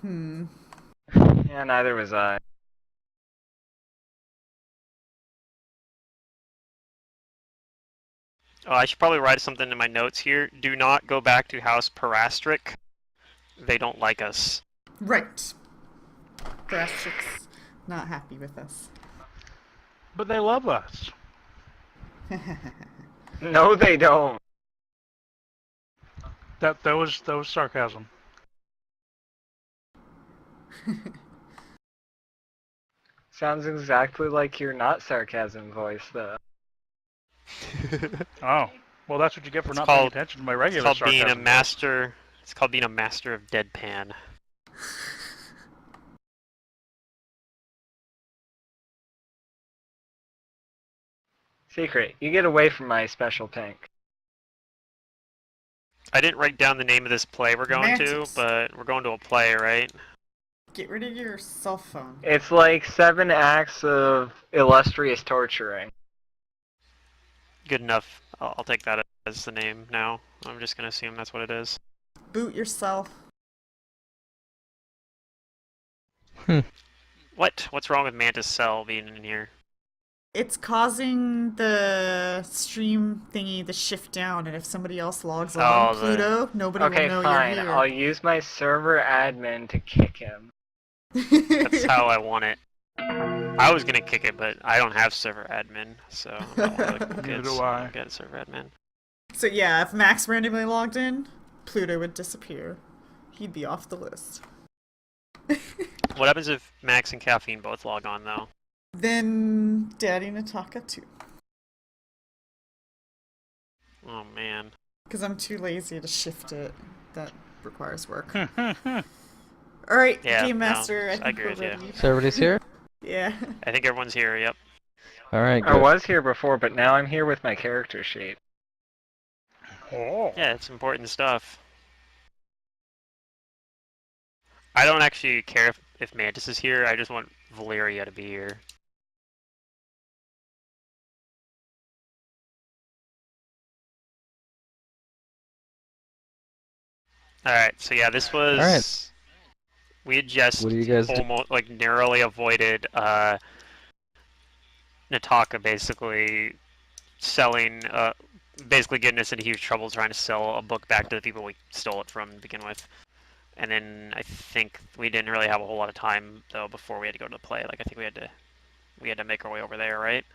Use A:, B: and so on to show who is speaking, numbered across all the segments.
A: Hmm.
B: Yeah, neither was I.
C: Oh, I should probably write something in my notes here. Do not go back to House Parastric. They don't like us.
A: Right. Brastrick's not happy with us.
D: But they love us.
B: No, they don't.
D: That was sarcasm.
B: Sounds exactly like your not sarcasm voice, though.
D: Oh, well, that's what you get for
C: It's
D: not paying
C: called
D: attention to my
C: it's
D: regular
C: called being a
D: sarcasm voice.
C: master. It's called being a master of deadpan.
B: Secret, you get away from my special pink.
C: I didn't write down the name of this play we're going to,
A: Mantis.
C: but we're going to a play, right?
A: Get rid of your cell phone.
B: It's like 7 acts of illustrious torturing.
C: Good enough. I'll take that as the name now. I'm just gonna assume that's what it is.
A: Boot yourself.
C: What? What's wrong with Mantis Cell being in here?
A: It's causing the stream thingy to shift down, and if somebody else logs on,
C: Oh, the
A: Pluto, nobody will
B: Okay,
A: know you're
B: fine.
A: here.
B: I'll use my server admin to kick him.
C: that's how I want it. I was gonna kick it, but I don't have server admin, so I'm not one of the cool
D: Neither
C: kids.
D: do I.
C: Don't get a server admin.
A: So yeah, if Max randomly logged in, Pluto would disappear. He'd be off the list.
C: What happens if Max and Caffeine both log on though?
A: Then Daddy Nataka too.
C: Oh man.
A: Because I'm too lazy to shift it. That requires work.
D: Hmm.
A: Alright,
C: Yeah,
A: Game
C: no,
A: Master, I
C: I
A: think
C: agree
A: we're
C: with you.
A: ready.
E: So everybody's here?
A: Yeah.
C: I think everyone's here. Yep.
E: All right,
B: I
E: good.
B: was here before, but now I'm here with my character sheet.
D: Oh.
C: Yeah, it's important stuff. I don't actually care if Mantis is here. I just want Valeria to be here. Alright, so yeah, this was...
E: Alright.
C: We had just
E: What do you guys do?
C: almost, like, narrowly avoided, Nataka basically selling, basically getting us into huge trouble trying to sell a book back to the people we stole it from to begin with. And then I think we didn't really have a whole lot of time, though, before we had to go to the play. Like, I think we had to make our way over there, right?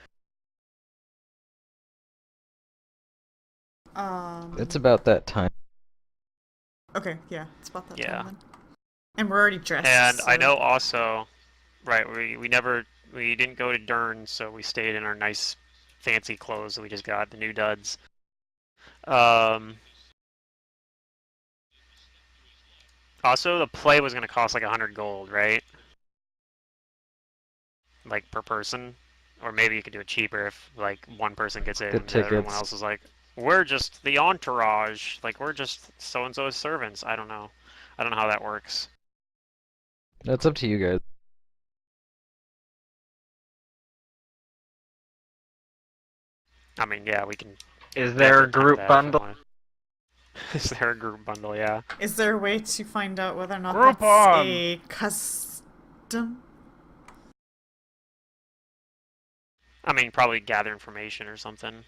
E: It's about that time.
A: Okay, yeah, it's about that
C: Yeah.
A: time then. And we're already dressed.
C: And
A: so...
C: I know also, right, we didn't go to Dern, so we stayed in our nice fancy clothes that we just got, the new duds. Also, the play was going to cost like 100 gold, right? Like, per person. Or maybe you could do it cheaper if, like, one person gets in
E: The
C: and everyone
E: tickets.
C: else is like, we're just the entourage. Like, we're just so-and-so's servants. I don't know. I don't know how that works.
E: That's up to you guys.
C: I mean, yeah, we can
B: Is there a
C: definitely talk
B: group
C: that if we
B: bundle?
C: wanna. Is there a group bundle? Yeah.
A: Is there a way to find out whether or not
D: Groupon!
A: that's a custom?
C: I mean, probably gather information or something.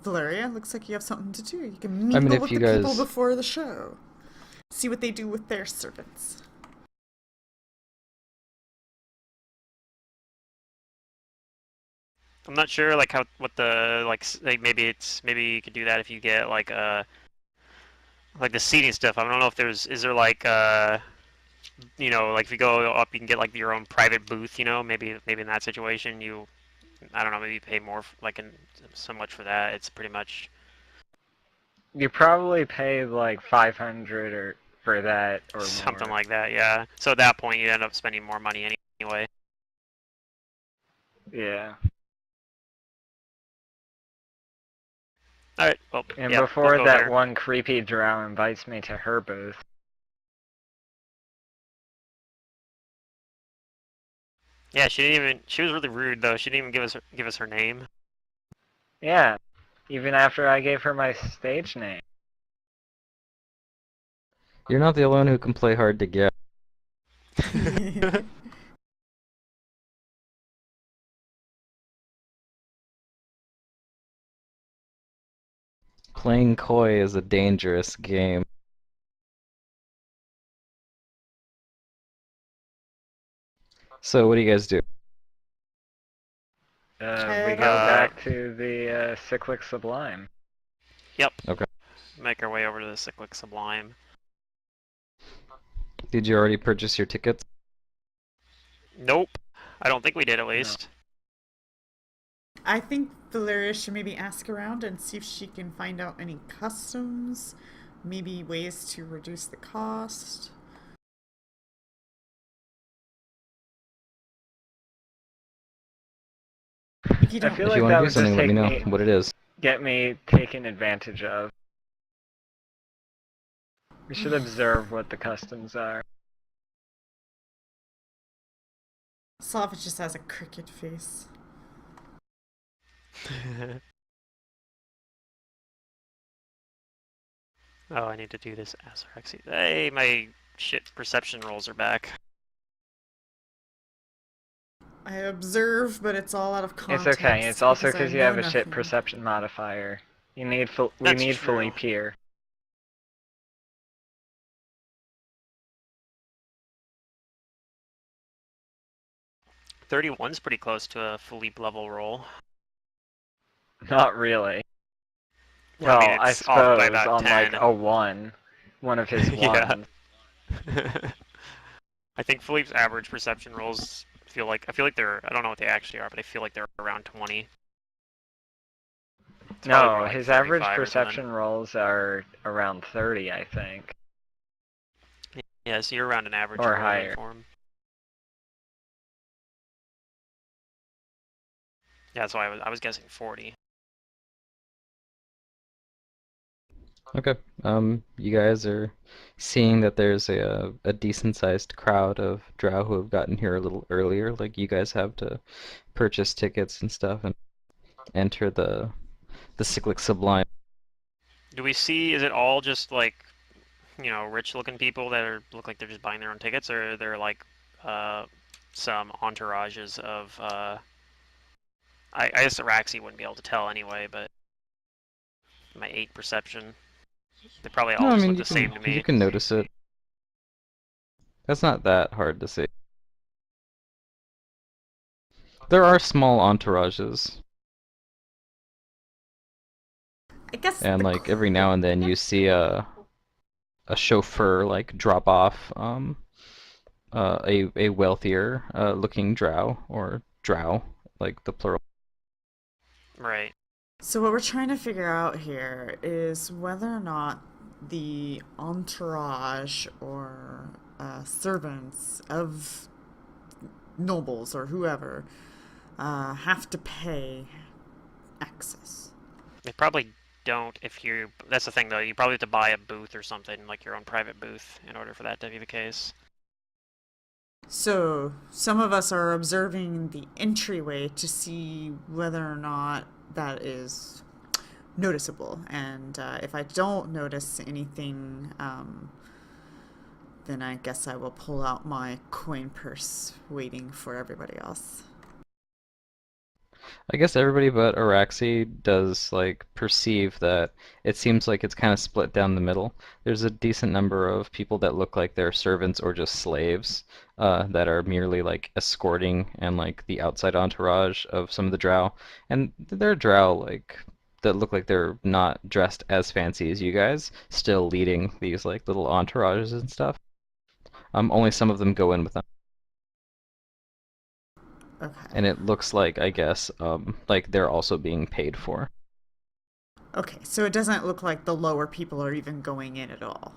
A: Valeria, looks like you have something to do. You can
E: I mean,
A: mingle
E: if
A: with
E: you
A: the people
E: guys...
A: before the show. See what they do with their servants.
C: I'm not sure, like, what the, like maybe you could do that if you get, like the seating stuff. I don't know if is there, like, like, if you go up, you can get, like, your own private booth, maybe in that situation, I don't know, maybe you pay more, like, so much for that. It's pretty much...
B: You probably pay like 500 or for that or
C: Something
B: more.
C: like that, yeah. So at that point, you end up spending more money anyway.
B: Yeah.
C: Alright, well,
B: And
C: yeah, we'll
B: before
C: go
B: that
C: there.
B: one creepy drow invites me to her booth.
C: Yeah, she was really rude, though. She didn't even give us her name.
B: Yeah. Even after I gave her my stage name.
E: You're not the only one who can play hard to get. Playing coy is a dangerous game. So what do you guys do?
B: We go back to the Cyclic Sublime.
C: Yep.
E: Okay.
C: Make our way over to the Cyclic Sublime.
E: Did you already purchase your tickets?
C: Nope. I don't think we did, at least.
A: I think Valeria should maybe ask around and see if she can find out any customs, maybe ways to reduce the cost. If you
B: I
A: don't,
B: feel
E: If you
B: like
E: want
B: that
E: to do
B: would just
E: something, let
B: take
E: me know
B: me,
E: what it is.
B: get me taken advantage of. We should observe what the customs are.
A: Slavic just has a cricket face.
C: Oh, I need to do this Azaraxi. Hey, my shit perception rolls are back.
A: I observe, but it's all out of context.
B: It's okay. It's also
A: because
B: because
A: I
B: you
A: know
B: have a shit
A: nothing.
B: perception modifier. We need
C: That's true.
B: Philippe here.
C: "31's pretty close to a Philippe level roll.
B: Not really.
C: Yeah, I mean,
B: Well, I
C: it's off by
B: suppose
C: about
B: on
C: 10.
B: like a one of his
C: Yeah.
B: ones.
C: I think Philippe's average perception rolls I feel like they're, I don't know what they actually are, but I feel like they're around 20. It's probably more
B: No,
C: like
B: his average
C: 35 or something.
B: perception rolls are around 30, I think.
C: Yeah, so you're around an average
B: Or
C: roll rate
B: higher.
C: for him. Yeah, that's why I was guessing 40.
E: Okay. You guys are seeing that there's a decent sized crowd of drow who have gotten here a little earlier, like you guys have to purchase tickets and stuff and enter the Cyclic Sublime.
C: Do we see, is it all just like, you know, rich looking people that look like they're just buying their own tickets, or are there like some entourages of I guess Araxi wouldn't be able to tell anyway, but my 8 perception, they probably
E: No,
C: all
E: I
C: just
E: mean
C: look the same to me.
E: you can notice it. That's not that hard to see. There are small entourages,
A: I guess.
E: and like every now and then you see a chauffeur like drop off a wealthier looking drow or drow, like the plural.
C: Right.
A: So what we're trying to figure out here is whether or not the entourage or servants of nobles or whoever have to pay access.
C: They probably don't if you... That's the thing, though. You probably have to buy a booth or something, like your own private booth, in order for that to be the case.
A: So some of us are observing the entryway to see whether or not that is noticeable. And if I don't notice anything, then I guess I will pull out my coin purse, waiting for everybody else.
E: I guess everybody but Araxi does like perceive that it seems like it's kind of split down the middle. There's a decent number of people that look like they're servants or just slaves that are merely like escorting and like the outside entourage of some of the drow. And they're drow like that look like they're not dressed as fancy as you guys, still leading these like little entourages and stuff. Only some of them go in with them.
A: Okay.
E: And it looks like, I guess, like they're also being paid for.
A: Okay, so it doesn't look like the lower people are even going in at all.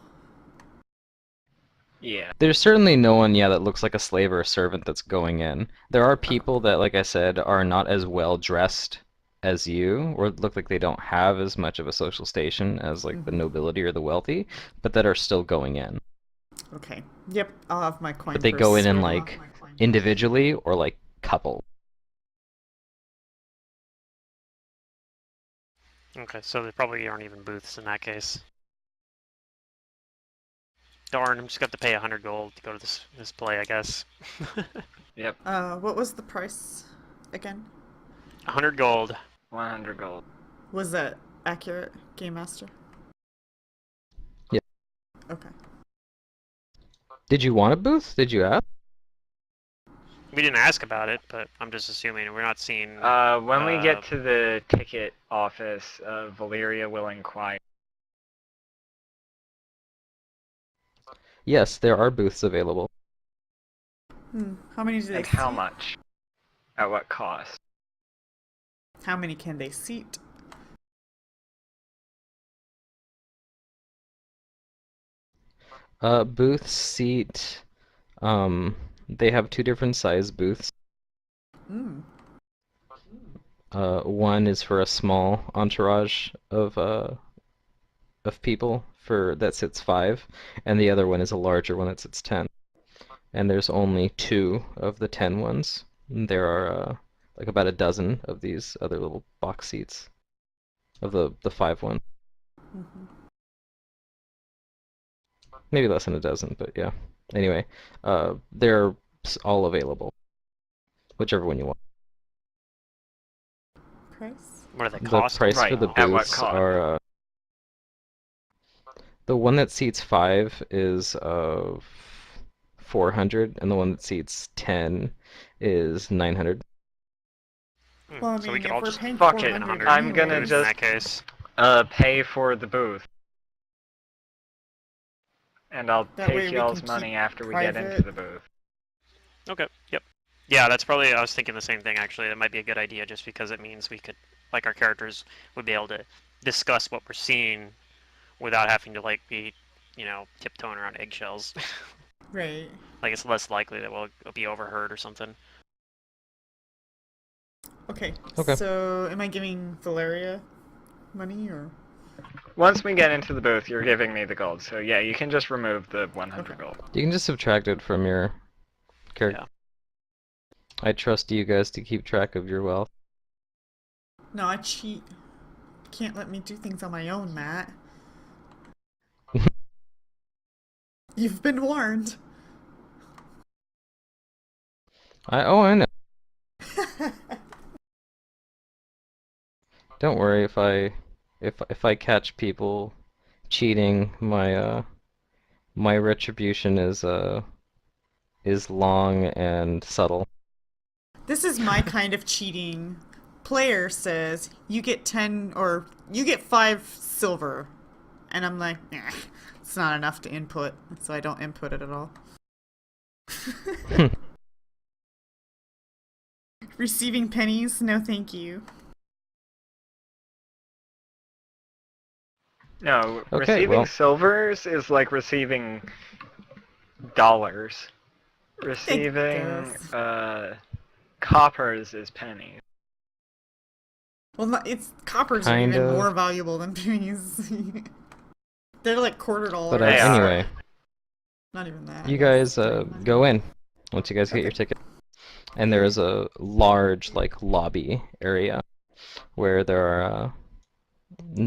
B: Yeah.
E: There's certainly no one, yeah, that looks like a slave or a servant that's going in. There are people that, like I said, are not as well dressed as you, or look like they don't have as much of a social station as like the nobility or the wealthy, but that are still going in.
A: Okay. Yep, I'll have my coin
E: But they
A: purse
E: go in
A: ready.
E: like individually or like couple.
C: Okay, so there probably aren't even booths in that case. Darn, I'm just gonna have to pay 100 gold to go to this play, I guess.
B: Yep,
A: What was the price again?
C: 100 gold.
B: 100 gold.
A: Was that accurate, Game Master?
E: Yeah.
A: Okay.
E: Did you want a booth? Did you ask?
C: We didn't ask about it, but I'm just assuming we're not seeing.
B: When we get to the ticket office, Valeria will inquire.
E: Yes, there are booths available.
A: How many do they
B: And how
A: seat?
B: much? At what cost?
A: How many can they seat?
E: Booths seat. They have two different size booths.
A: Mm.
E: One is for a small entourage of people for that sits 5, and the other one is a larger one that sits 10. And there's only 2 of the 10 ones. There are like about a dozen of these other little box seats of the 5 one.
A: Mm-hmm.
E: Maybe less than a dozen, but yeah. Anyway, they're all available, whichever one you want.
A: Price?
C: What are the
E: The
C: cost?
E: price
B: Right,
E: for the
B: at what
E: booths
B: cost?
E: are the one that seats 5 is 400, and the one that seats 10 is 900.
A: Well, I
C: So we
A: mean,
C: could
A: if
C: all
A: we're
C: just
A: paying
B: Fuck
C: get
B: it,
A: 400
C: 100
B: I'm gonna
A: anyways,
C: booths in
B: just
C: that case.
B: pay for the booth. And I'll
A: that way
B: take
A: we can
B: y'all's
A: keep
B: money after we get into
A: private.
B: the booth.
C: Okay. Yep. Yeah, that's probably. I was thinking the same thing actually. That might be a good idea, just because it means we could, like, our characters would be able to discuss what we're seeing without having to like be, tiptoeing around eggshells.
A: Right.
C: Like it's less likely that we'll be overheard or something.
A: Okay.
E: Okay.
A: So, am I giving Valeria money or?
B: Once we get into the booth, you're giving me the gold. So yeah, you can just remove the 100
A: Okay.
B: gold.
E: You can just subtract it from your character.
C: Yeah.
E: I trust you guys to keep track of your wealth.
A: No, I cheat. Can't let me do things on my own, Matt. You've been warned.
E: I know. Don't worry if I catch people cheating, my retribution is long and subtle.
A: This is my kind of cheating. Player says you get 10 or you get 5 silver. And I'm like, nah, it's not enough to input, so I don't input it at all. Receiving pennies? No, thank you.
B: No,
E: Okay,
B: receiving
E: well,
B: silvers is like receiving dollars. Receiving
A: guess.
B: coppers is pennies.
A: Well, it's coppers are
E: kind
A: even more
E: of.
A: valuable than pennies. They're like $quarter.
E: But
B: They are.
E: anyway,
A: Not even that.
E: you
A: I guess.
E: guys go in once you guys get your
A: Okay.
E: ticket. And there is a large like lobby area where there are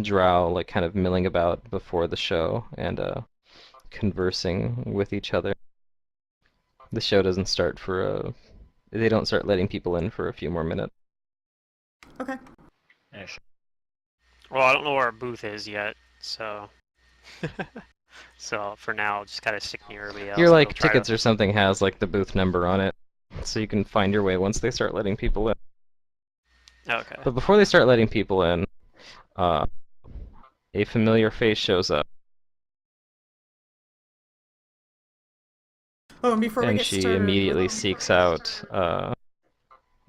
E: drow like kind of milling about before the show and conversing with each other. The show doesn't start for they don't start letting people in for a few more minutes.
A: Okay.
B: Nice.
C: Well, I don't know where our booth is yet, so. So for now, just kind of stick near everybody else.
E: Your
C: and
E: like
C: we'll try
E: tickets
C: to...
E: or something has like the booth number on it, so you can find your way once they start letting people in.
C: Okay.
E: But before they start letting people in, a familiar face shows up,
A: Oh, and before we
E: and
A: get
E: she
A: started
E: immediately
A: with...
E: seeks out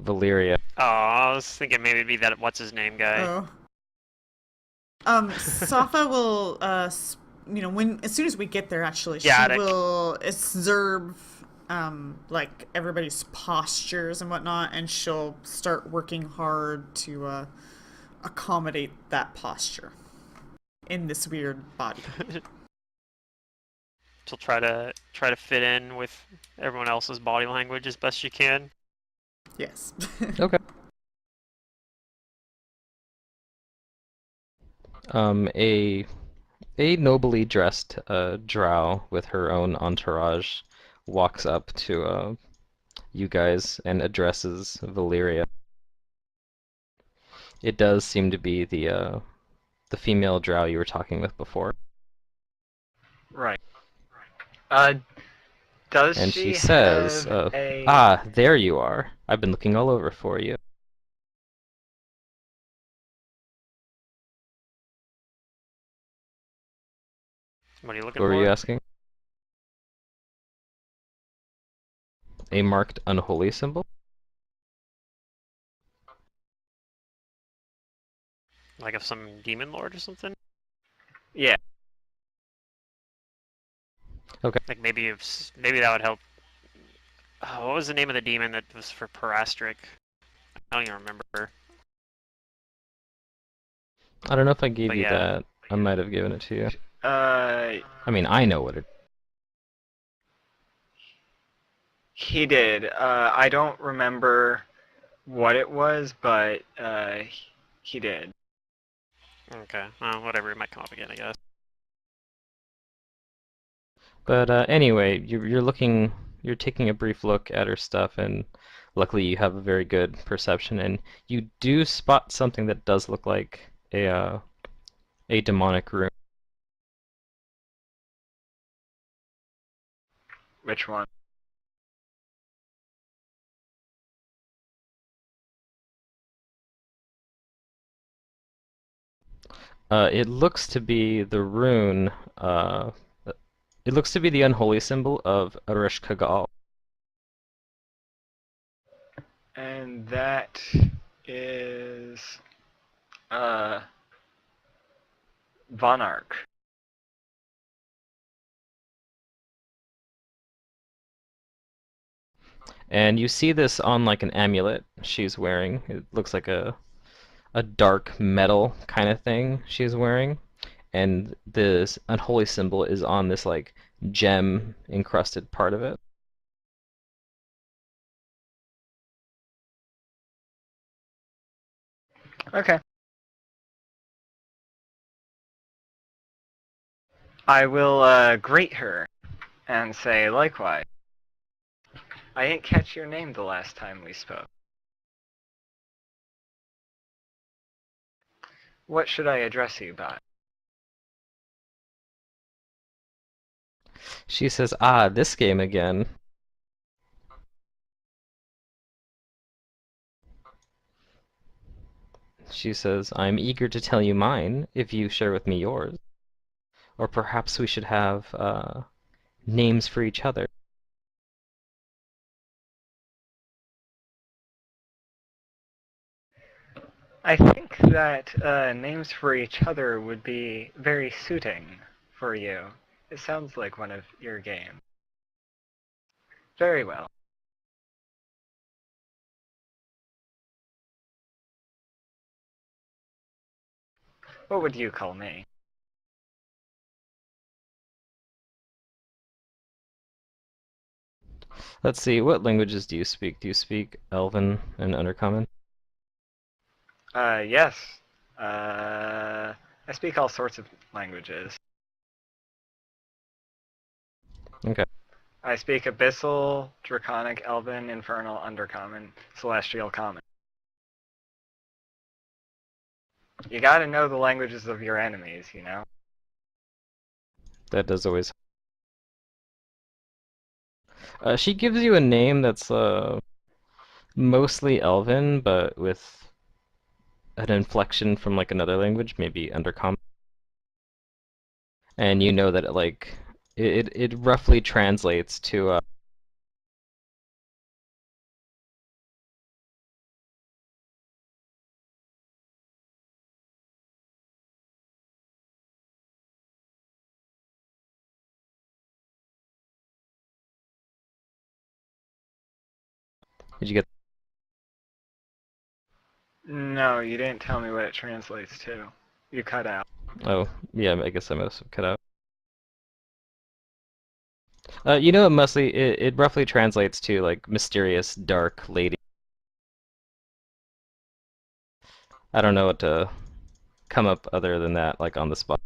E: Valyria.
C: Oh, I was thinking maybe it'd be that what's his name guy.
A: Oh. Safa will, when as soon as we get there, actually, she
C: Yeah,
A: will observe, like everybody's postures and whatnot, and she'll start working hard to accommodate that posture in this weird body.
C: She'll try to fit in with everyone else's body language as best she can.
A: Yes.
E: Okay. A nobly dressed drow with her own entourage walks up to you guys and addresses Valyria. It does seem to be the female drow you were talking with before.
B: Right. Uh, does
E: And she
B: she
E: says,
B: have a...
E: "Ah, there you are. I've been looking all over for you."
C: What are you looking
E: What were you
C: for?
E: asking? A marked unholy symbol?
C: Like of some demon lord or something?
B: Yeah.
E: Okay.
C: Like maybe maybe that would help. Oh, what was the name of the demon that was for Parastric? I don't even remember.
E: I don't know if I gave
C: But
E: you
C: yeah,
E: that. I might have given it to you.
B: Uh,
E: I mean, I know what it.
B: he did. I don't remember what it was, but he did.
C: okay. Whatever, it might come up again, I guess.
E: But anyway, you're taking a brief look at her stuff, and luckily you have a very good perception, and you do spot something that does look like a demonic rune.
B: Which one?
E: It looks to be the rune. It looks to be the unholy symbol of Arish Kagal.
B: And that is Vonarch.
E: And you see this on like an amulet she's wearing. It looks like a dark metal kind of thing she's wearing. And this unholy symbol is on this like gem encrusted part of it.
B: Okay. I will greet her and say likewise. I didn't catch your name the last time we spoke. What should I address you by?
E: She says, "Ah, this game again." She says, "I'm eager to tell you mine, if you share with me yours. Or perhaps we should have names for each other."
B: I think that names for each other would be very suiting for you. It sounds like one of your games. Very well. What would you call me?
E: Let's see, what languages do you speak? Do you speak Elven and Undercommon?
B: Yes. I speak all sorts of languages.
E: Okay.
B: I speak Abyssal, Draconic, Elven, Infernal, Undercommon, Celestial, Common. You gotta know the languages of your enemies, you know?
E: That does always. She gives you a name that's mostly Elven, but with an inflection from like another language, maybe Undercommon. And you know that it roughly translates to did you get
B: No, you didn't tell me what it translates to. You cut out.
E: oh yeah, I guess I must have cut out. You know it roughly translates to like mysterious dark lady. I don't know what to come up other than that, like on the spot.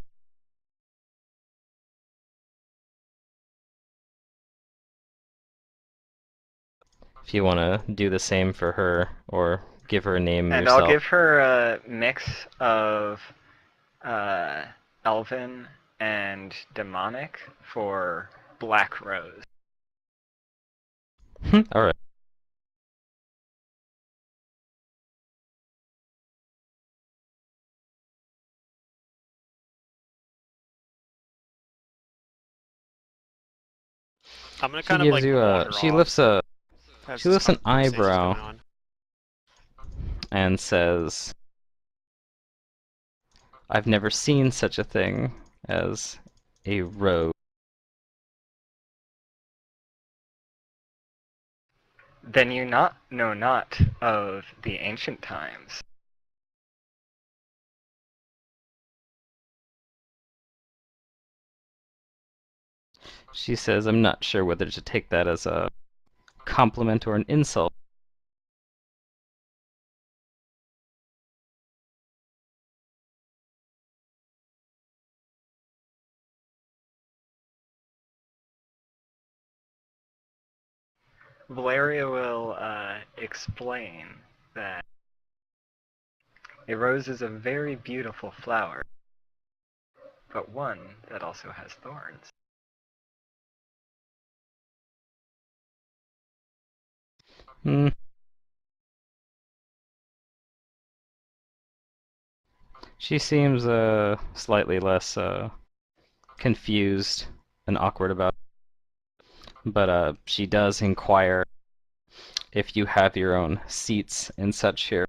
E: If you want to do the same for her, or give her a name
B: And I'll
E: yourself.
B: give her a mix of uh, elven and demonic for Black Rose.
E: All right.
C: I'm gonna
E: She
C: kind of
E: gives
C: like
E: you a.
C: wander
E: She
C: off
E: lifts a.
C: as
E: She
C: this
E: lifts an
C: conversation's
E: eyebrow
C: going on.
E: and says, "I've never seen such a thing as a rogue."
B: Then you know not of the ancient times.
E: She says, "I'm not sure whether to take that as a compliment or an insult."
B: Valeria will explain that a rose is a very beautiful flower, but one that also has thorns.
E: Hmm. She seems slightly less confused and awkward about it. But she does inquire if you have your own seats and such here.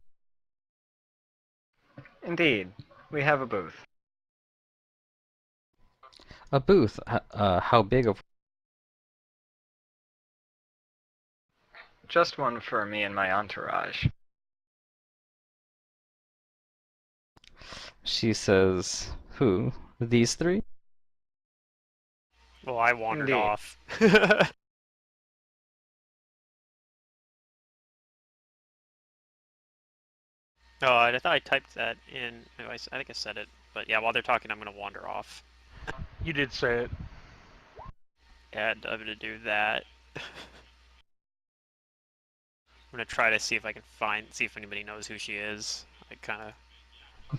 B: Indeed, we have a booth.
E: A booth. How big of?
B: Just one for me and my entourage.
E: She says, "Who? These three?"
C: Well, I wandered
B: Indeed.
C: off. Oh, I thought I typed that in. I think I said it. But yeah, while they're talking, I'm gonna wander off.
D: You did say it.
C: And I'm gonna do that. I'm gonna try to see if I can see if anybody knows who she is. I kind of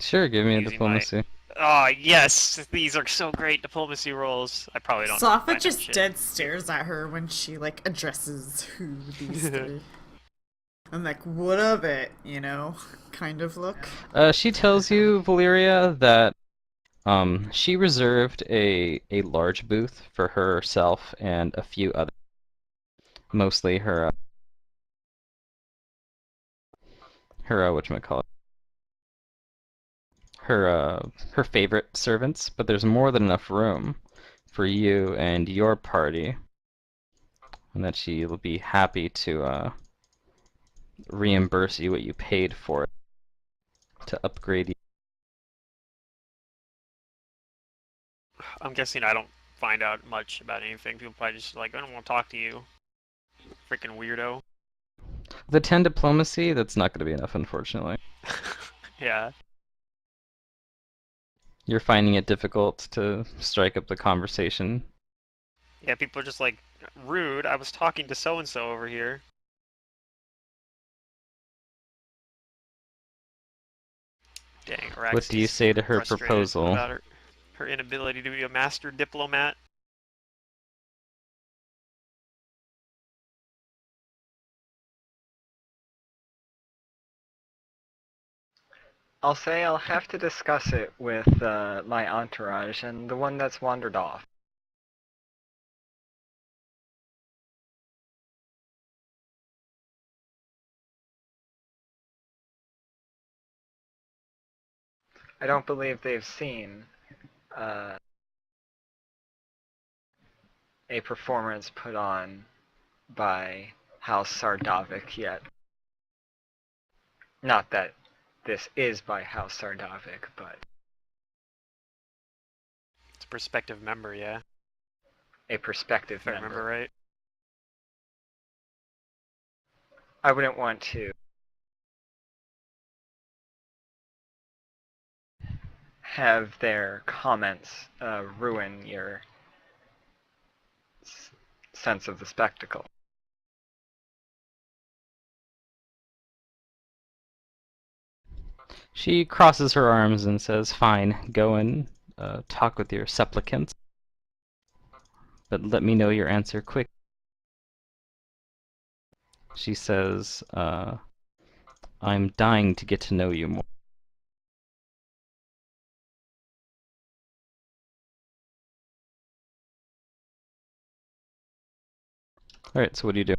E: Sure, give me a
C: using my.
E: diplomacy.
C: Oh yes, these are so great diplomacy rolls. I probably don't
A: Sopha
C: find out
A: just
C: shit.
A: dead stares at her when she like addresses who these three. I'm like, what of it, you know, kind of look.
E: She tells you, Valyria, that she reserved a large booth for herself and a few other, mostly her whatchamacallit, her favorite servants, but there's more than enough room for you and your party, and that she'll be happy to reimburse you what you paid for it to upgrade you.
C: I'm guessing I don't find out much about anything. People probably just like, I don't want to talk to you, freaking weirdo.
E: The 10 diplomacy, that's not going to be enough, unfortunately.
C: Yeah.
E: You're finding it difficult to strike up the conversation.
C: Yeah, people are just like, rude. I was talking to so and so over here. Dang,
E: What do you
C: Araxi's
E: say to her
C: frustrated
E: proposal?
C: about her inability to be a master diplomat.
B: I'll say I'll have to discuss it with my entourage and the one that's wandered off. I don't believe they've seen uh, a performance put on by House Sardovic yet. Not that this is by House Sardovic, but
C: It's a prospective member, yeah,
B: a prospective
C: if I remember
B: member.
C: right.
B: I wouldn't want to have their comments ruin your sense of the spectacle.
E: She crosses her arms and says, "Fine, go and talk with your supplicants, but let me know your answer quick." She says, "I'm dying to get to know you more." Alright, so what do you do?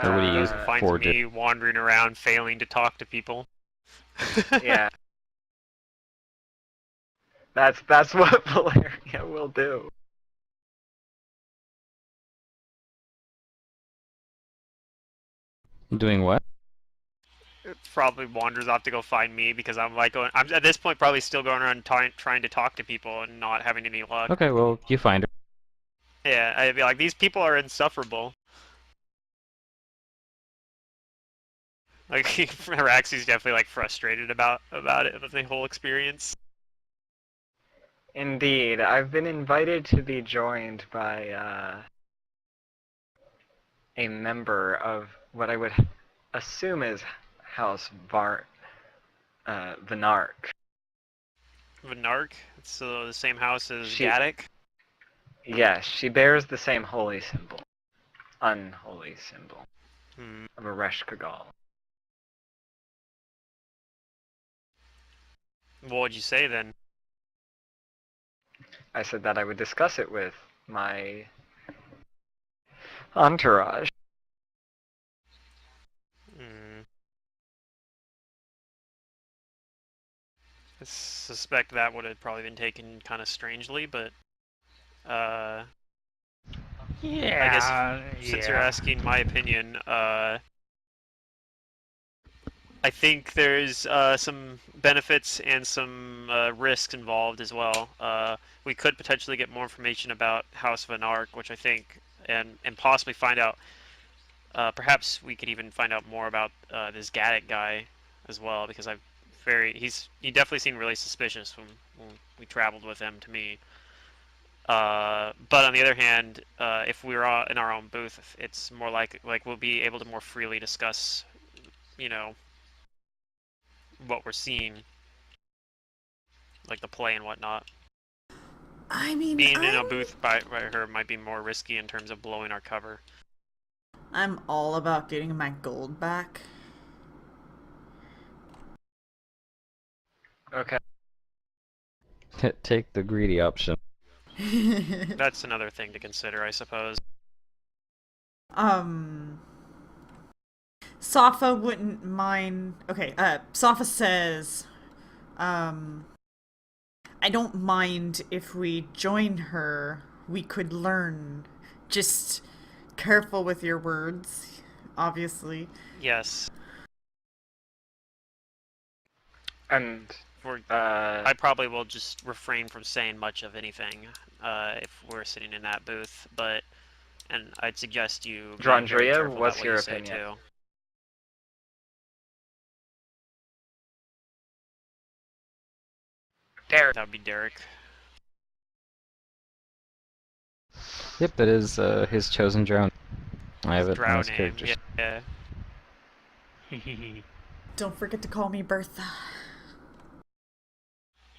E: Or what do you
C: Finds
E: forge it?
C: me wandering around, failing to talk to people.
B: Yeah. That's what Valeria will do.
E: Doing what?
C: Probably wanders off to go find me because I'm like going. I'm at this point probably still going around trying to talk to people and not having any luck.
E: Okay, well, you find her.
C: Yeah, I'd be like, these people are insufferable. Like Araxi's definitely like frustrated about it, about the whole experience.
B: Indeed, I've been invited to be joined by a member of what I would assume is House Vinark.
C: Vinark, it's the same house as
B: She-
C: Gaddick.
B: Yes, she bears the same holy symbol. Unholy symbol of a Reshkagal.
C: What would you say then?
B: I said that I would discuss it with my entourage.
C: I suspect that would have probably been taken kind of strangely, but
D: Yeah.
C: I guess since you're asking my opinion, I think there's some benefits and some risks involved as well. We could potentially get more information about House of Anarch, which I think, and possibly find out. Perhaps we could even find out more about this Gaddick guy as well, because he definitely seemed really suspicious when we traveled with him to me. But on the other hand, if we were all in our own booth, it's more like we'll be able to more freely discuss, you know, what we're seeing, like the play and whatnot.
A: I mean,
C: Being in a booth by her might be more risky in terms of blowing our cover.
A: I'm all about getting my gold back.
B: Okay.
E: Take the greedy option.
C: That's another thing to consider, I suppose.
A: Safa wouldn't mind. Okay, Safa says, I don't mind if we join her. We could learn. Just careful with your words, obviously.
C: Yes.
B: And
C: I probably will just refrain from saying much of anything if we're sitting in that booth, and I'd suggest you be very
B: Drondria,
C: careful
B: what's
C: about what
B: your
C: you say
B: opinion?
C: too.
B: Derek.
C: That would be Derek.
E: Yep, that is his chosen drown. I have it on
C: Drow
E: his
C: name,
E: character.
C: yeah.
A: Don't forget to call me Bertha.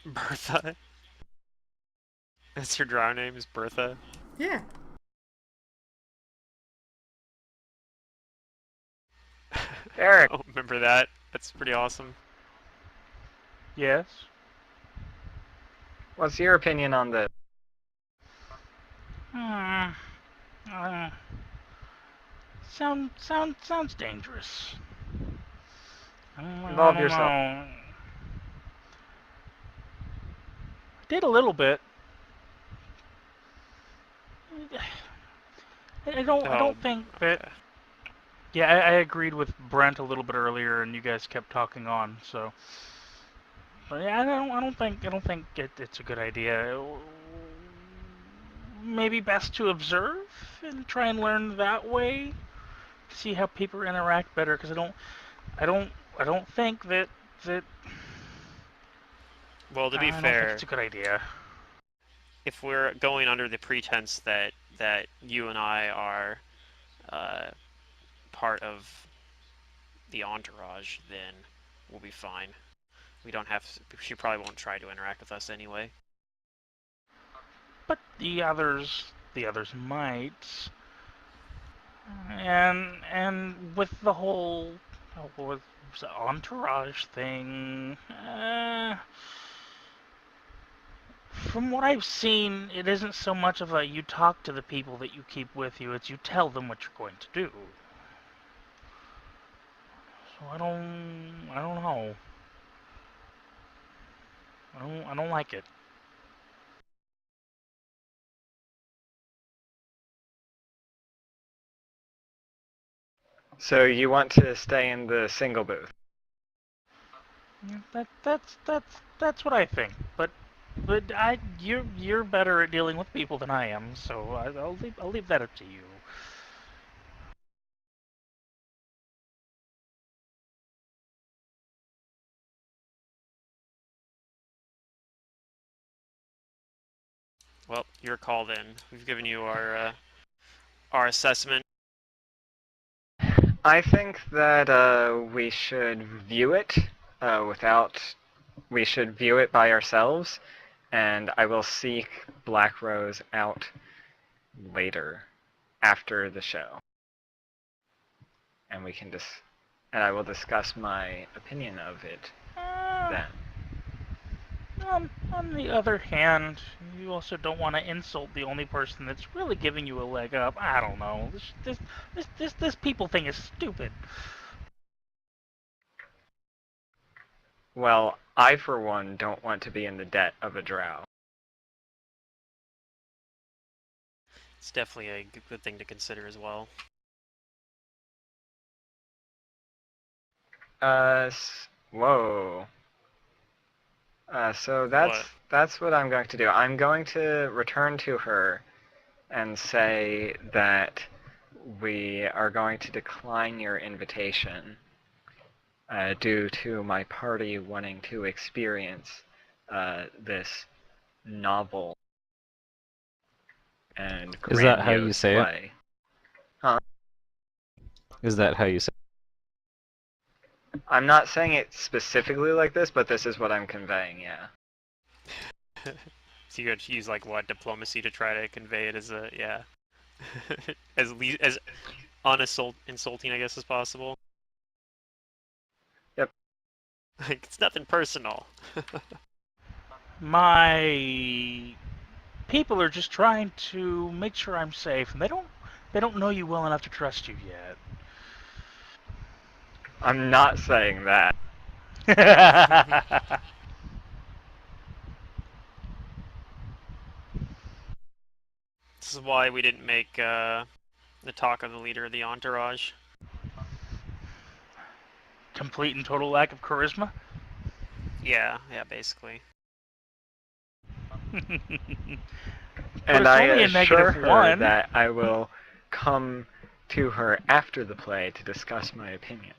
C: Bertha? That's your drow name, is Bertha?
A: Yeah.
B: Derek.
C: Oh, remember that? That's pretty awesome.
D: Yes.
B: What's your opinion on this?
D: Sounds dangerous.
B: Involve
D: I don't
B: yourself.
D: know. I did a little bit. I don't think that. Yeah, I agreed with Brent a little bit earlier, and you guys kept talking on. So, but yeah, I don't think it's a good idea. Maybe best to observe and try and learn that way. See how people interact better, because I don't think that
C: Well, to be
D: I don't think
C: fair,
D: it's a good idea.
C: if we're going under the pretense that you and I are uh, part of the entourage, then we'll be fine. We don't have. She probably won't try to interact with us anyway.
D: But the others might. And with the whole with the entourage thing, from what I've seen, it isn't so much of a you talk to the people that you keep with you; it's you tell them what you're going to do. So I don't know. I don't like it.
B: So you want to stay in the single booth?
D: Yeah, that's what I think. But you're better at dealing with people than I am, so I'll leave that up to you.
C: Well, your call then. We've given you our assessment.
B: I think that we should view it without. We should view it by ourselves, and I will seek Black Rose out later, after the show, and we can and I will discuss my opinion of it
D: Uh,
B: then.
D: on the other hand, you also don't want to insult the only person that's really giving you a leg up. I don't know. This people thing is stupid.
B: Well, I for one don't want to be in the debt of a drow.
C: It's definitely a good thing to consider as well.
B: Whoa. So
C: What?
B: that's what I'm going to do. I'm going to return to her and say that we are going to decline your invitation due to my party wanting to experience this novel and
E: Is that how you
B: grandiose
E: say it?
B: play. Huh?
E: Is that how you say
B: I'm not saying it specifically like this, but this is what I'm conveying, yeah.
C: So you could use like what diplomacy to try to convey it as a yeah, as insulting I guess as possible.
B: Yep.
C: Like it's nothing personal.
D: My people are just trying to make sure I'm safe, and they don't know you well enough to trust you
B: I'm not saying that.
D: yet.
C: This is why we didn't make the talk of the leader of the entourage.
D: Complete and total lack of charisma.
C: Yeah, basically.
D: Put
B: And
D: us
B: I
D: only a
B: assure
D: negative
B: her
D: one.
B: that I will come to her after the play to discuss my opinion.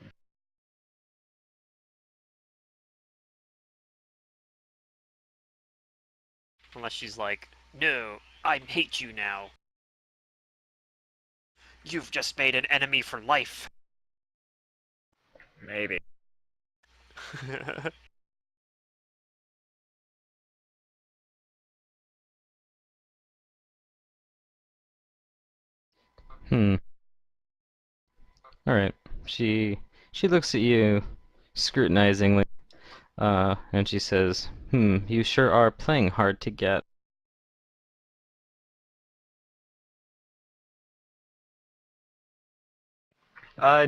C: Unless she's like, no, I hate you now. You've just made an enemy for life.
B: Maybe.
E: Hmm. All right. She looks at you scrutinizingly, and she says, you sure are playing hard to get."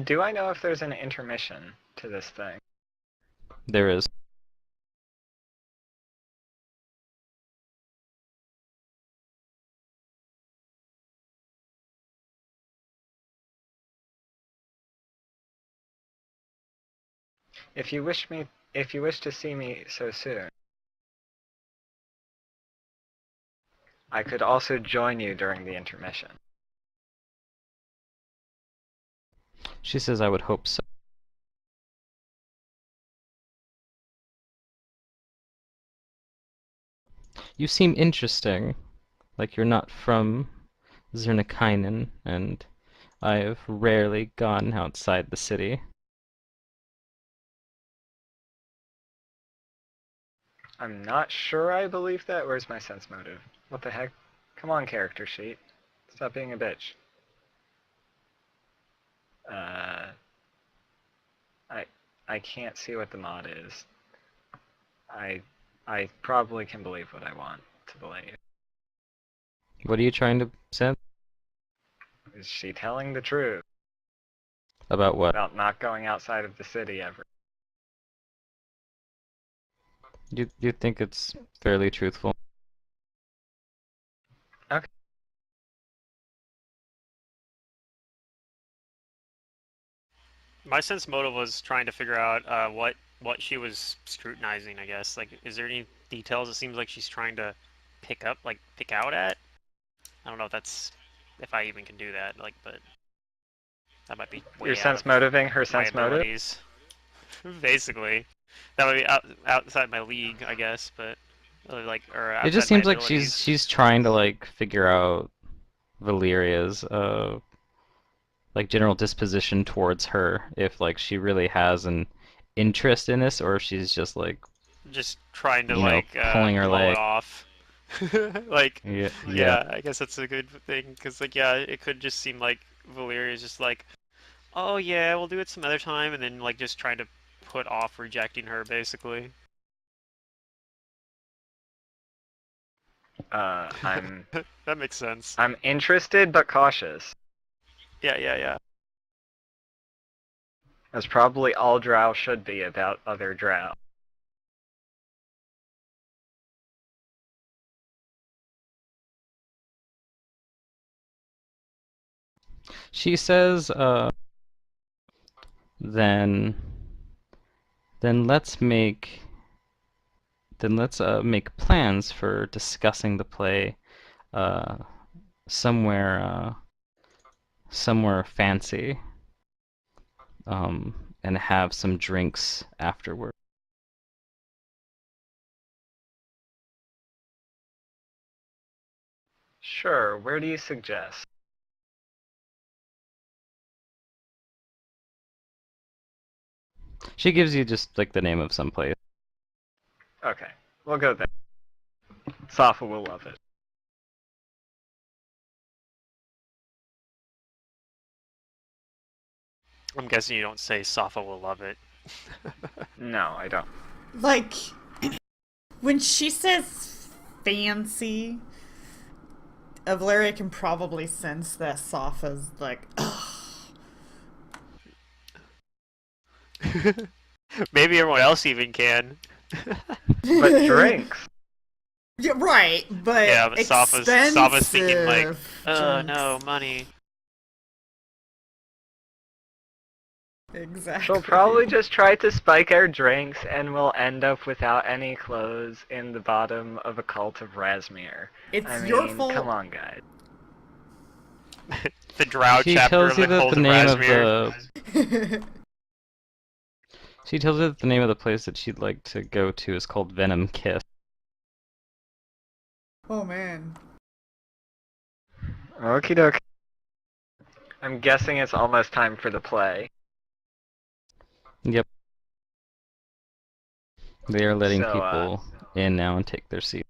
B: Do I know if there's an intermission to this thing?
E: There is.
B: If you wish to see me so soon, I could also join you during the intermission.
E: She says, "I would hope so." You seem interesting, like you're not from Zernikainen, and I've rarely gone outside the city.
B: I'm not sure I believe that. Where's my sense motive? What the heck? Come on, character sheet. Stop being a bitch. Uh, I I can't see what the mod is. I I probably can believe what I want to believe.
E: What are you trying to say?
B: Is she telling the truth
E: About what?
B: about not going outside of the city ever?
E: You think it's fairly truthful?
B: Okay.
C: My sense motive was trying to figure out what she was scrutinizing. I guess like, is there any details it seems like she's trying to pick out at? I don't know if I even can do that. Like, but that might be
B: Your
C: way out
B: sense
C: of
B: motiving her
C: my
B: sense motive?
C: abilities. Basically, that would be outside my league, I guess. But or
E: It just
C: outside my
E: seems like
C: abilities.
E: she's trying to like figure out Valeria's like general disposition towards her, if like she really has an interest in this, or if she's just like,
C: Just trying to
E: pulling her
C: blow
E: leg.
C: it off. Like,
E: Yeah, yeah.
C: yeah, I guess that's a good thing because like, yeah, it could just seem like Valeria's just like, oh yeah, we'll do it some other time, and then like just trying to put off rejecting her basically.
B: I'm
C: That makes sense.
B: I'm interested but cautious.
C: Yeah, yeah, yeah.
B: As probably all drow should be about other drow.
E: She says, then then let's make make plans for discussing the play uh, somewhere somewhere fancy, and have some drinks afterward.
B: Sure, where do you suggest?
E: She gives you just like the name of some place.
B: Okay, we'll go there. Safa will love it.
C: I'm guessing you don't say Safa will love it.
B: No, I don't.
A: Like, when she says fancy, Valeria can probably sense that Safa's like, ugh.
C: Maybe everyone else even can.
B: But drinks.
A: Yeah, right, but
C: Yeah, but Safa's thinking like, oh no,
A: drinks.
C: money.
A: Exactly.
B: She'll probably just try to spike our drinks and we'll end up without any clothes in the bottom of a cult of Razmir.
A: It's
B: I
A: your
B: mean,
A: fault.
B: come on, guys.
C: The Drow
E: She
C: chapter
E: tells
C: of
E: you
C: the
E: that
C: Cult
E: the
C: of
E: name of
C: Razmir.
E: she tells you that the name of the place that she'd like to go to is called Venom Kiss.
A: Oh man.
B: Okie dokie. I'm guessing it's almost time for the play.
E: Yep. They are letting
B: So,
E: people in now and take their seats.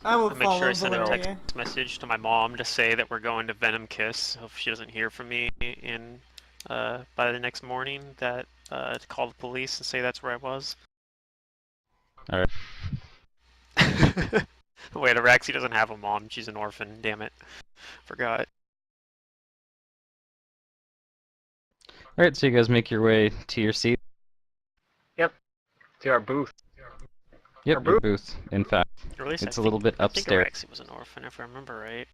A: I will
C: I'll make sure I
A: follow
C: send a
A: Valeria.
C: text message to my mom to say that we're going to Venom Kiss. If she doesn't hear from me by the next morning, that to call the police and say that's where I was.
E: All right.
C: Wait, Araxi doesn't have a mom. She's an orphan. Damn it. Forgot.
E: All right, so you guys make your way to your seat.
B: Yep. To our booth.
E: Yep, your booth. In fact,
C: Or at least
E: it's a little bit
C: I think
E: upstairs,
C: Araxi was an orphan, if I remember right.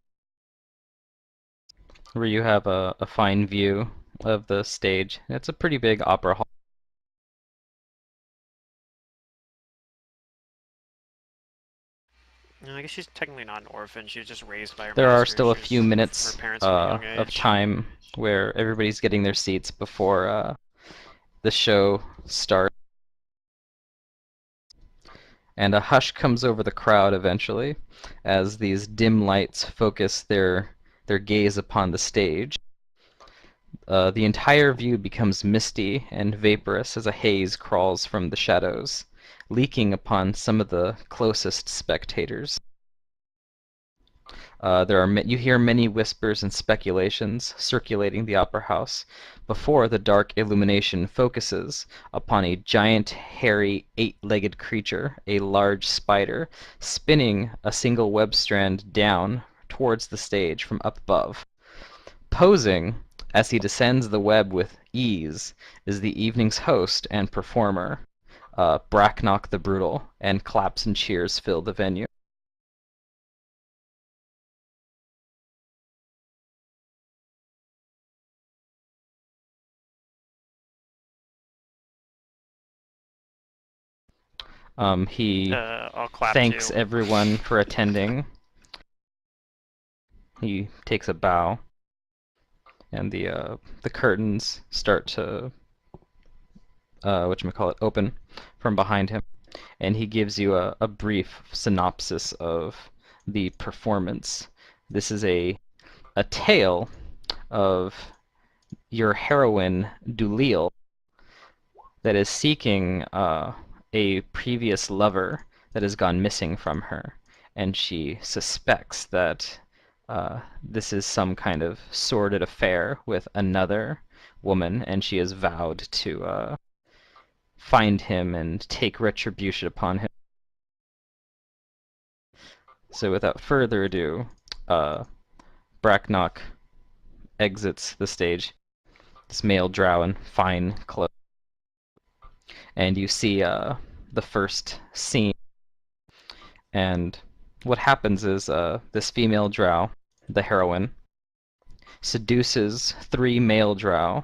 E: where you have a fine view of the stage. It's a pretty big opera hall.
C: No, I guess she's technically not an orphan. She was just raised by her
E: There are
C: master.
E: still a
C: She
E: few
C: was-
E: minutes
C: her parents were a young
E: of
C: age.
E: time where everybody's getting their seats before the show starts. And a hush comes over the crowd eventually as these dim lights focus their gaze upon the stage. The entire view becomes misty and vaporous as a haze crawls from the shadows, leaking upon some of the closest spectators. You hear many whispers and speculations circulating the opera house before the dark illumination focuses upon a giant, hairy, eight-legged creature, a large spider, spinning a single web strand down towards the stage from up above. Posing as he descends the web with ease is the evening's host and performer, Bracknock the Brutal, and claps and cheers fill the venue. He
C: I'll clap
E: thanks
C: too.
E: everyone for attending. He takes a bow, and the curtains start to open from behind him, and he gives you a brief synopsis of the performance. This is a tale of your heroine Dulil that is seeking a previous lover that has gone missing from her, and she suspects that this is some kind of sordid affair with another woman, and she has vowed to find him and take retribution upon him. So without further ado, Bracknock exits the stage, this male drow in fine clothes, and you see the first scene. And what happens is this female drow, the heroine, seduces 3 male drow,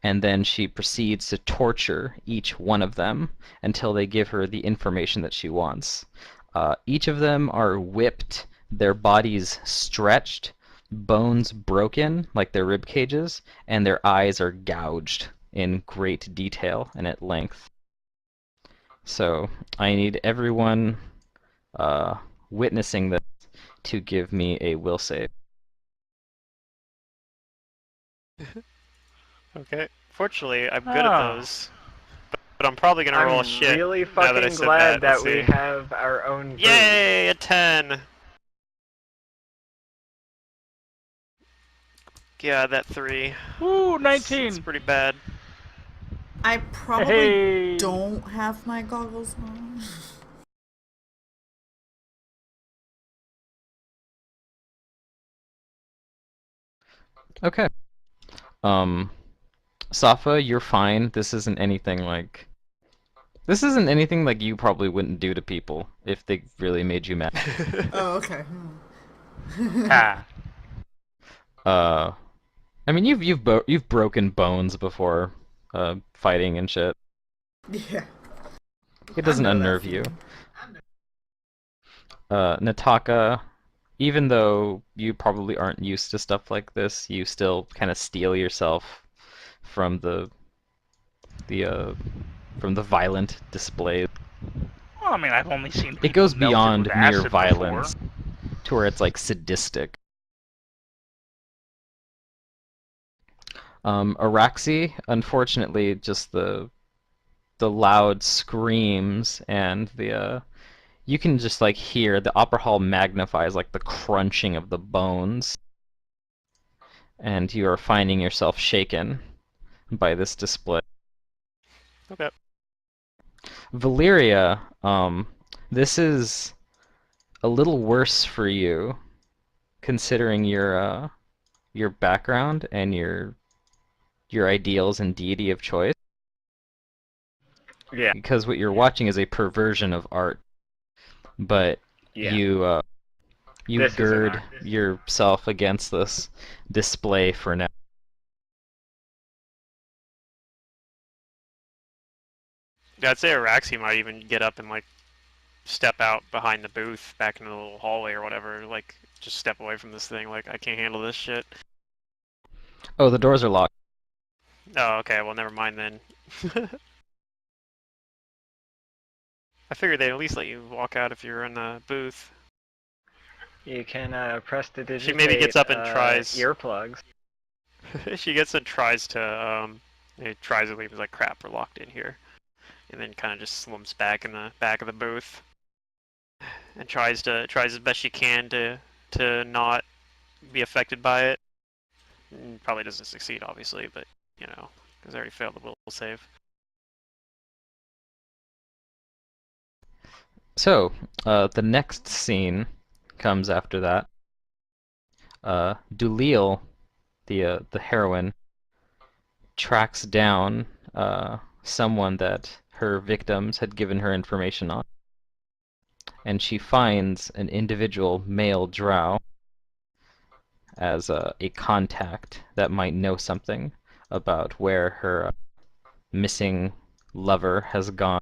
E: and then she proceeds to torture each one of them until they give her the information that she wants. Each of them are whipped, their bodies stretched, bones broken like their rib cages, and their eyes are gouged in great detail and at length. So I need everyone witnessing this to give me a will save.
C: Okay. Fortunately, I'm good at those, but I'm probably gonna roll a
B: I'm
C: shit
B: really
C: now that I
B: fucking
C: said
B: glad
C: that.
B: that
C: Let's
B: we
C: see.
B: have our own booth.
C: Yay, a 10! Yeah, that 3.
D: Ooh,
C: It's
D: 19.
C: pretty bad.
A: I probably
D: Hey.
A: don't have my goggles on.
E: Okay. Safa, you're fine. This isn't anything like you probably wouldn't do to people if they really made you mad.
A: Oh, okay.
D: Ah.
E: I mean you've broken bones before, fighting and shit.
A: Yeah.
E: It doesn't
A: I know that
E: unnerve you.
A: feeling.
E: Nataka, even though you probably aren't used to stuff like this, you still kind of steel yourself from the uh, from the violent display.
D: Well, I mean, I've only seen people
E: It goes
D: melted
E: beyond
D: with
E: mere
D: acid
E: violence
D: before.
E: to where it's like sadistic. Araxi, unfortunately, just the loud screams and the you can just like hear the opera hall magnifies like the crunching of the bones, and you are finding yourself shaken by this display.
C: Okay.
E: Valyria, this is a little worse for you, considering your background and your ideals and deity of choice.
B: Yeah.
E: Because what you're watching is a perversion of art, but
B: Yeah.
E: you
B: This is an
E: gird
B: art.
E: yourself against this display for now.
C: Yeah, I'd say Araxi might even get up and like step out behind the booth back into the little hallway or whatever, like just step away from this thing, like I can't handle this shit.
E: Oh, the doors are locked.
C: Oh, okay, well never mind then. I figured they'd at least let you walk out if you're in the booth.
B: You can press the digitate
C: She maybe gets up and tries.
B: earplugs.
C: She gets and tries to tries to leave. Is like, crap, we're locked in here, and then kind of just slumps back in the back of the booth and tries as best she can to not be affected by it. Probably doesn't succeed, obviously, but you know, because I already failed the will save.
E: So, the next scene comes after that. Dulil, the heroine, tracks down someone that her victims had given her information on, and she finds an individual male drow as a contact that might know something about where her missing lover has gone,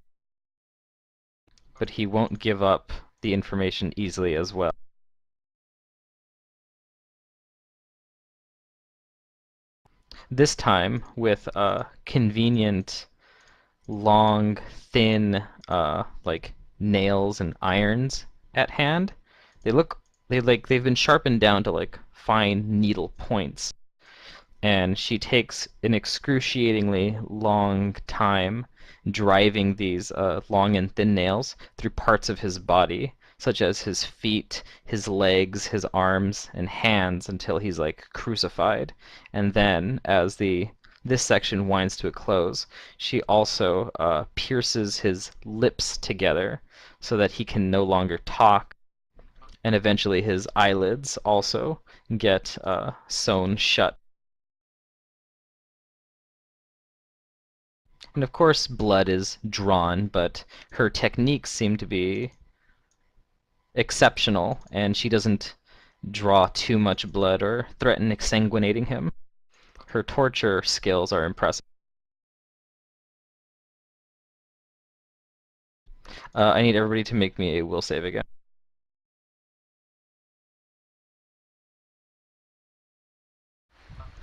E: but he won't give up the information easily as well. This time with a convenient, long, thin, like nails and irons at hand. They've been sharpened down to like fine needle points. And she takes an excruciatingly long time driving these long and thin nails through parts of his body, such as his feet, his legs, his arms, and hands, until he's like crucified. And then, as this section winds to a close, she also pierces his lips together so that he can no longer talk, and eventually his eyelids also get sewn shut. And of course, blood is drawn, but her techniques seem to be exceptional, and she doesn't draw too much blood or threaten exsanguinating him. Her torture skills are impressive. I need everybody to make me a will save again.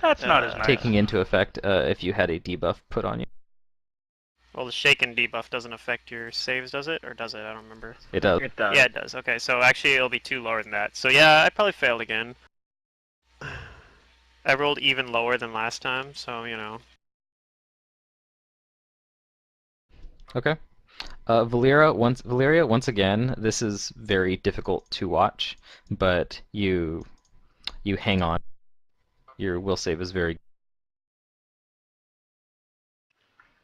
D: That's not as nice.
E: Taking into effect if you had a debuff put on you.
C: Well, the shaken debuff doesn't affect your saves, does it? Or does it? I don't remember.
E: It does.
B: It does.
C: Yeah, it does. Okay, so actually it'll be 2 lower than that. So yeah, I probably failed again. I rolled even lower than last time, so you know.
E: Okay. Valeria, once again, this is very difficult to watch, but you hang on. Your will save is very.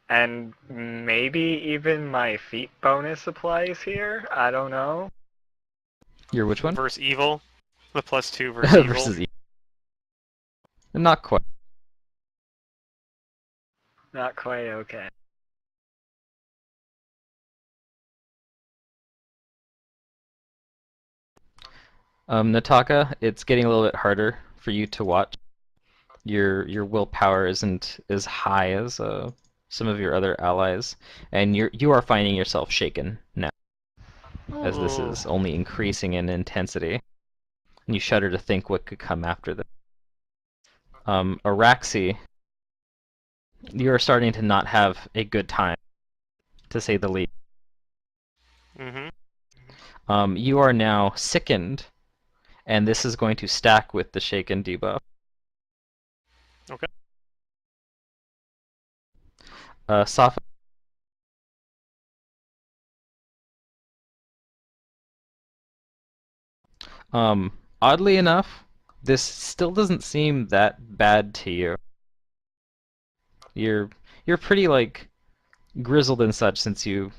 B: And maybe even my feet bonus applies here? I don't know.
E: Your which one?
C: Versus evil. The +2 versus evil.
E: Versus evil. Not quite.
B: Not quite okay.
E: Nataka, it's getting a little bit harder for you to watch. Your willpower isn't as high as some of your other allies, and you are finding yourself shaken now, as this is only increasing in intensity. And you shudder to think what could come after this. Araxi, you are starting to not have a good time, to say the least. You are now sickened, and this is going to stack with the shaken debuff.
C: Okay.
E: Safa. Oddly enough, this still doesn't seem that bad to you. You're pretty like grizzled and such, since you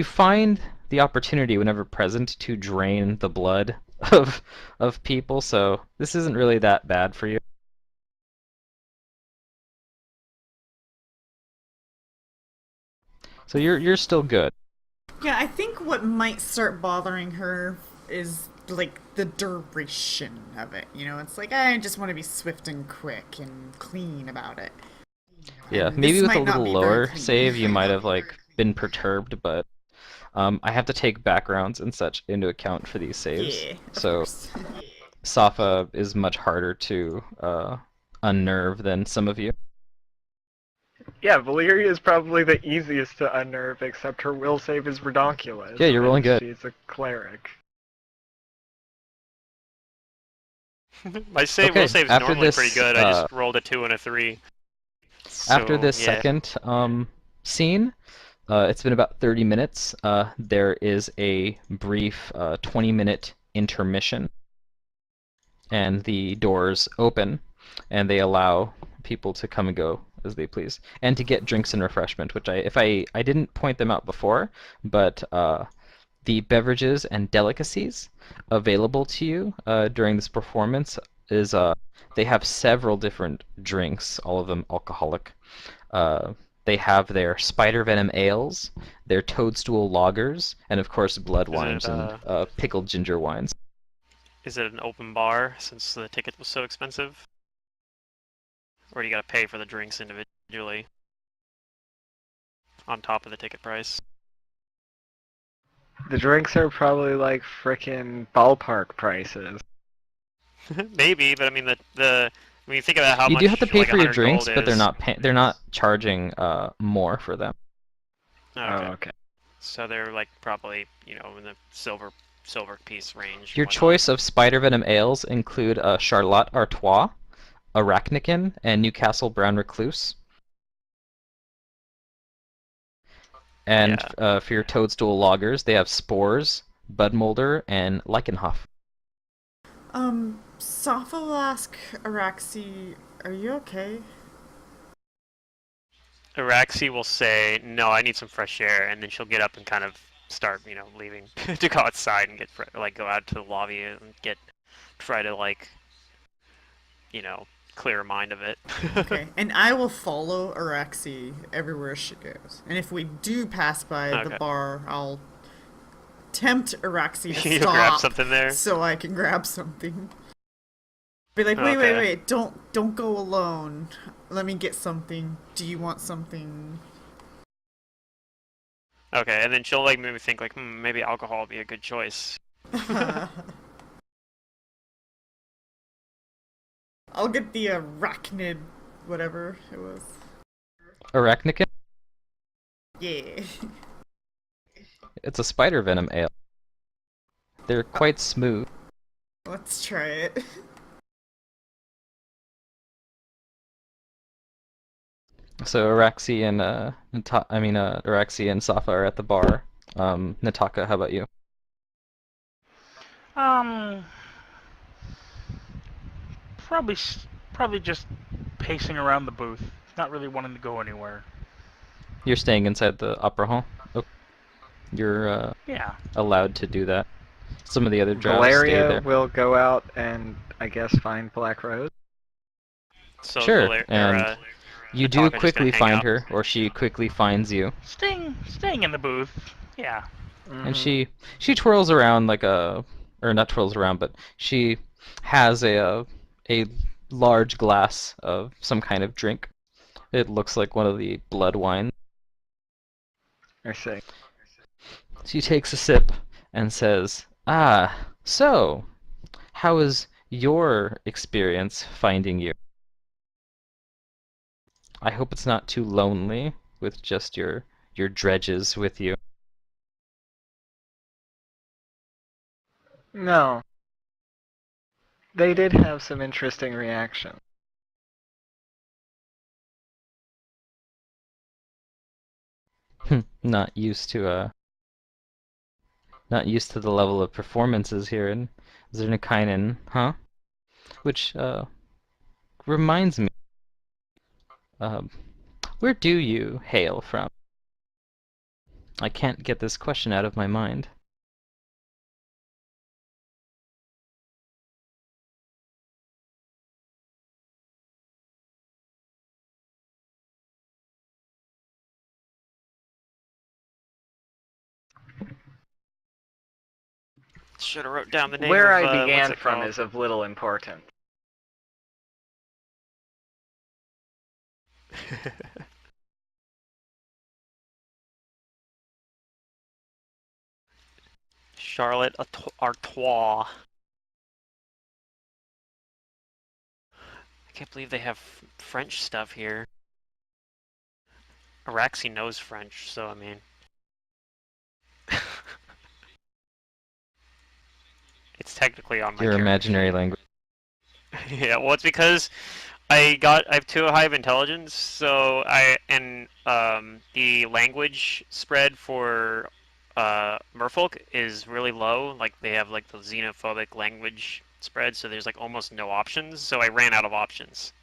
E: find the opportunity whenever present to drain the blood of people, so this isn't really that bad for you. So you're still good.
A: Yeah, I think what might start bothering her is like the duration of it. You know, it's like I just want to be swift and quick and clean about it.
E: Yeah,
A: And
E: maybe
A: this
E: with a
A: might not
E: little
A: be very
E: lower
A: clean.
E: save, you might have like been perturbed, but I have to take backgrounds and such into account for these saves.
A: Yeah, of
E: So
A: course.
E: Safa is much harder to unnerve than some of you.
B: Yeah, Valeria is probably the easiest to unnerve, except her will save is redonkulous.
E: Yeah, you're rolling good.
B: She's a cleric.
C: My
E: Okay,
C: will save is
E: after
C: normally pretty
E: this,
C: good. I just rolled a 2 and a 3.
E: after
C: So,
E: this
C: yeah.
E: second scene, it's been about 30 minutes. There is a brief 20-minute intermission, and the doors open, and they allow people to come and go as they please, and to get drinks and refreshment. Which I didn't point them out before, but the beverages and delicacies available to you during this performance is they have several different drinks, all of them alcoholic. Uh, they have their spider venom ales, their toadstool lagers, and of course blood
C: Is
E: wines
C: it,
E: and pickled ginger wines.
C: is it an open bar since the ticket was so expensive? Or do you gotta pay for the drinks individually on top of the ticket price?
B: The drinks are probably like frickin' ballpark prices.
C: Maybe, but I mean the when you think about how
E: You
C: much
E: do have to pay
C: like
E: for your
C: 100
E: drinks,
C: gold
E: but
C: is.
E: they're not charging more for them.
B: Oh,
C: Okay.
B: okay.
C: So they're like probably, in the silver piece range and
E: Your
C: whatnot.
E: choice of spider venom ales include Charlotte Artois, Arachnican, and Newcastle Brown Recluse. And
C: Yeah.
E: for your toadstool lagers, they have Spores, Budmolder, and Leichenhoff.
A: Sophalask Araxi, are you okay?
C: Araxi will say, "No, I need some fresh air," and then she'll get up and kind of start, leaving to go outside and go out to the lobby and try to clear her mind of it.
A: Okay, and I will follow Araxi everywhere she goes. And if we do pass by the
C: Okay.
A: bar, I'll tempt Araxi to
C: You'll grab
A: stop
C: something there.
A: so I can grab something. Be like,
C: Okay.
A: wait, don't go alone. Let me get something. Do you want something?
C: Okay, and then she'll make me think maybe alcohol would be a good choice.
A: I'll get the arachnid, whatever it was.
E: Arachnican?
A: Yeah.
E: It's a spider venom ale. They're quite smooth.
A: Let's try it.
E: So Araxi and Araxi and Safa are at the bar. Nataka, how about you?
D: Um, probably probably just pacing around the booth, not really wanting to go anywhere.
E: You're staying inside the opera hall. Oh, you're
D: Yeah.
E: allowed to do that. Some of the other drows stay
B: Valeria
E: there.
B: will go out and, I guess, find Black Rose.
C: So
E: Sure, and you do
C: Nataka just
E: quickly
C: gonna hang
E: find
C: out.
E: her, or she quickly finds you,
D: Staying in the booth. Yeah.
E: and
B: Mhm.
E: she twirls around like or not twirls around, but she has a large glass of some kind of drink. It looks like one of the blood wines.
B: I see.
E: She takes a sip and says, "Ah, so how is your experience finding you? I hope it's not too lonely with just your dredges with you."
B: No. They did have some interesting reactions.
E: Not used to not used to the level of performances here in Zernikainen, huh? Which reminds me, um, where do you hail from? I can't get this question out of my mind.
C: Should have wrote down the name
B: Where
C: of
B: I
C: what's
B: began
C: it
B: from
C: called?
B: is of little importance.
C: Charlotte Artois. I can't believe they have French stuff here. Araxi knows French, so I mean, it's technically on my
E: Your
C: character
E: imaginary
C: sheet.
E: language.
C: Yeah, well, it's because I have too high of intelligence, so the language spread for Merfolk is really low. Like they have like the xenophobic language spread, so there's like almost no options. So I ran out of options.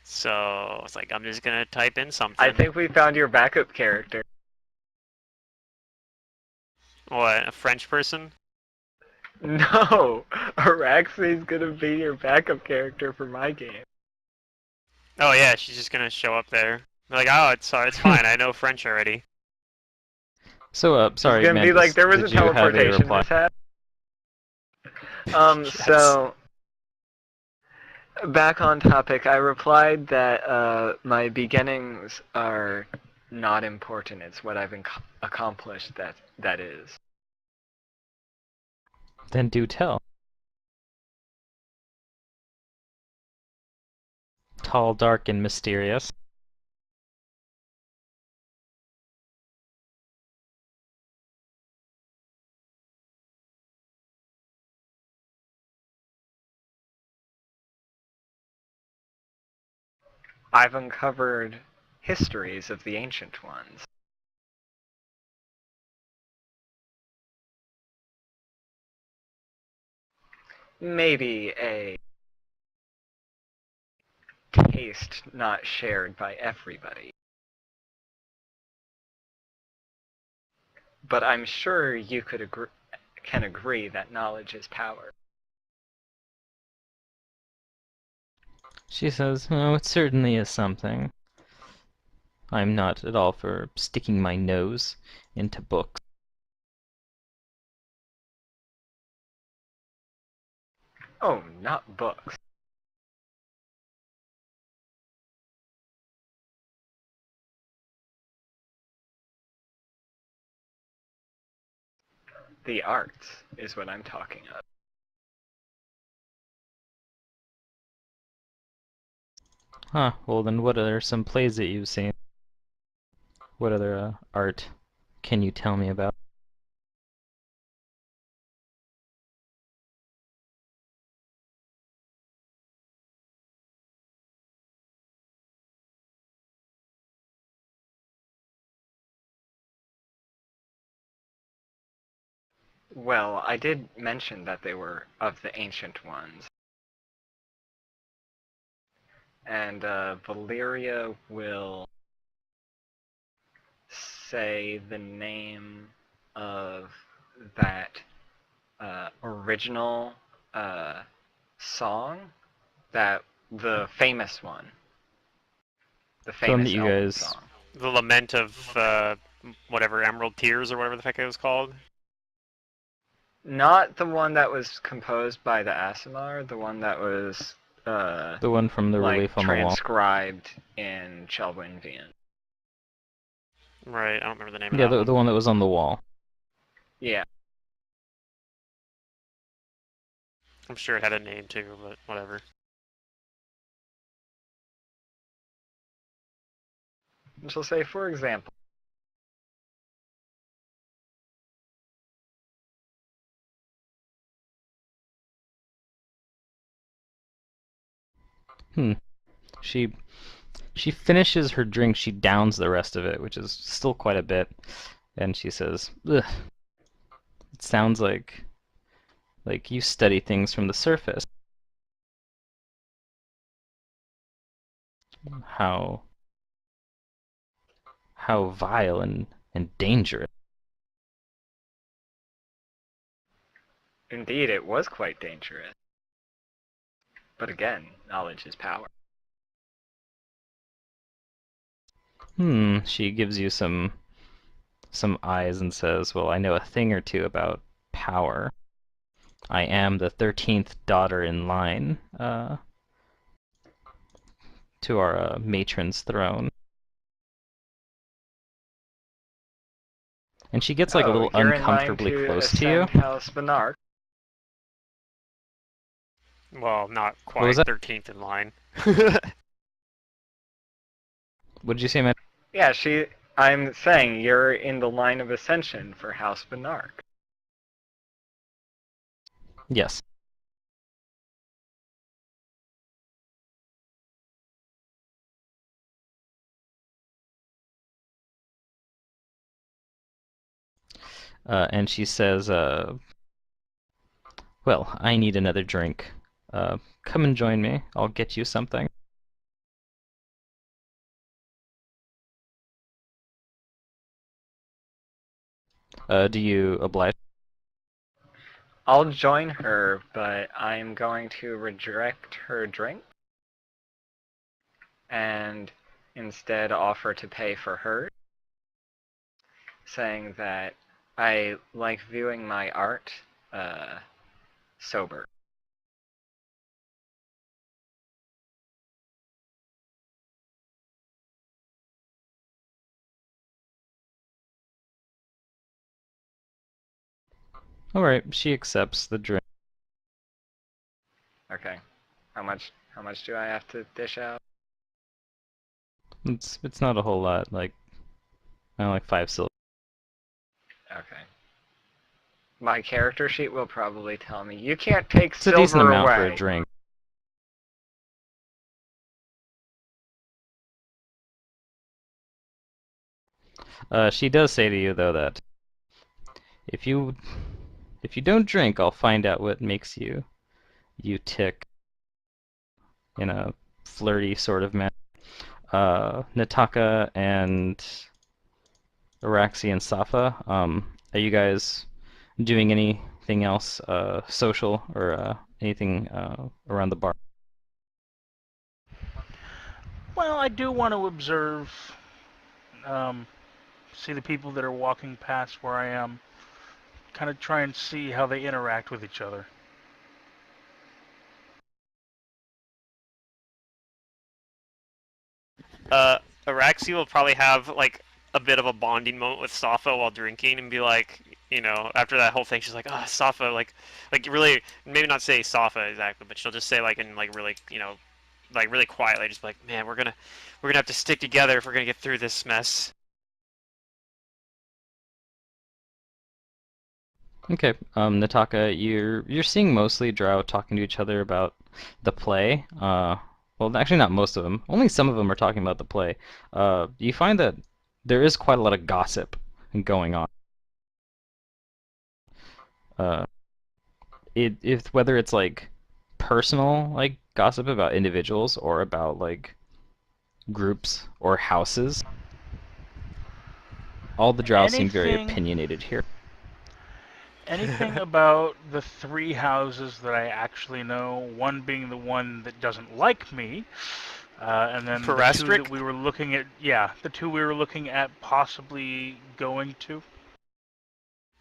C: So it's like I'm just gonna type in
B: I
C: something.
B: think we found your backup character.
C: What, a French person?
B: No, Araxi's gonna be your backup character for my game.
C: Oh yeah, she's just gonna show up there. Be like, oh, it's fine. I know French already.
E: So,
B: It's
E: sorry,
B: gonna be like
E: Mantis,
B: there was a
E: did you have a
B: teleportation
E: reply?
B: mishap.
C: Yes.
B: So back on topic, I replied that my beginnings are not important. It's what I've accomplished that is.
E: Then do tell. Tall, dark, and mysterious.
B: I've uncovered histories of the ancient ones. Maybe a taste not shared by everybody. But I'm sure you can agree that knowledge is power.
E: She says, oh, it certainly is something. I'm not at all for sticking my nose into books.
B: Oh, not books. The arts is what I'm talking of.
E: Huh, well then what are some plays that you've seen? What other art can you tell me about?
B: Well, I did mention that they were of the ancient ones. And Valeria will say the name of that original song, that the famous one, the
E: The one that
B: famous
E: you
B: elven
E: guys...
B: song.
C: The Lament of whatever Emerald Tears or whatever the heck it was called.
B: Not the one that was composed by the Asimar, the one that was
E: The one from the
B: like
E: relief on the wall.
B: transcribed in Chelwinvian.
C: Right, I don't remember the name of
E: Yeah,
C: that
E: the
C: one.
E: one that was on the wall.
B: Yeah.
C: I'm sure it had a name too, but whatever.
B: And she'll say, for example,
E: Hmm. She finishes her drink, she downs the rest of it, which is still quite a bit, and she says, ugh, it sounds like you study things from the surface. How vile and dangerous.
B: indeed, it was quite dangerous. But again, knowledge is power.
E: She gives you some eyes and says, well, I know a thing or two about power. I am the 13th daughter in line to our matron's throne. And she gets like a
B: Oh,
E: little
B: you're in line
E: uncomfortably
B: to
E: close to you.
B: ascend House Monarch.
C: Well, not
E: What was
C: quite
E: that?
C: 13th in line.
E: What did you say, man?
B: Yeah, I'm saying you're in the line of ascension for House Benark.
E: Yes. And she says, well, I need another drink. Come and join me. I'll get you something. Do you oblige?
B: I'll join her, but I'm going to reject her drink and instead offer to pay for her, saying that I like viewing my art sober.
E: Alright, she accepts the drink.
B: Okay. How much do I have to dish out?
E: It's not a whole lot, like, I don't know, like 5 silver.
B: Okay. My character sheet will probably tell me you can't take
E: It's a decent
B: silver
E: amount for a
B: away.
E: drink. She does say to you though that if you don't drink, I'll find out what makes you tick in a flirty sort of manner. Nataka and Araxi and Safa, are you guys doing anything else social or anything around the bar?
D: Well, I do want to observe, see the people that are walking past where I am, kind of try and see how they interact with each other.
C: Araxi will probably have like a bit of a bonding moment with Safa while drinking and be like, after that whole thing, she's like, oh, Safa, like really, maybe not say Safa exactly, but she'll just say like in like really, like really quietly, just be like, man, we're gonna have to stick together if we're gonna get through this mess.
E: Okay, Nataka, you're seeing mostly Drow talking to each other about the play. Well, actually, not most of them. Only some of them are talking about the play. You find that there is quite a lot of gossip going on. Uh, whether it's like personal like gossip about individuals or about like groups or houses, all the Drow seem very
D: Anything,
E: opinionated here.
D: anything about the 3 houses that I actually know, one being the one that doesn't like me, and then the 2
C: Parastric?
D: that we were looking at, yeah, the 2 we were looking at possibly going to.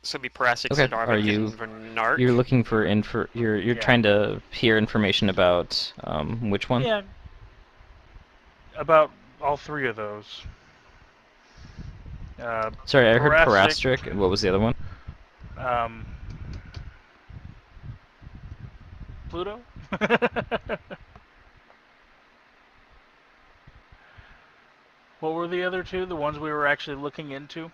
C: So it'd be Parasic,
E: Okay,
C: Sardarvik, and Vernark.
E: you're looking for you're
D: Yeah.
E: trying to hear information about which one?
D: Yeah, about all 3 of those.
E: Sorry, I heard
D: Parastric,
E: Parastric. What was the other one?
D: um, Pluto? What were the other 2? The ones we were actually looking into?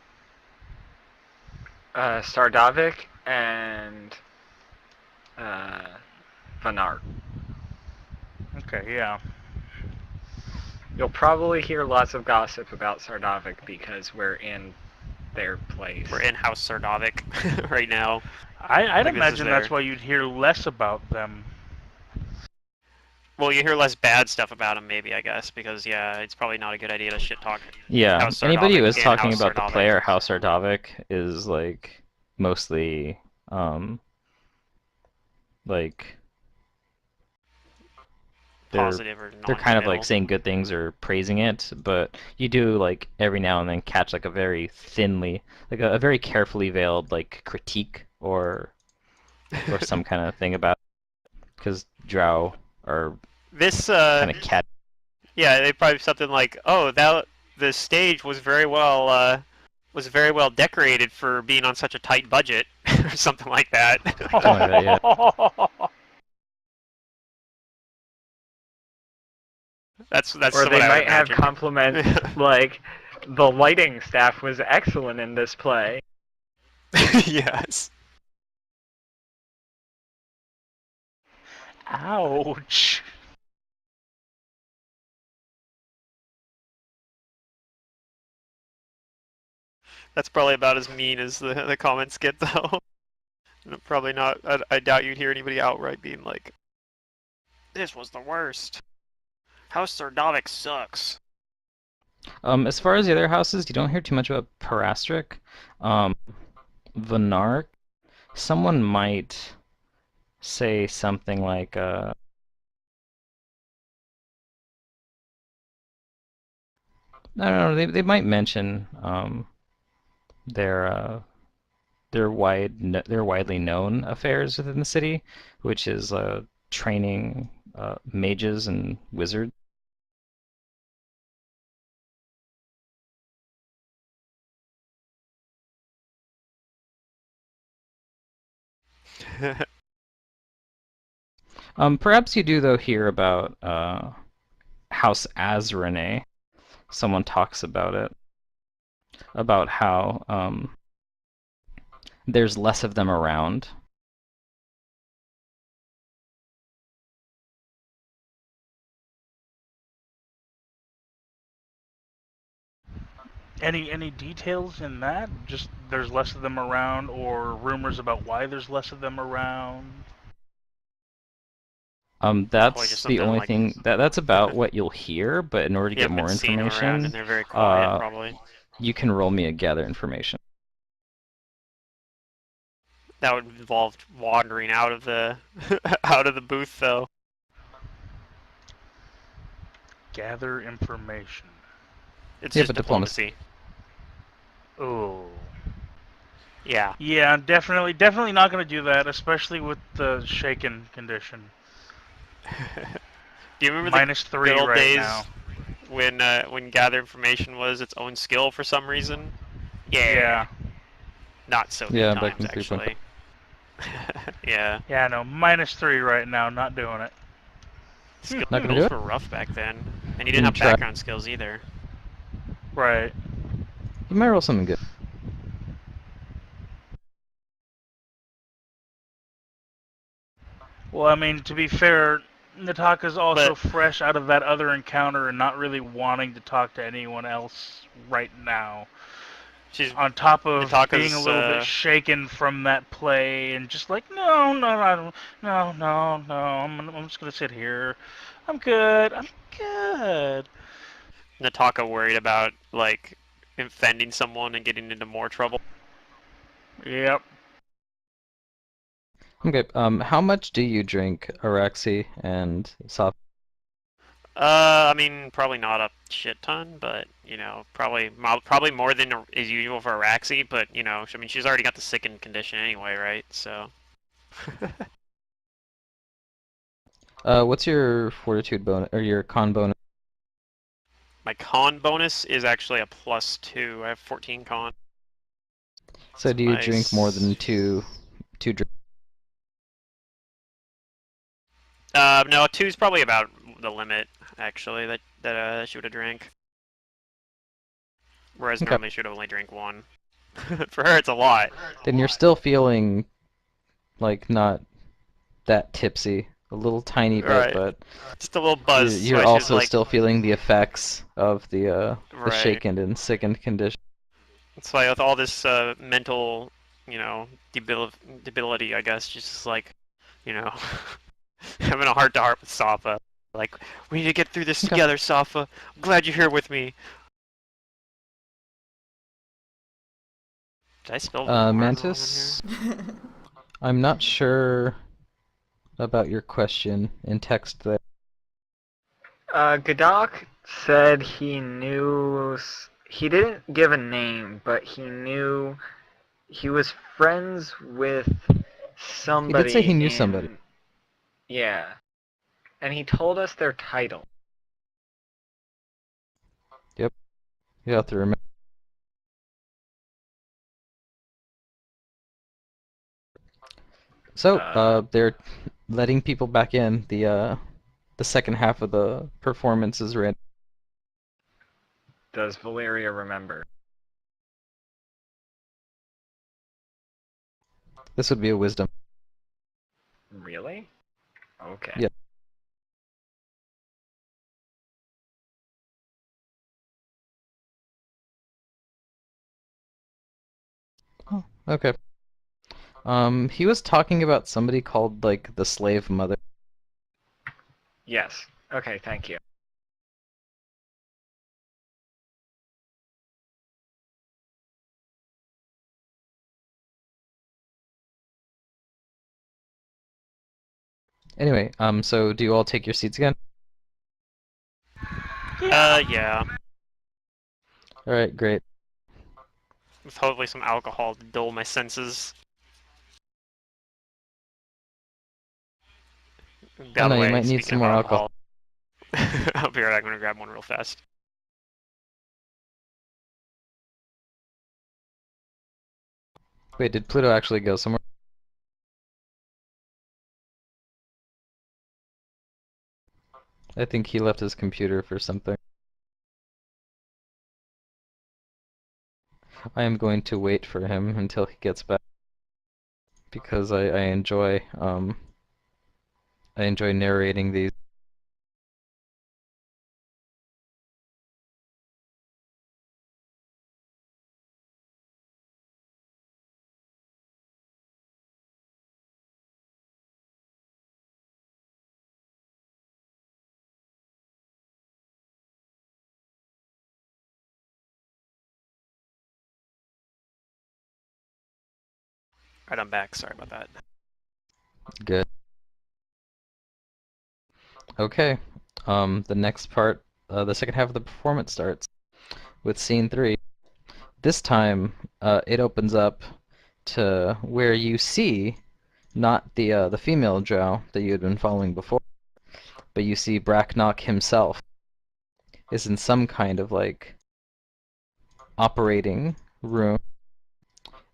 B: Stardavik and Vanar.
D: Okay, yeah.
B: You'll probably hear lots of gossip about Sardavik because we're in their place.
C: We're in House Sardarvik right now.
D: I'd
C: Like, this is
D: imagine that's
C: their-
D: why you'd hear less about them.
C: Well, you hear less bad stuff about him, maybe, I guess, because, yeah, it's probably not a good idea to shit talk.
E: Yeah,
C: House
E: anybody who
C: Sardarvik
E: is
C: and
E: talking
C: House
E: about the
C: Sardarvik.
E: play or House Sardavik is like mostly like
C: Positive or
E: they're kind of like
C: non-committal.
E: saying good things or praising it, but you do like every now and then catch like a very thinly, like a very carefully veiled like critique or some kind of thing about because Drow are
C: This,
E: kind of cat.
C: yeah, they probably something like, "Oh, that the stage was very well decorated for being on such a tight budget," or something like that.
E: Something like that, yeah.
C: That's
B: Or
C: what
B: they
C: I would
B: might have
C: imagine.
B: compliments like, The lighting staff was excellent in this play.
C: Yes.
D: Ouch.
C: That's probably about as mean as the comments get, though. Probably not. I doubt you'd hear anybody outright being like, "This was the worst. House Sardonic sucks."
E: As far as the other houses, you don't hear too much about Parastric. Um, Venark, someone might say something like, I don't know, they might mention their their widely known affairs within the city, which is training mages and wizards. Perhaps you do though hear about House Azrene. Someone talks about it, about how there's less of them around.
D: Any details in that? Just there's less of them around, or rumors about why there's less of them around?
C: Probably just
E: That's the
C: something
E: only
C: like
E: thing that's about what you'll hear, but in order to
C: you
E: get
C: haven't been
E: more
C: seeing them around, and
E: information,
C: they're very quiet,
E: uh,
C: probably.
E: you can roll me a gather information.
C: That would involve wandering out of the out of the booth, though.
D: Gather information.
C: It's
E: Yeah,
C: just
E: but diplomacy.
D: Oh.
C: Yeah.
D: Yeah, definitely not gonna do that, especially with the shaken condition.
C: Do you remember
D: Minus
C: the
D: 3
C: good old
D: right
C: days
D: now.
C: when gather information was its own skill for some reason?
D: Yeah.
C: Not so
E: Yeah,
C: good
E: back
C: times,
E: in 3.5.
C: actually. Yeah.
D: Yeah, no, minus 3 right now, not doing it.
C: Skills
E: Not gonna do it?
C: were rough back then. And you
E: Can
C: didn't
E: you
C: have
E: try?
C: background skills either.
D: Right.
E: You might roll something good.
D: Well, I mean, to be fair, Nataka's also
C: But
D: fresh out of that other encounter and not really wanting to talk to anyone else right now.
C: she's
D: On top of being a
C: Nataka's
D: little bit shaken from that play and just like, no, I don't, no, I'm just gonna sit here. I'm good.
C: Nataka worried about like offending someone and getting into more trouble.
D: Yep.
E: Okay, how much do you drink Araxi and Sop?
C: I mean, probably not a shit ton, but you know, probably more than is usual for Araxi. But you know, I mean, she's already got the sickened condition anyway, right? So.
E: What's your fortitude bonus or your con bonus?
C: My con bonus is actually a +2. I have 14 con.
E: So do you drink more than two drinks?
C: No, 2 is probably about the limit actually that she would have drank. Whereas
E: Okay.
C: normally she would only drink 1. For her, it's a lot.
E: Then you're still feeling like not that tipsy, a little tiny bit,
C: Right.
E: but
C: Just a little buzz.
E: you're
C: So she's
E: also
C: like,
E: still feeling the effects of the
C: right.
E: shaken and sickened condition.
C: It's like with all this mental, you know, debility, I guess, she's just like, you know, having a heart-to-heart with Safa. Like, we need to get through this
E: Okay.
C: together, Safa. I'm glad you're here with me. Did I spell
E: Mantis, I'm not sure about your question in text there.
B: Gadok said he knew. He didn't give a name, but he knew he was friends with somebody.
E: He did say he knew
B: in-
E: somebody.
B: Yeah. And he told us their title.
E: You have to remember. So, they're letting people back in. The second half of the performance is ready.
B: Does Valeria remember?
E: This would be a wisdom.
B: Really? Okay.
E: Yeah. Oh, okay. He was talking about somebody called, like, the slave mother.
B: Yes. Okay, thank you.
E: Anyway, so do you all take your seats again?
C: Yeah.
E: Alright, great.
C: With hopefully some alcohol to dull my senses. By
E: Oh
C: the
E: no, you
C: way,
E: might need
C: speaking
E: some
C: of
E: more alcohol.
C: I'll be right back. I'm gonna grab one real fast.
E: Wait, did Pluto actually go somewhere? I think he left his computer for something. I am going to wait for him until he gets back because I enjoy narrating these.
C: Alright, I'm back. Sorry about that.
E: Good. Okay. The next part, the second half of the performance starts with scene 3. This time, it opens up to where you see not the female drow that you had been following before, but you see Bracknock himself is in some kind of like operating room,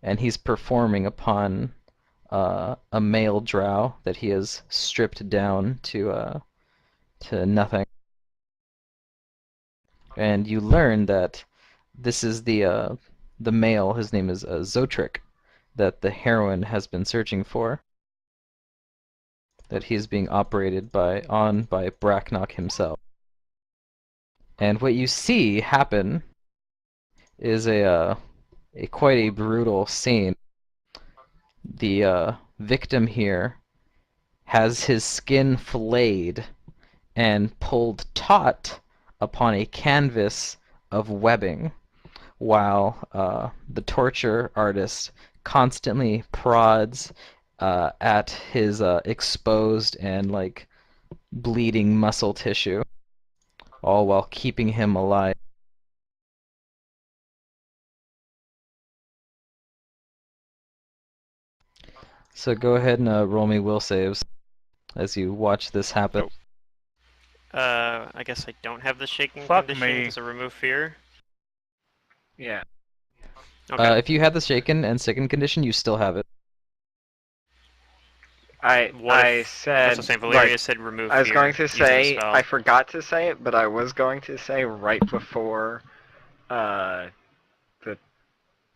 E: and he's performing upon a male drow that he has stripped down to nothing. And you learn that this is the male. His name is Zotric, that the heroine has been searching for. That he is being operated by Bracknock himself. And what you see happen is a quite a brutal scene. The victim here has his skin flayed and pulled taut upon a canvas of webbing, while the torture artist constantly prods at his exposed and like bleeding muscle tissue, all while keeping him alive. So go ahead and roll me will saves as you watch this happen.
C: Oh. I guess I don't have the shaking
D: Fuck
C: condition
D: me.
C: because of remove fear.
B: Yeah.
C: Okay.
E: If you had the shaken and sickened condition, you still have it.
B: I
C: That's
B: said,
C: what I'm saying. Valeria
B: like,
C: said remove
B: I was
C: fear
B: going to
C: using the
B: say,
C: spell.
B: I forgot to say it, but I was going to say right before the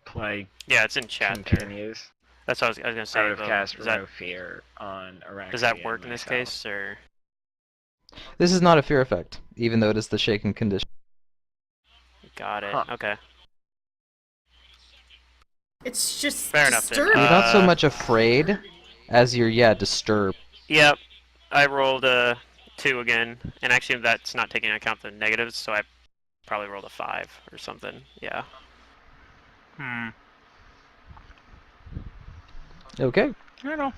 B: play
C: Yeah, it's in chat there.
B: continues.
C: That's what I was gonna say.
B: I would have cast
C: Does that,
B: Remove Fear on Araxi
C: does that
B: and
C: work in this
B: myself.
C: case, or?
E: This is not a fear effect, even though it is the shaken condition.
C: Got it.
B: Huh.
C: Okay.
A: It's just
C: Fair enough then.
A: disturbing.
E: You're not so much afraid as you're, disturbed.
C: Yep. I rolled a 2 again, and actually that's not taking into account the negatives, so I probably rolled a 5 or something. Yeah.
E: Okay.
D: You know.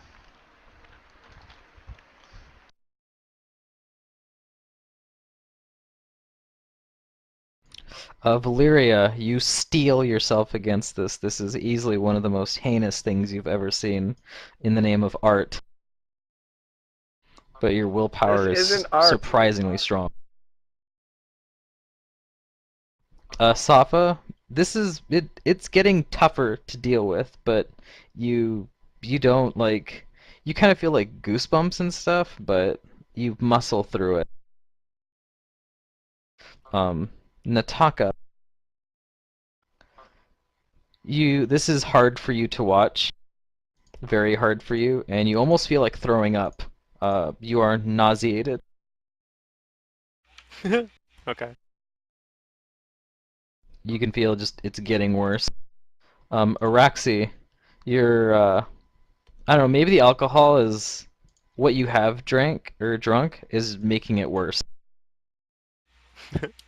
E: Valyria, you steel yourself against this. This is easily one of the most heinous things you've ever seen in the name of art. But your willpower
B: This
E: is
B: isn't art.
E: surprisingly strong. Safa, this is it's getting tougher to deal with, but you don't like you kind of feel like goosebumps and stuff, but you muscle through it. Nataka, This is hard for you to watch, very hard for you, and you almost feel like throwing up. You are nauseated.
C: Okay.
E: You can feel just it's getting worse. Araxi, you're I don't know, maybe the alcohol is what you have drank or drunk is making it worse.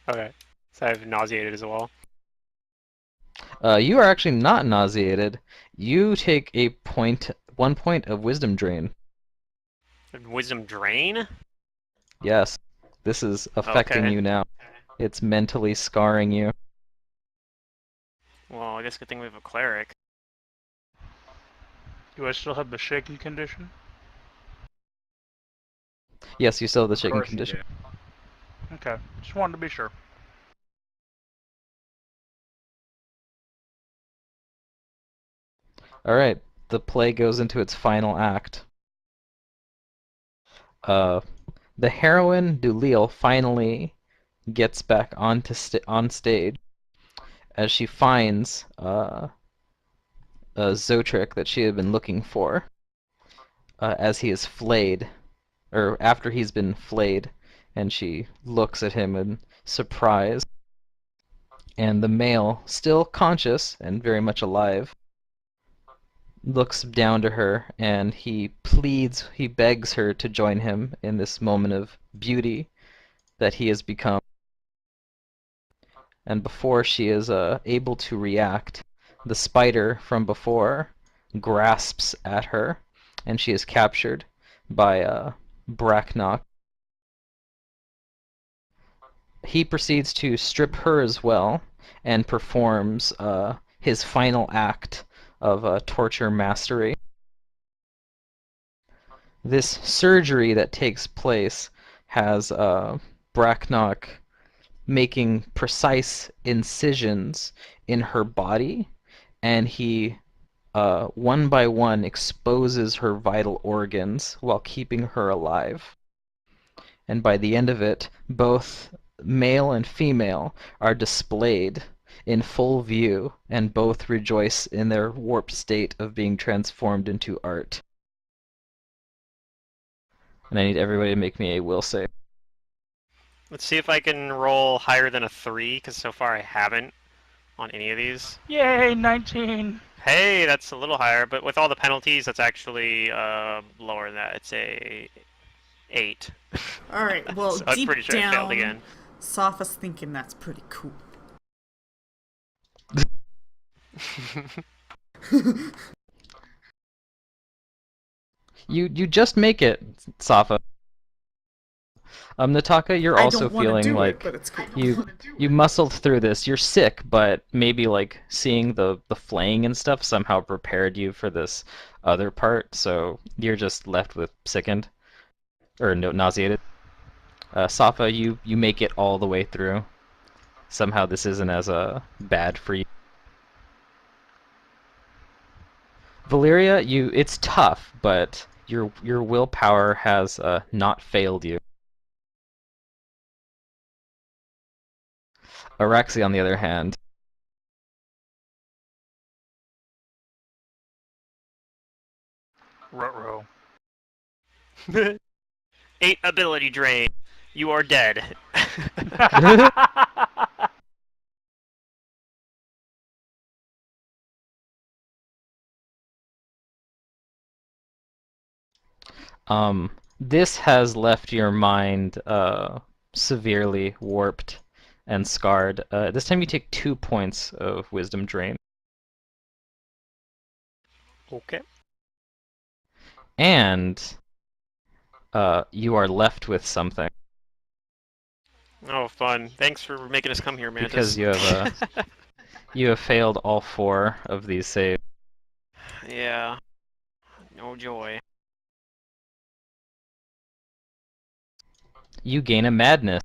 C: Okay. So I've nauseated as well.
E: You are actually not nauseated. You take 1 point of wisdom drain.
C: Wisdom drain?
E: Yes, this is affecting
C: Okay.
E: you now. It's mentally scarring you.
C: Well, I guess good thing we have a cleric.
D: Do I still have the shaking condition?
E: Yes, you still have the
B: Of
E: shaking
B: course you
E: condition.
B: do.
D: Okay, just wanted to be sure.
E: Alright, the play goes into its final act. The heroine, Dulil, finally gets back on stage as she finds a Zotric that she had been looking for as he is flayed, or after he's been flayed, and she looks at him in surprise. And the male, still conscious and very much alive, looks down to her and he begs her to join him in this moment of beauty that he has become. And before she is able to react, the spider from before grasps at her, and she is captured by Bracknock. He proceeds to strip her as well and performs his final act of torture mastery. This surgery that takes place has Bracknock making precise incisions in her body, and he one by one exposes her vital organs while keeping her alive. And by the end of it, both male and female are displayed in full view, and both rejoice in their warped state of being transformed into art. And I need everybody to make me a will save.
C: Let's see if I can roll higher than a 3, because so far I haven't on any of these.
D: Yay, 19!
C: Hey, that's a little higher, but with all the penalties, that's actually lower than that. It's a 8.
A: All right. Well,
C: So I'm
A: deep
C: pretty sure I failed
A: down,
C: again.
A: Sopha's thinking that's pretty cool.
E: You just make it, Safa. Nataka, you're
A: I
E: also
A: don't want to
E: feeling
A: do
E: like
A: it, but it's cool.
E: you muscled through this. You're sick, but maybe like seeing the flaying and stuff somehow prepared you for this other part, so you're just left with sickened or no, nauseated. Safa, you make it all the way through. Somehow this isn't as bad for you. Valeria, it's tough, but your willpower has not failed you. Araxi, on the other hand,
D: Ruh-roh.
C: 8 ability drain. You are dead.
E: this has left your mind severely warped and scarred. This time you take 2 points of wisdom drain.
C: Okay.
E: And you are left with something.
C: Oh, fun. Thanks for making us come here, Mantis.
E: Because you have failed all 4 of these saves.
C: Yeah. No joy.
E: You gain a madness.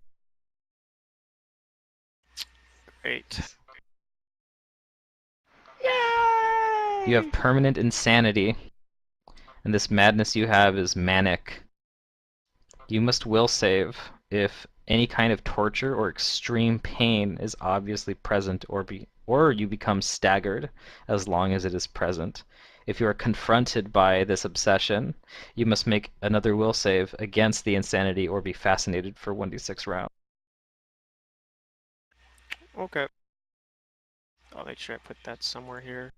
C: Great.
D: Yay!
E: You have permanent insanity. And this madness you have is manic. You must will save if any kind of torture or extreme pain is obviously present or you become staggered as long as it is present. If you are confronted by this obsession, you must make another will save against the insanity or be fascinated for 1d6 rounds.
C: Okay. I'll make sure I put that somewhere here.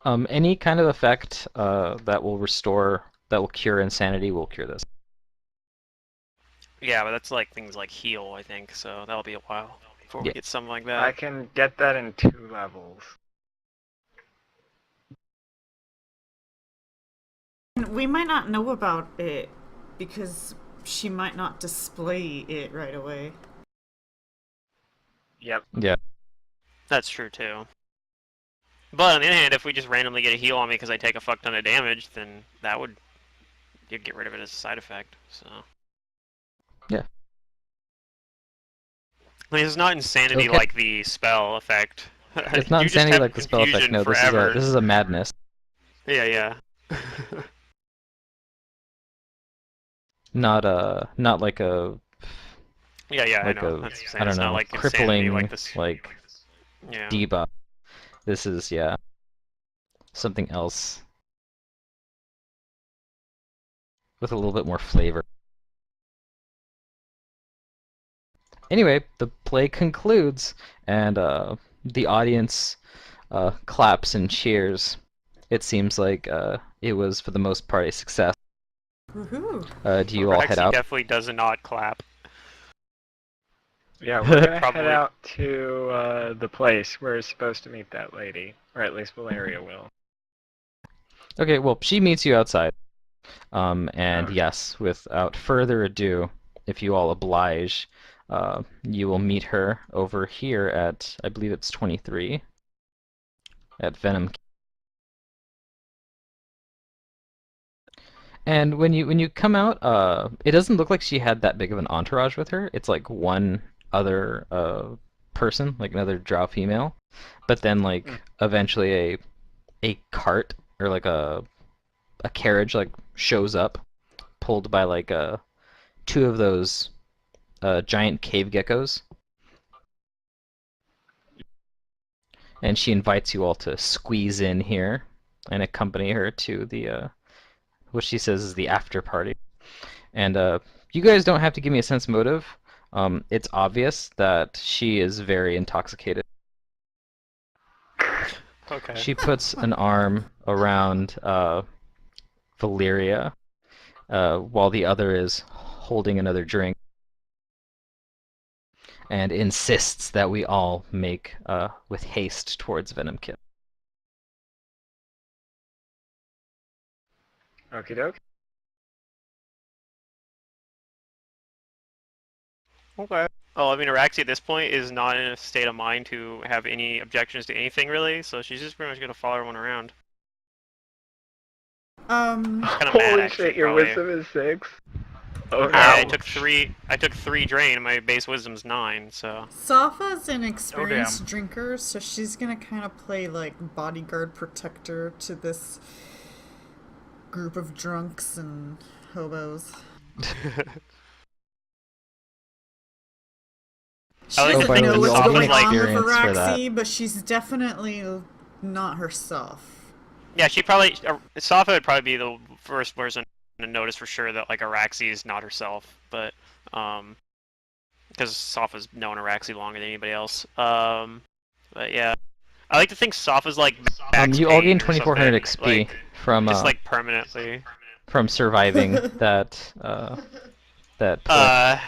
E: Any kind of effect that will cure insanity will cure this.
C: Yeah, but that's like things like heal, I think, so that'll be a while before we
E: Yeah.
C: get something like
B: I
C: that.
B: can get that in 2 levels.
A: We might not know about it because she might not display it right away.
B: Yep.
E: Yeah.
C: That's true too. But on the other hand, if we just randomly get a heal on me because I take a fuck ton of damage, then that would you'd get rid of it as a side effect. So.
E: Yeah.
C: I mean, it's not insanity
E: Okay.
C: like the spell effect.
E: It's not
C: You just
E: insanity
C: have
E: like the spell effect.
C: confusion
E: No,
C: forever.
E: this is a madness.
C: Yeah, yeah.
E: Not like a
C: Yeah, yeah,
E: like
C: I know.
E: a
C: That's what I'm saying.
E: I don't
C: It's not
E: know,
C: like insanity
E: crippling
C: like this.
E: like
C: Yeah.
E: debuff. This is something else with a little bit more flavor. Anyway, the play concludes, and the audience claps and cheers. It seems like it was, for the most part, a success.
A: Woohoo!
E: Do you all head
C: Raxi
E: out?
C: definitely does not clap.
B: Yeah, we're gonna
C: Probably.
B: head out to the place where we're supposed to meet that lady, or at least Valeria will.
E: Okay, well, she meets you outside. And
B: Okay.
E: yes, without further ado, if you all oblige, you will meet her over here at, I believe it's 23, at Venom. And when you come out, it doesn't look like she had that big of an entourage with her. It's like one other person, like another drow female, but then like eventually a cart or like a carriage like shows up, pulled by like two of those giant cave geckos, and she invites you all to squeeze in here and accompany her to the what she says is the after party. And you guys don't have to give me a sense motive. It's obvious that she is very intoxicated.
C: Okay.
E: She puts an arm around Valeria while the other is holding another drink, and insists that we all make with haste towards Venom Kit.
B: Okie doke.
C: Okay. Oh, I mean, Araxi at this point is not in a state of mind to have any objections to anything, really, so she's just pretty much gonna follow everyone around.
A: Um,
C: She's kind of mad,
B: Holy
C: actually,
B: shit, your
C: probably.
B: wisdom is 6. Oh
C: Yeah, I
B: no.
C: took 3 drain, and my base wisdom's 9, so...
A: Safa's an
D: Oh,
A: experienced
D: damn.
A: drinker, so she's gonna kind of play like bodyguard protector to this group of drunks and hobos. She
C: I like
A: doesn't
C: to think
A: know
C: that
A: what's
C: Safa's
A: going
C: like-
A: on with
E: experience for that.
A: Araxi, but she's definitely not herself.
C: Yeah, she probably... Safa would probably be the first person to notice for sure that, like, Araxi is not herself, but, because Safa's known Araxi longer than anybody else. But yeah. I like to think Safa's, like, max
E: You all gain
C: pain or
E: 2400
C: something,
E: XP
C: like,
E: from
C: just, like, permanently.
E: from surviving that that play.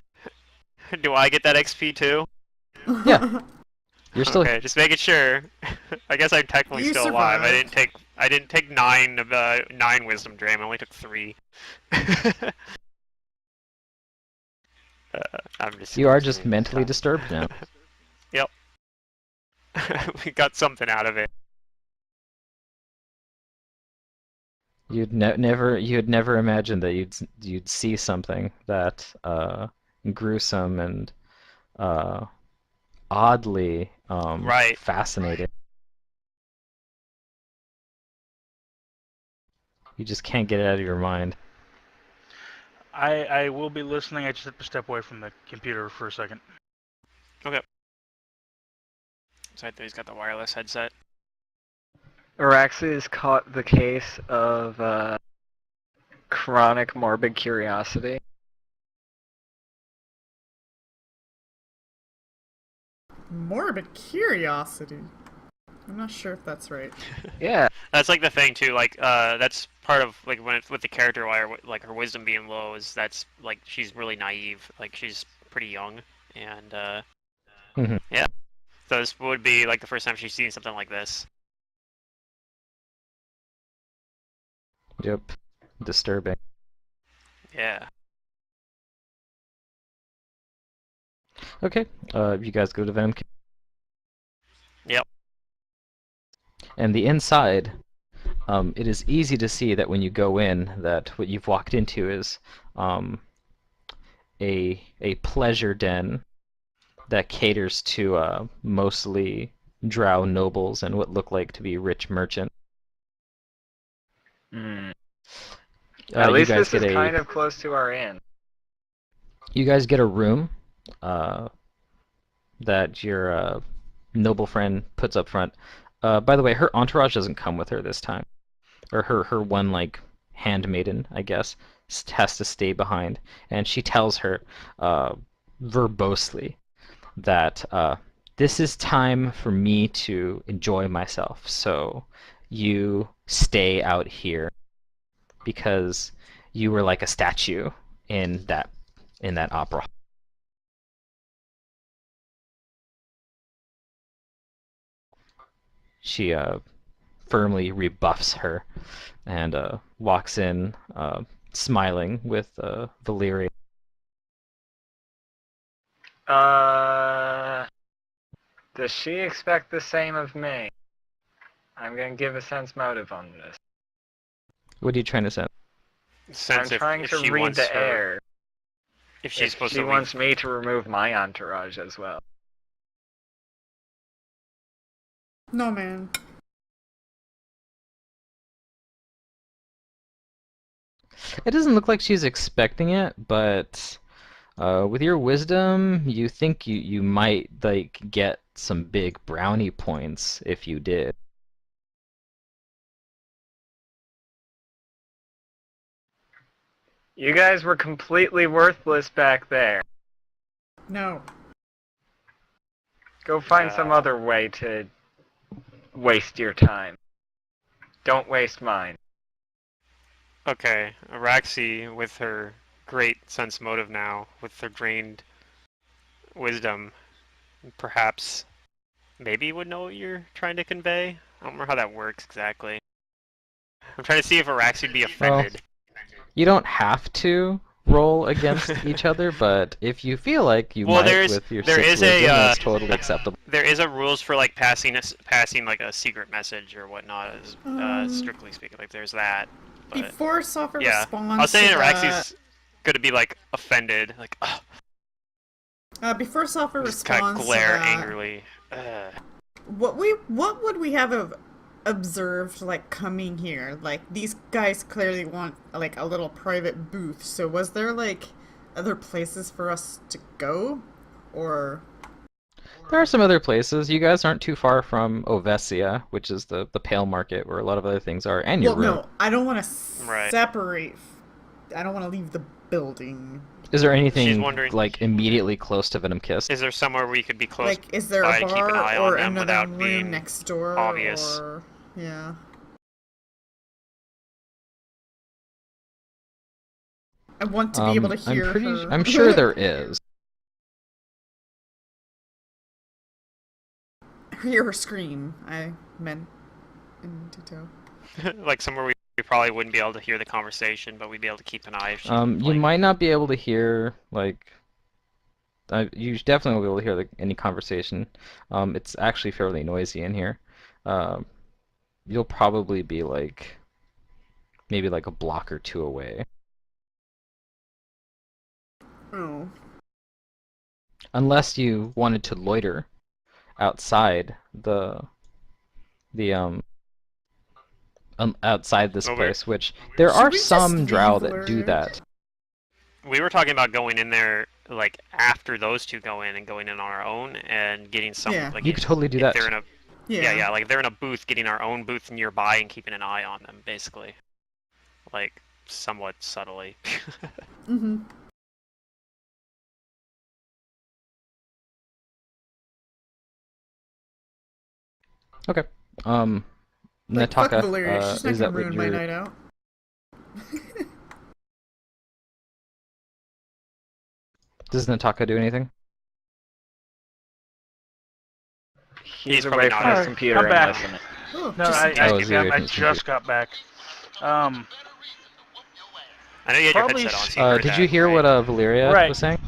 C: Do I get that XP too?
E: Yeah. You're still
C: Okay, just making sure. I guess I'm technically
A: You
C: still alive.
A: survived.
C: I didn't take 9 wisdom drain. I only took 3. I'm just.
E: you are just mentally disturbed now.
C: Yep. We got something out of it.
E: You'd never imagined that you'd see something that gruesome and oddly
C: Right.
E: fascinating. You just can't get it out of your mind.
D: I will be listening. I just have to step away from the computer for a second.
C: Okay. So I think he's got the wireless headset.
B: Araxes caught the case of chronic morbid curiosity.
A: Morbid curiosity. I'm not sure if that's right.
B: Yeah.
C: That's like the thing too. Like that's part of like when it's with the character why like her wisdom being low is that's like she's really naive. Like she's pretty young and
E: Mhm.
C: yeah. So this would be like the first time she's seen something like this.
E: Yep. Disturbing.
C: Yeah.
E: Okay. You guys go to Venom Cave.
C: Yep.
E: And the inside, it is easy to see that when you go in, that what you've walked into is a pleasure den that caters to mostly drow nobles and what look like to be rich merchants.
B: Mm.
E: You
B: At least
E: guys
B: this
E: get
B: is kind of close to our inn.
E: You guys get a room that your noble friend puts up front. By the way, her entourage doesn't come with her this time, or her one like handmaiden, I guess, has to stay behind, and she tells her verbosely that this is time for me to enjoy myself. So you stay out here because you were like a statue in that opera. She firmly rebuffs her and walks in, smiling with Valyria.
B: Does she expect the same of me? I'm gonna give a sense motive on this.
E: What are you trying to say?
C: Sense
B: I'm trying
C: if
B: to
C: she
B: read
C: wants
B: the
C: her,
B: air.
C: if she's
B: If
C: supposed
B: she
C: to
B: wants
C: leave.
B: me to remove my entourage as well.
A: No, man.
E: It doesn't look like she's expecting it, but with your wisdom, you think you might like get some big brownie points if you did.
B: You guys were completely worthless back there.
A: No.
B: Go find some other way to waste your time. Don't waste mine.
C: Okay, Araxi with her great sense motive now, with her drained wisdom, perhaps maybe would know what you're trying to convey. I don't remember how that works exactly. I'm trying to see if Araxi would be
E: Well,
C: offended.
E: you don't have to roll against each other, but if you feel like you
C: Well,
E: might with your
C: there
E: 6
C: is
E: wisdom,
C: a
E: that's totally acceptable.
C: there is a rules for like passing like a secret message or whatnot, strictly speaking. Like there's that. But
A: Before Soffer
C: yeah,
A: responds
C: I was saying
A: to
C: Araxi's gonna be like offended, like
A: before Soffer
C: just kind of
A: responds
C: glare
A: to that,
C: angrily.
A: what would we have observed like coming here? Like these guys clearly want like a little private booth. So was there like other places for us to go, or?
E: There are some other places. You guys aren't too far from Ovesia, which is the Pale Market where a lot of other things are, and your
A: Well,
E: room.
A: no, I don't want to
C: Right.
A: separate. I don't want to leave the building.
E: Is there
C: She's
E: anything
C: wondering,
E: like immediately close to Venom Kiss?
C: is there somewhere we could be close
A: Like, is there
C: by
A: a
C: to keep an
A: bar
C: eye on
A: or
C: them
A: another
C: without
A: room
C: being
A: next door?
C: obvious?
A: Or, yeah. I want to be able to hear her.
E: I'm sure there is.
A: Hear her scream. I meant in detail.
C: Like somewhere we probably wouldn't be able to hear the conversation, but we'd be able to keep an eye if she's
E: You
C: playing.
E: might not be able to hear like. You definitely won't be able to hear any conversation. It's actually fairly noisy in here. You'll probably be like maybe like a block or two away.
A: Oh.
E: Unless you wanted to loiter outside outside this
C: Over.
E: place, which there
A: Should
E: are
A: we just
E: some drow
A: leave
E: that do
A: word?
E: that.
C: We were talking about going in there like after those two go in and going in on our own and getting some
A: Yeah.
C: like
E: You could totally do
C: if
E: that.
C: they're in a
A: Yeah.
C: like if they're in a booth, getting our own booth nearby and keeping an eye on them, basically, like somewhat subtly.
A: Mm-hmm.
E: Okay.
A: Like, fuck
E: Nataka,
A: Valeria. She's not
E: is
A: gonna
E: that what
A: ruin my
E: you're...
A: night out.
E: Does Nataka do anything?
B: He's
C: probably
B: away
C: not.
B: from his
D: Alright,
B: computer
D: I'm
B: and
D: back.
B: listening.
A: Oh,
D: No,
A: just
D: I,
A: in case.
D: I,
E: Oh, is he away
D: I,
E: from
D: I
E: his
D: just got back.
C: I know you had your
D: Probably
C: headset on, so you heard
E: Did
C: that,
E: you hear
C: right?
E: what Valeria
D: Right.
E: was saying?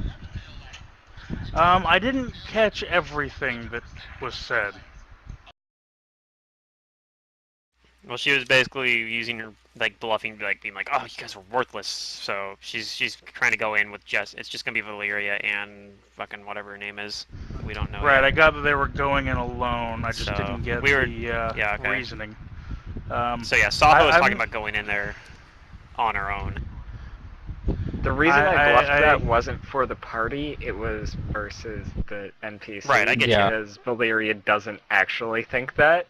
D: I didn't catch everything that was said.
C: Well, she was basically using her like bluffing, like being like, "Oh, you guys are worthless." So she's trying to go in with it's just gonna be Valeria and fucking whatever her name is. We don't know
D: Right,
C: yet.
D: I got that they were going in alone. I just
C: So,
D: didn't get
C: we were-
D: the
C: yeah, okay.
D: reasoning.
C: So yeah, Safa was
D: I'm-
C: talking about going in there on her own.
B: The reason I bluffed
D: I-
B: that wasn't for the party, it was versus the NPC.
C: Right, I get
E: you. Yeah.
B: Because Valeria doesn't actually think that.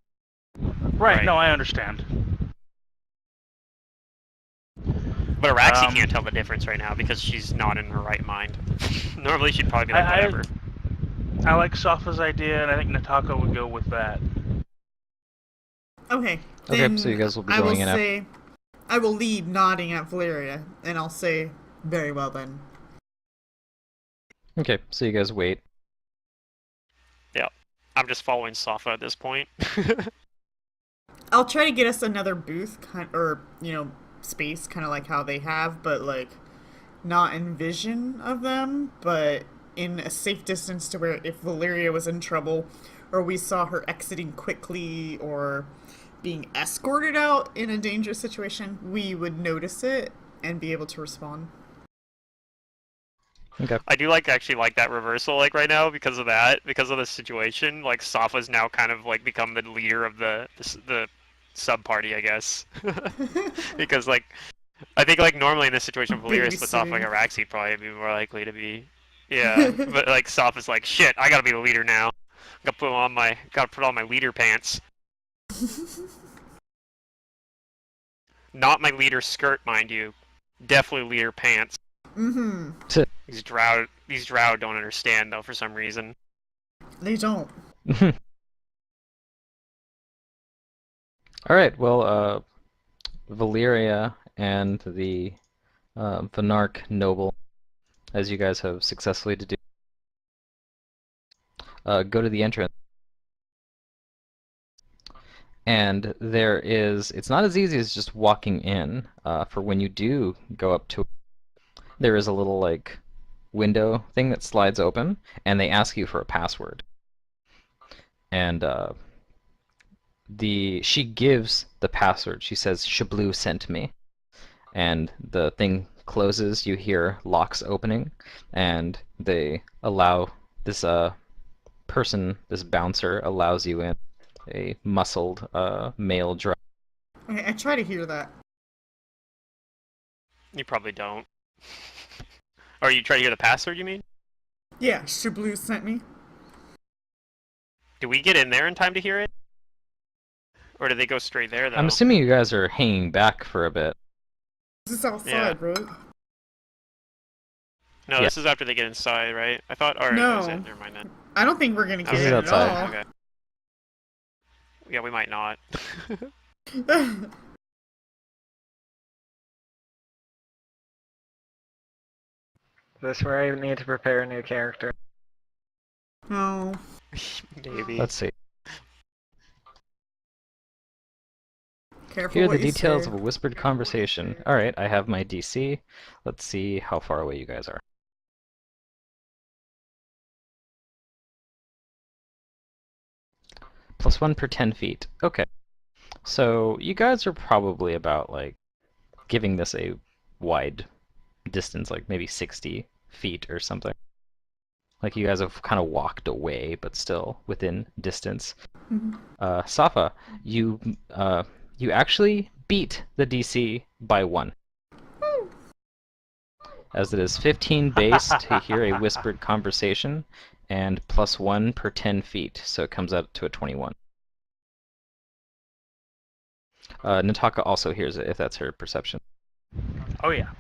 D: Right, no, I understand.
C: But Araxi can't tell the difference right now because she's not in her right mind. Normally she'd probably be like, whatever.
D: I like Safa's idea, and I think Nataka would go with that.
A: Okay.
E: Okay,
A: Then
E: so you guys will be
A: I will
E: going in after.
A: say, I will lead nodding at Valeria, and I'll say, very well then.
E: Okay, so you guys wait.
C: Yeah. I'm just following Safa at this point.
A: I'll try to get us another booth, or, space, kind of like how they have, but, like, not in vision of them, but in a safe distance to where if Valeria was in trouble, or we saw her exiting quickly, or being escorted out in a dangerous situation, we would notice it and be able to respond.
E: Okay.
C: I do actually like that reversal right now because of that, because of the situation. Like Safa's now kind of become the leader of the sub party, I guess. Because I think normally in this situation, if Valyria splits off
A: Babysitting.
C: Araxi, probably be more likely to be. Yeah, but Safa's like, shit, I gotta be the leader now. Gotta put on my leader pants. Not my leader skirt, mind you. Definitely leader pants.
A: Mm-hmm.
C: These drow don't understand though for some reason.
A: They don't.
E: Alright, well, Valyria and the Vanarch noble, as you guys have successfully deduced, go to the entrance. And it's not as easy as just walking in, for when you do go up to it, there is a little, window thing that slides open, and they ask you for a password. And, she gives the password. She says, "Shablu sent me." And the thing closes, you hear locks opening, and they allow this, person, this bouncer, allows you in. A muscled male drow.
A: Okay, I try to hear that.
C: You probably don't. Or you try to hear the password, you mean?
A: Yeah, Shablu sent me.
C: Do we get in there in time to hear it? Or do they go straight there, though?
E: I'm assuming you guys are hanging back for a bit.
A: This is outside,
C: Yeah.
A: right?
C: No,
E: Yeah.
C: this is after they get inside, right? I thought, or
A: No.
C: was it? Never mind then.
A: I don't think we're gonna get
E: This is
A: in
E: outside.
A: at
C: Okay. Yeah, we might not.
A: all.
B: This is where I need to prepare a new character.
A: No.
C: Maybe.
E: Let's see.
A: Careful
E: Here are the
A: what you
E: details
A: say.
E: of a whispered conversation. Alright, I have my DC. Let's see how far away you guys are. +1 per 10 feet. Okay. So you guys are probably about, giving this a wide distance, maybe 60 feet or something. You guys have kind of walked away, but still within distance. Safa, you actually beat the DC by 1. as it is 15 base to hear a whispered conversation, and +1 per 10 feet, so it comes out to a 21. Nataka also hears it, if that's her perception.
D: Oh yeah.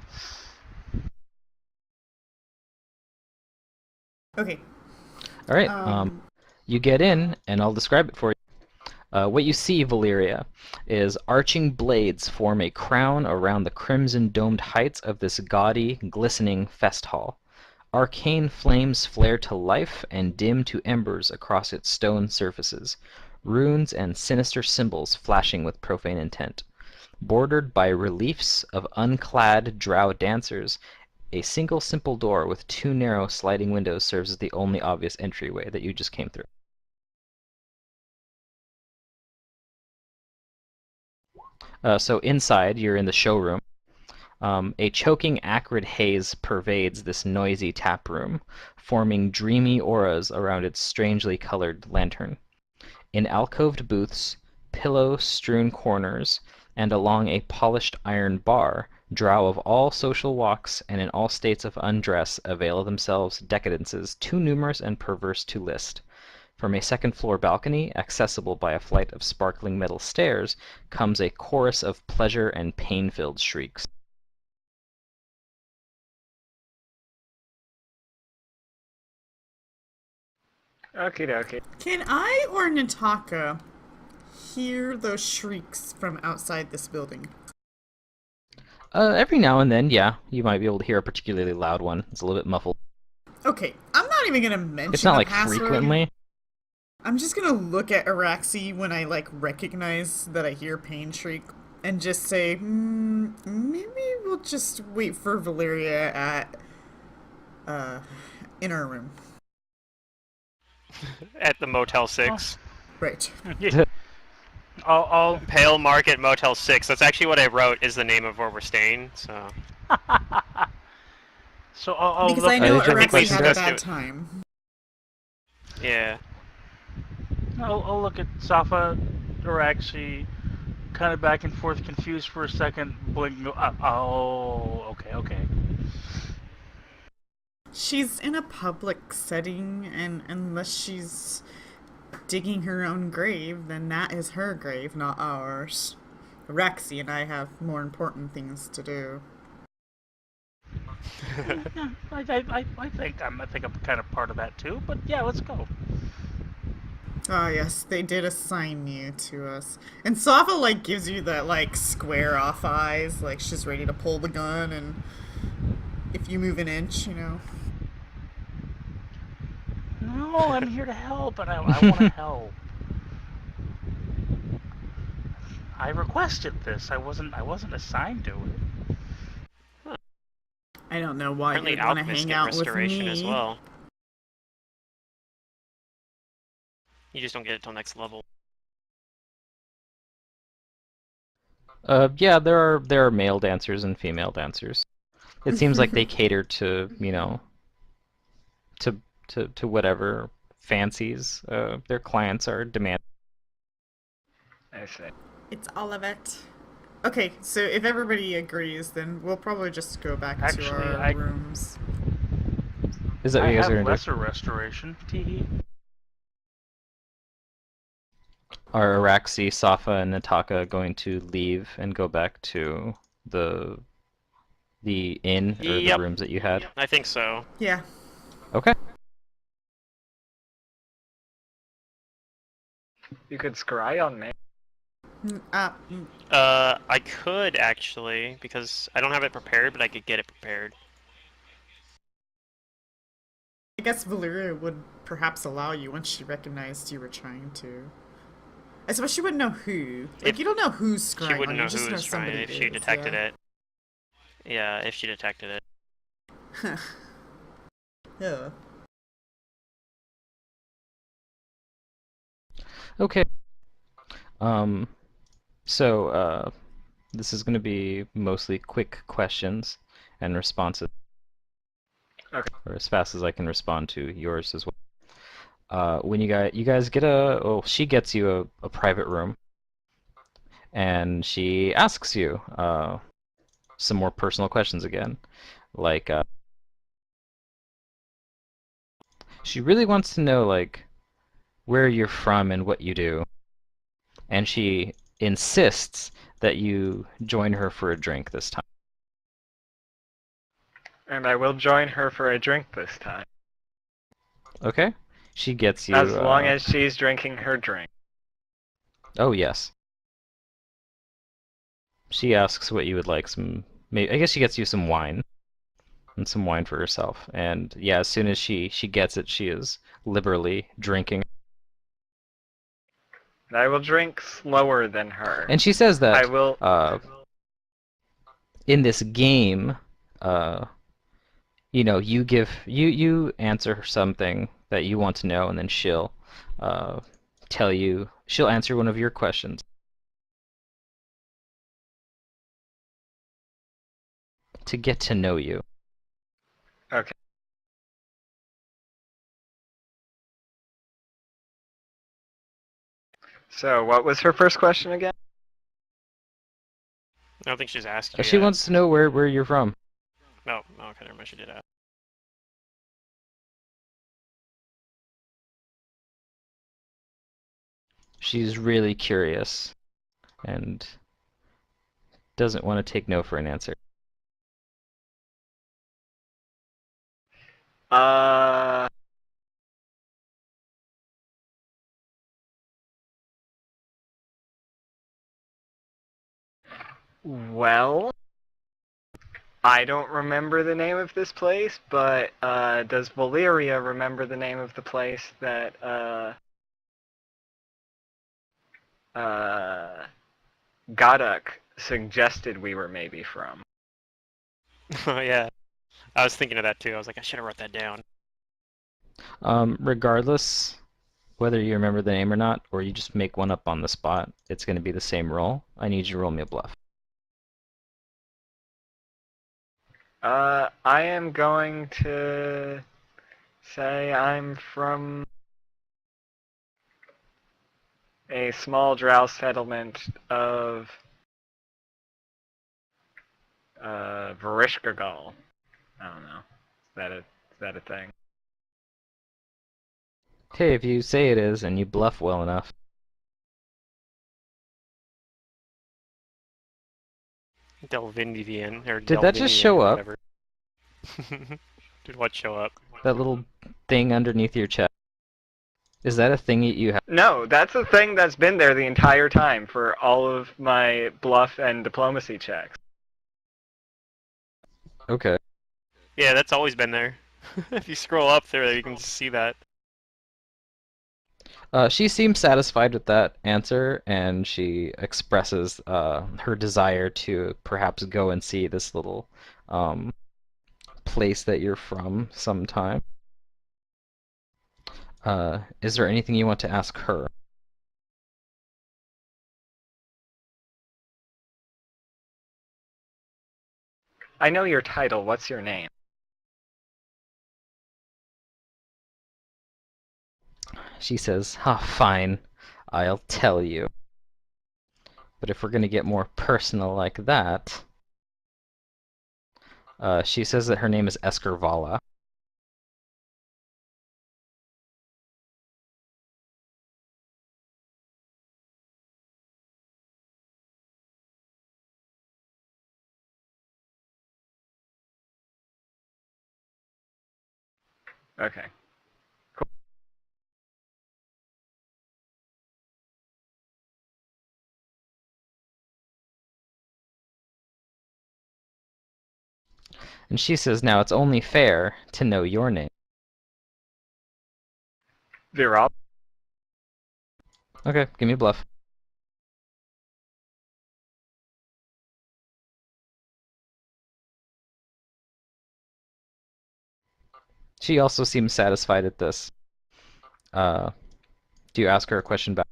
A: Okay.
E: All right, you get in, and I'll describe it for you. What you see, Valyria, is arching blades form a crown around the crimson-domed heights of this gaudy, glistening fest hall. Arcane flames flare to life and dim to embers across its stone surfaces, runes and sinister symbols flashing with profane intent. Bordered by reliefs of unclad drow dancers, a single simple door with 2 narrow sliding windows serves as the only obvious entryway that you just came through. So inside, you're in the showroom. A choking, acrid haze pervades this noisy tap room, forming dreamy auras around its strangely colored lantern. In alcoved booths, pillow-strewn corners, and along a polished iron bar, drow of all social walks and in all states of undress avail themselves decadences too numerous and perverse to list. From a second-floor balcony, accessible by a flight of sparkling metal stairs, comes a chorus of pleasure and pain-filled shrieks.
B: Okie dokie.
A: Can I or Nataka hear those shrieks from outside this building?
E: Every now and then, yeah, you might be able to hear a particularly loud one. It's a little bit muffled.
A: Okay, I'm not even gonna mention
E: It's not
A: the
E: like
A: password.
E: frequently.
A: I'm just gonna look at Araxi when I recognize that I hear pain shriek and just say, maybe we'll just wait for Valeria at in our room.
C: At the Motel 6.
A: Right.
D: Yeah. I'll
C: Pale Market Motel 6. That's actually what I wrote is the name of where we're staying, so...
D: so I'll
A: Because
D: look.
A: I know
E: did you have any
A: Araxi had a
C: questions?
A: bad time.
C: Yeah.
D: I'll look at Safa, Araxi, kind of back and forth, confused for a second, blink. Okay.
A: She's in a public setting, and unless she's digging her own grave, then that is her grave, not ours. Araxi and I have more important things to do.
D: Yeah, I think I'm kind of part of that too. But yeah, let's go.
A: Ah, yes, they did assign you to us. And Safa, gives you that, square off eyes, like she's ready to pull the gun, and if you move an inch,
D: No, I'm here to help, and I want to help. I requested this. I wasn't assigned to it.
A: I don't know why
C: Apparently
A: you'd want to
C: alchemists
A: hang
C: get
A: out with
C: restoration
A: me.
C: as well. You just don't get it till next level.
E: Yeah, there are male dancers and female dancers. It seems like they cater to, to whatever fancies their clients are demanding.
B: I see.
A: It's all of it. Okay, so if everybody agrees, then we'll probably just go back
D: Actually,
A: to our rooms.
E: Is that what
D: I
E: you guys
D: have
E: are gonna do?
D: lesser restoration. Teehee.
E: Are Araxi, Safa, and Nataka going to leave and go back to the inn or the
C: Yep.
E: rooms that you had?
C: I think so.
A: Yeah.
E: Okay.
B: You could scry on me.
C: I could actually, because I don't have it prepared, but I could get it prepared.
A: I guess Valeria would perhaps allow you once she recognized you were trying to. I suppose she wouldn't know who. You don't know who's scrying
C: She
A: on
C: wouldn't
A: you,
C: know
A: just
C: who
A: know
C: was trying
A: somebody
C: if she
A: is,
C: detected
A: yeah.
C: it. Yeah, if she detected it.
A: Yeah.
E: Okay. So, this is going to be mostly quick questions and responses.
B: Okay.
E: Or as fast as I can respond to yours as well. When you guys get she gets you a private room, and she asks you some more personal questions again. like she really wants to know like where you're from and what you do, and she insists that you join her for a drink this time.
B: And I will join her for a drink this time.
E: Okay? She gets
B: As
E: you.
B: long as she's drinking her drink.
E: Oh yes. She asks what you would like. I guess she gets you some wine and some wine for herself. And yeah, as soon as she gets it, she is liberally drinking.
B: And I will drink slower than her.
E: And she says
B: I
E: that
B: will.
E: in this game, uh, you answer her something that you want to know, and then she'll tell you. She'll answer one of your questions to get to know you.
B: Okay. So, what was her first question again?
C: I don't think she's asked you
E: She
C: yet.
E: wants to know where you're from.
C: No, okay, never mind. She did ask.
E: She's really curious and doesn't want to take no for an answer.
B: Uh. Well, I don't remember the name of this place, but does Valyria remember the name of the place that Goduk suggested we were maybe from?
C: Oh yeah, I was thinking of that too. I was like, I should have wrote that down.
E: Regardless whether you remember the name or not, or you just make one up on the spot, it's going to be the same roll. I need you to roll me a bluff.
B: I am going to say I'm from a small drow settlement of Varishkagal. I don't know. Is that a thing?
E: Hey, if you say it is and you bluff well enough.
C: Delvindian or
E: Did that just
C: Delvinian
E: show
C: or
E: up?
C: whatever. Did what show up?
E: That little thing underneath your chest. Is that a thing that you have?
B: No, that's a thing that's been there the entire time for all of my bluff and diplomacy checks.
E: Okay.
C: Yeah, that's always been there. If you scroll up there, you can see that.
E: She seems satisfied with that answer, and she expresses her desire to perhaps go and see this little place that you're from sometime. Is there anything you want to ask her?
B: I know your title. What's your name?
E: She says, fine, I'll tell you. But if we're going to get more personal like that, she says that her name is Eskervala.
B: Okay.
E: And she says, now it's only fair to know your name.
B: Virab.
E: Okay, give me a bluff. She also seems satisfied at this. Do you ask her a question back?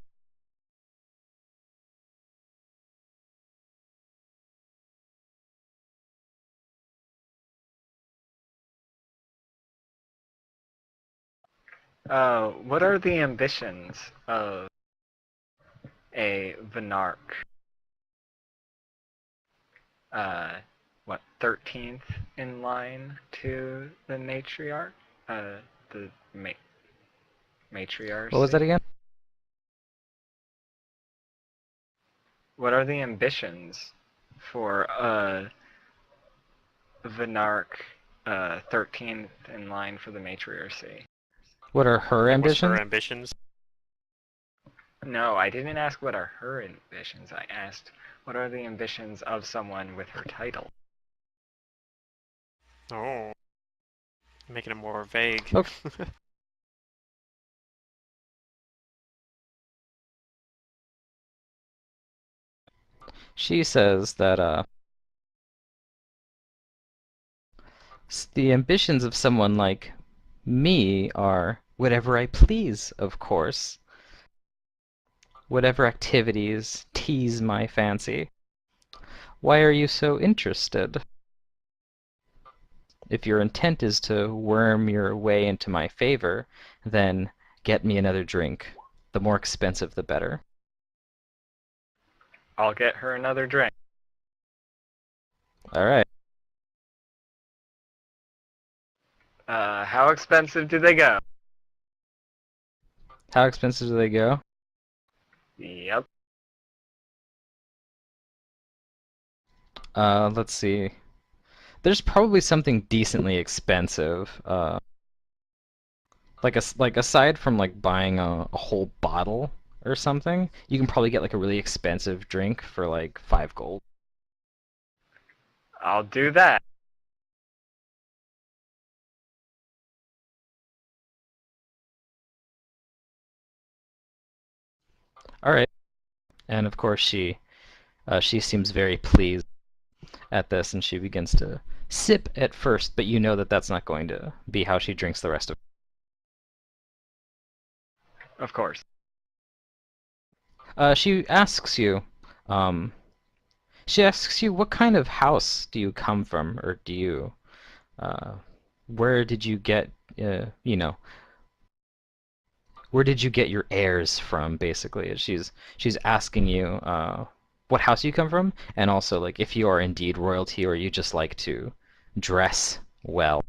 B: What are the ambitions of a Vinarch? What? 13th in line to the matriarch, the matriarch.
E: What was that again?
B: What are the ambitions for Vinarch 13th in line for the matriarchy?
E: What are her
C: Like, what's her
E: ambitions?
C: ambitions?
B: No, I didn't ask what are her ambitions. I asked what are the ambitions of someone with her title.
C: Oh, making it more vague.
E: Okay. She says that the ambitions of someone like me are whatever I please, of course. Whatever activities tease my fancy. Why are you so interested? If your intent is to worm your way into my favor, then get me another drink. The more expensive, the better.
B: I'll get her another drink.
E: All right.
B: How expensive do they go?
E: How expensive do they go?
B: Yep.
E: Let's see. There's probably something decently expensive. Like aside from like buying a whole bottle or something, you can probably get like a really expensive drink for like 5 gold.
B: I'll do that.
E: All right. And of course she seems very pleased at this, and she begins to sip at first, but you know that that's not going to be how she drinks the rest of
B: Of course.
E: it. Um, she asks you, what kind of house do you come from, or do you, uh, where did you get, you know, where did you get your heirs from, basically? She's asking you, what house you come from, and also like if you are indeed royalty or you just like to dress well.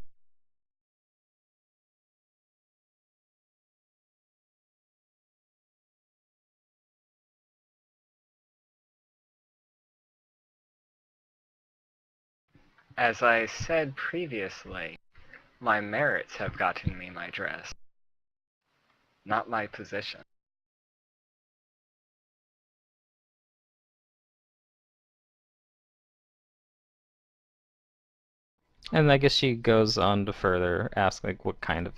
B: As I said previously, my merits have gotten me my dress, not my position.
E: And I guess she goes on to further ask like what kind of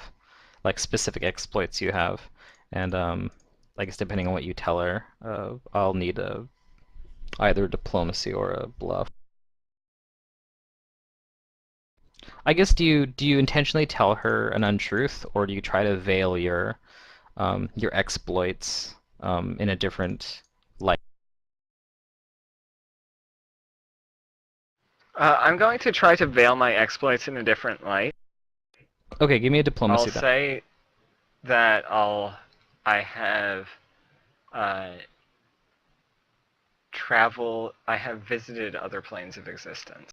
E: like specific exploits you have, and I guess depending on what you tell her, I'll need either diplomacy or a bluff. I guess do you intentionally tell her an untruth, or do you try to veil your exploits in a different light?
B: I'm going to try to veil my exploits in a different light.
E: Okay, give me a
B: I'll
E: diplomacy then.
B: say that I have uh, I have visited other planes of existence.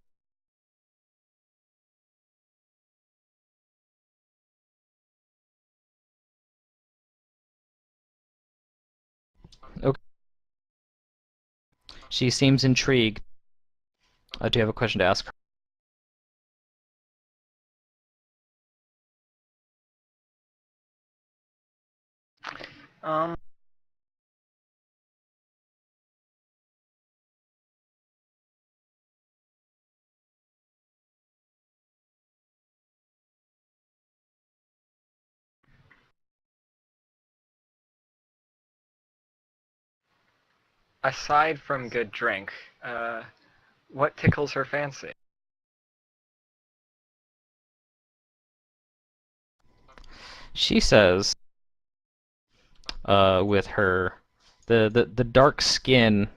E: Okay. She seems intrigued. Do you have a question to ask her?
B: Um, Aside from good drink, what tickles her fancy?
E: She says, with her, the dark skin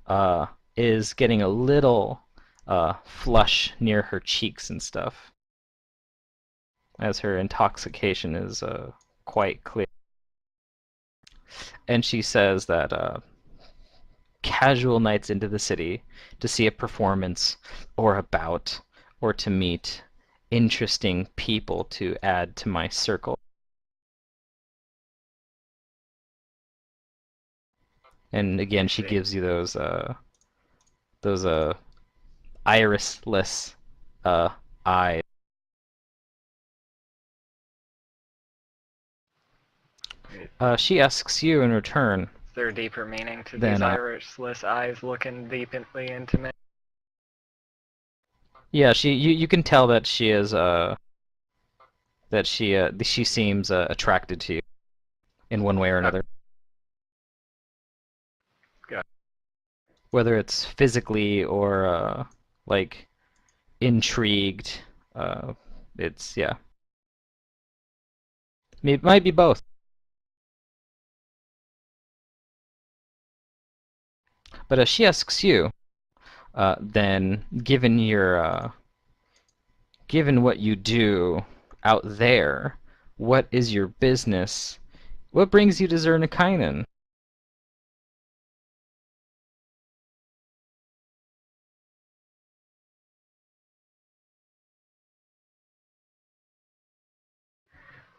E: uh, is getting a little flush near her cheeks and stuff, as her intoxication is quite clear. And she says that casual nights into the city to see a performance or a bout or to meet interesting people to add to my circle. And again, she
B: see.
E: gives you those irisless eyes. She asks you in return.
B: Is there a deeper meaning to
E: Then,
B: these irisless eyes looking deeply into me?
E: yeah, you can tell that she is that she seems attracted to you in one way or another.
B: Good.
E: Whether it's physically or like intrigued, it's yeah. It might be both. But she asks you, then given what you do out there, what is your business? What brings you to Zernikainen?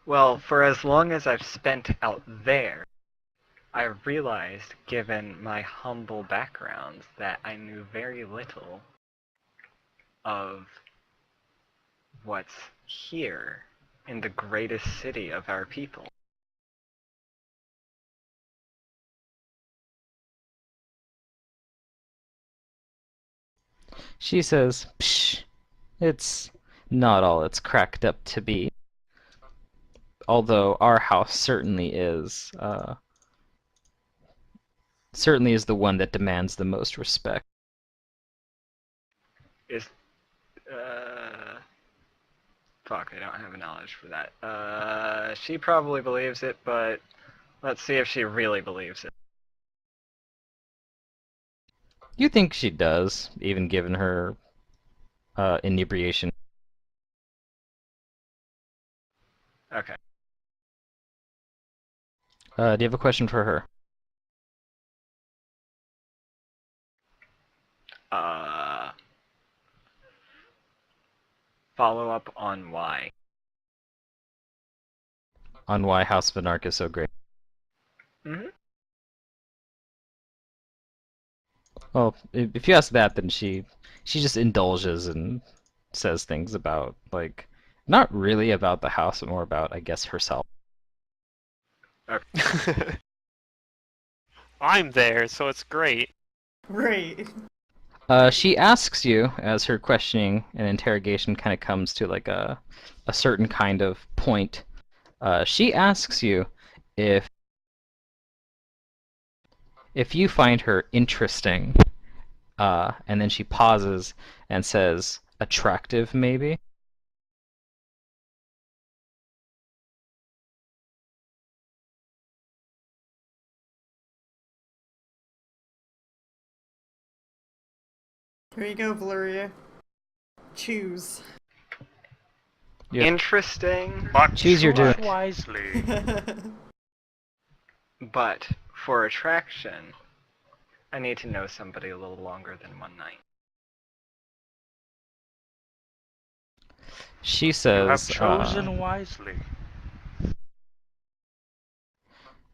B: Well, for as long as I've spent out there, I realized, given my humble background, that I knew very little of what's here in the greatest city of our people.
E: She says, "Psh, it's not all it's cracked up to be. Although our house certainly is the one that demands the most respect."
B: Is, fuck, I don't have a knowledge for that. She probably believes it, but let's see if she really believes it.
E: You think she does, even given her inebriation.
B: Okay.
E: Do you have a question for her?
B: Follow up on why.
E: On why House Vinark is so great?
B: Mm-hmm.
E: Well, if you ask that, then she just indulges and says things about, like, not really about the house, but more about, I guess, herself.
B: Okay.
C: I'm there, so it's great.
A: Right.
E: She asks you, as her questioning and interrogation kind of comes to like a certain kind of point. She asks you if you find her interesting, and then she pauses and says, attractive, maybe?
A: Here you go, Valeria. Choose.
E: Yep.
B: Interesting,
D: But
E: Choose your
D: choose
E: doing.
D: wisely.
B: but for attraction, I need to know somebody a little longer than one night.
E: She
D: You have
E: says,
D: chosen wisely.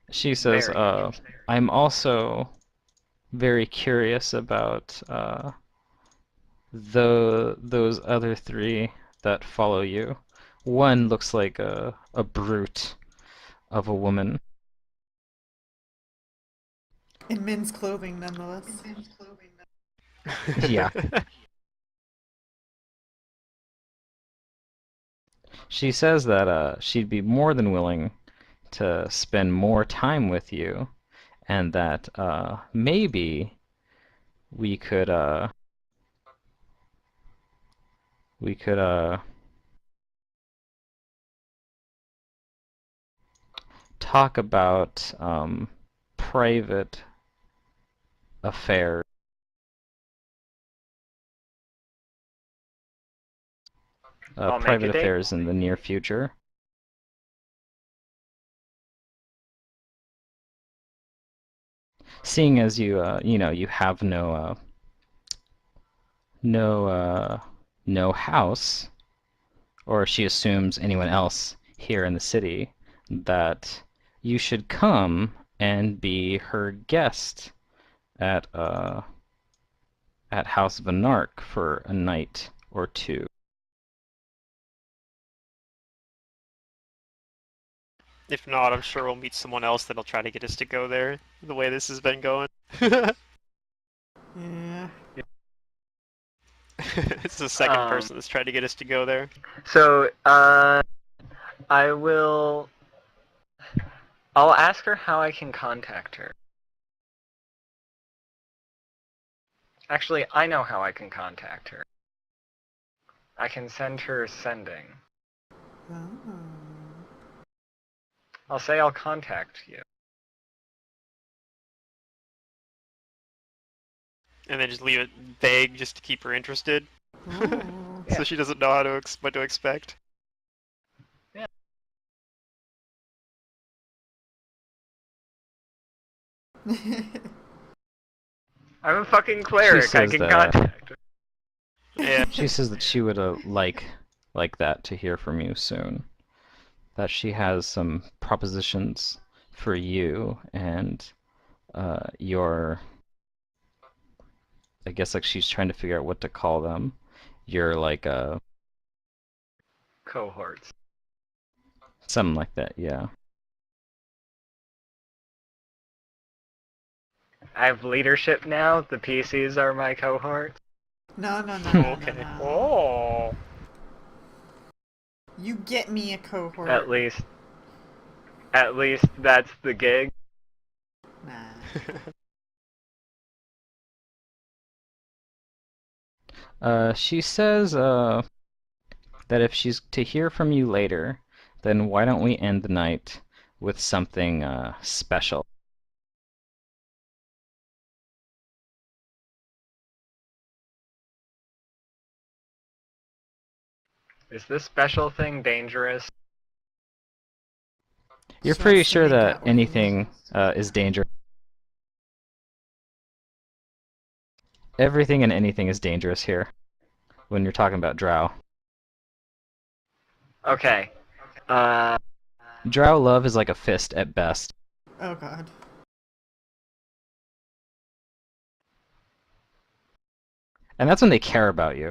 B: Very interesting.
E: I'm also very curious about those other three that follow you. One looks like a brute of a woman.
A: In men's clothing, nonetheless.
E: Yeah. She says that she'd be more than willing to spend more time with you, and that maybe we could we could talk about private affairs.
B: I'll make
E: Private
B: a date.
E: affairs in the near future. seeing as you have no house, or she assumes anyone else here in the city, that you should come and be her guest at House of Anarch for a night or two.
C: If not, I'm sure we'll meet someone else that'll try to get us to go there. The way this has been going. It's the second person that's tried to get us to go there.
B: So, I will. I'll ask her how I can contact her. Actually, I know how I can contact her. I can send her sending. I'll say I'll contact you.
C: And then just leave it vague just to keep her interested.
A: Oh.
C: So she doesn't know what to expect.
B: Yeah. I'm a fucking cleric. I
E: says
B: can
E: that-
B: contact her.
C: Yeah.
E: She says that she would like that to hear from you soon. That she has some propositions for you and your. I guess like she's trying to figure out what to call them. Your like
B: Cohorts.
E: something like that, yeah.
B: I have leadership now. The PCs are my cohort.
A: No, no, no, no,
C: Okay.
A: no, no.
D: Oh.
A: You get me a cohort.
B: At least that's the gig.
A: Nah.
E: She says that if she's to hear from you later, then why don't we end the night with something special?
B: Is this special thing dangerous?
E: You're
A: She
E: pretty
A: wants to
E: sure
A: make
E: that
A: out with
E: anything is dangerous. Everything and anything is dangerous here when you're talking about drow.
B: Okay.
E: Drow love is like a fist at best.
A: Oh god.
E: And that's when they care about you.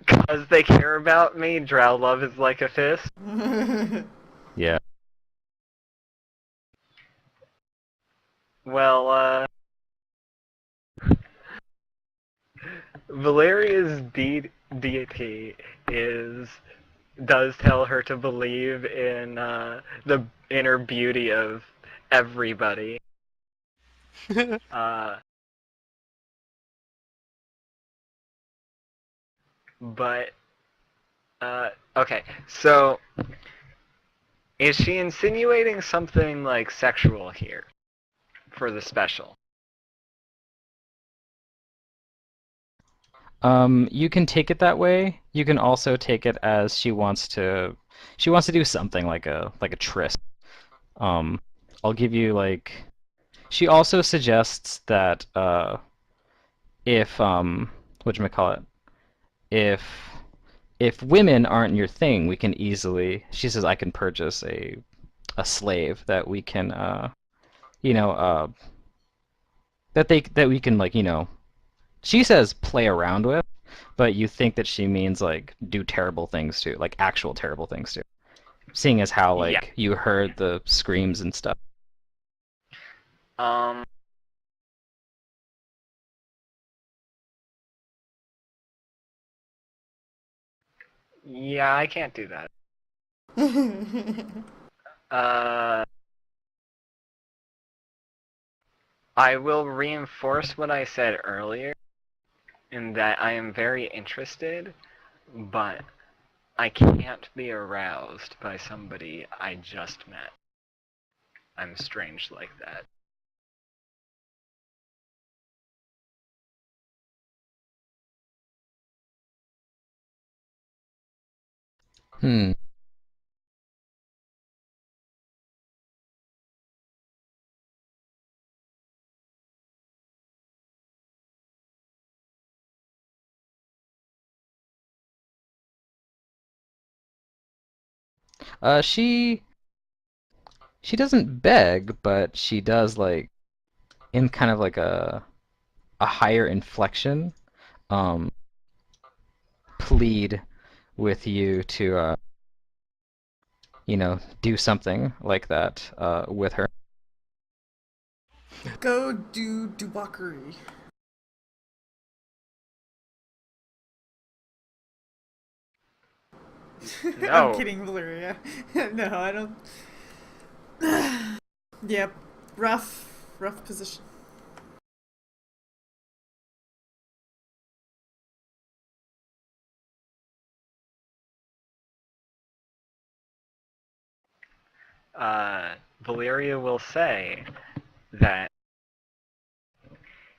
B: Because they care about me, drow love is like a fist.
E: Yeah.
B: Well, Valeria's deity does tell her to believe in the inner beauty of everybody. But okay, so is she insinuating something like sexual here for the special?
E: You can take it that way. You can also take it as she wants to do something like a tryst. I'll give you like she also suggests that if whatchamacallit, if women aren't your thing, we can easily she says I can purchase a slave that we can you know that we can like she says play around with, but you think that she means like do terrible things to, like actual terrible things to. Seeing as how like
B: Yeah.
E: you heard the screams and stuff.
B: Yeah, I can't do that. Uh, I will reinforce what I said earlier, in that I am very interested, but I can't be aroused by somebody I just met. I'm strange like that.
E: Hmm. She doesn't beg, but she does like in kind of like a higher inflection, um, plead with you to do something like that with her.
A: Go do debauchery. I'm
B: No.
A: kidding, Valeria. No, I don't. Yep, rough position.
B: Valeria will say that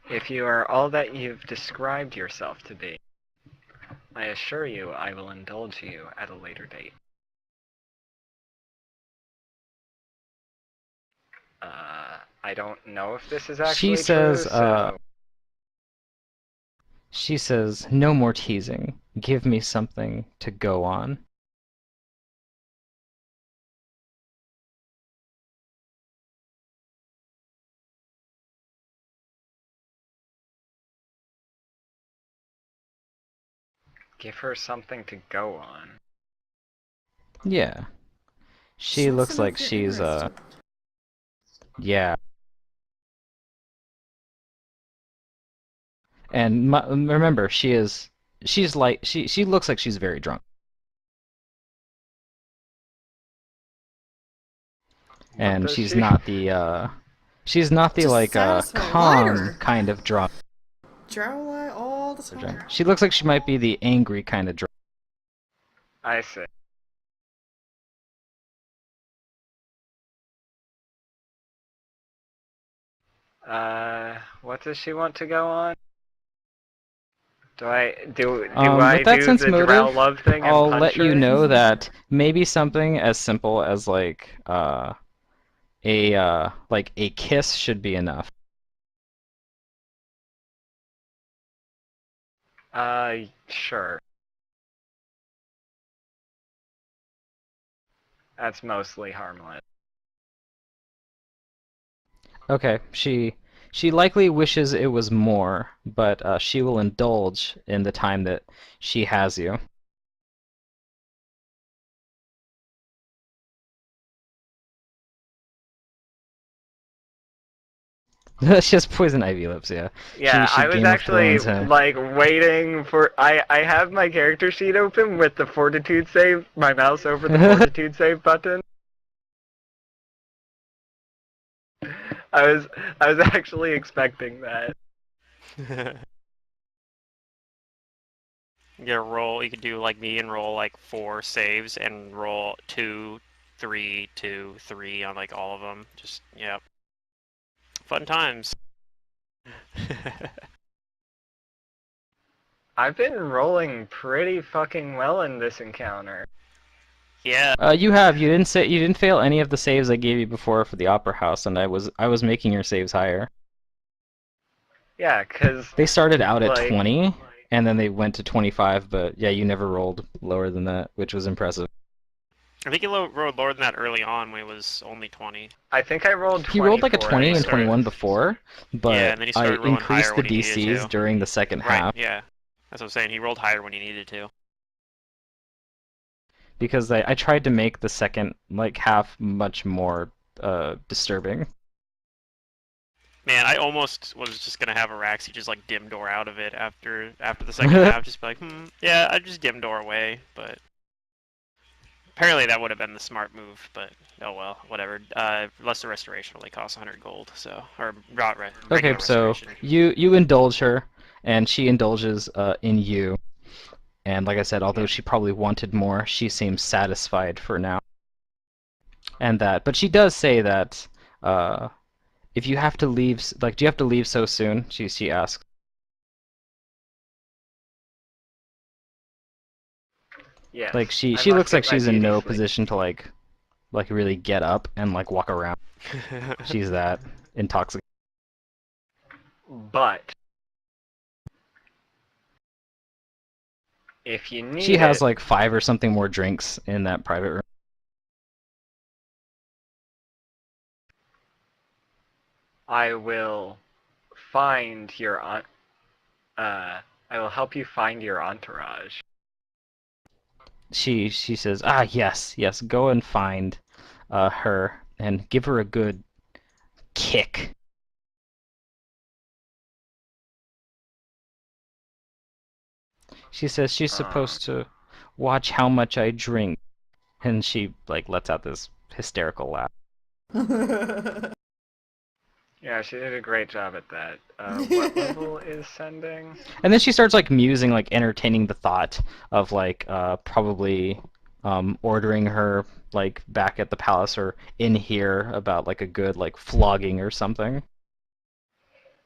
B: if you are all that you've described yourself to be, I assure you I will indulge you at a later date. I don't know if this is
E: She
B: actually true,
E: says,
B: so
E: no more teasing. Give me something to go on.
B: give her something to go on.
E: Yeah.
A: She
E: She
A: wants to
E: looks
A: know
E: like
A: if you're
E: she's
A: interested.
E: yeah. And remember, she's like she looks like she's very drunk.
B: What
E: And
B: does
E: she's
B: she?
E: not the
A: Just
E: like
A: satisfied.
E: calm
A: Lighter.
E: kind of drunk.
A: Drow all the time.
E: She looks like she might be the angry kind of drunk.
B: I see. What does she want to go on? Do I
E: With that
B: do
E: sense
B: the drow
E: motive,
B: love thing and
E: I'll
B: punch
E: let you
B: her?
E: know that maybe something as simple as like a kiss should be enough.
B: Sure. That's mostly harmless.
E: Okay, she likely wishes it was more, but she will indulge in the time that she has you. She has poison ivy lips, yeah.
B: Yeah,
E: She
B: I was
E: Game of
B: actually
E: Thrones her.
B: like waiting for. I have my character sheet open with the fortitude save, my mouse over the fortitude save button. I was I was actually expecting that.
C: You roll. You could do like me and roll like 4 saves and roll 2, 3, 2, 3 on like all of them. Just yeah, fun times.
B: I've been rolling pretty fucking well in this encounter.
C: Yeah.
E: You didn't fail any of the saves I gave you before for the Opera House, and I was making your saves higher.
B: Yeah, 'cause
E: They started out at
B: like
E: 20, and then they went to 25, but yeah, you never rolled lower than that, which was impressive.
C: I think he rolled lower than that early on when it was only 20.
B: I think I rolled
E: He rolled like a
B: 24
C: And then
E: 20
C: he
E: and
B: initially.
C: started.
E: 21 before,
C: Yeah,
E: but
C: and then he
E: I
C: started rolling higher
E: increased the
C: when he needed
E: DCs
C: to.
E: during the second
C: Right.
E: half
C: Yeah. That's what I'm saying. He rolled higher when he needed to.
E: because I tried to make the second like half much more disturbing.
C: Man, I almost was just gonna have Araxi just like dim door out of it after the second half, just be like, yeah, I just dim door away. But apparently that would have been the smart move. But oh well, whatever. Lesser restoration only costs 100 gold, so or not
E: Okay,
C: regular
E: so
C: restoration.
E: you indulge her, and she indulges in you. And like I said, although
C: Yeah.
E: she probably wanted more, she seems satisfied for now. But she does say that if you have to leave, like, do you have to leave so soon? She asks.
B: Yes,
E: Like she
B: I
E: she
B: must
E: looks like
B: get my
E: she's in
B: beauty
E: no
B: sleep.
E: position to like really get up and like walk around. She's that intoxicated.
B: But if you
E: She
B: need
E: has
B: it,
E: like 5 or something more drinks in that private room.
B: I will find your I will help you find your entourage.
E: She says, "Ah, yes, yes. Go and find her and give her a good kick." She says she's supposed to watch how much I drink, and she like lets out this hysterical laugh.
B: Yeah, she did a great job at that. What level is sending?
E: And then she starts like musing, like entertaining the thought of like probably ordering her like back at the palace or in here about like a good like flogging or something.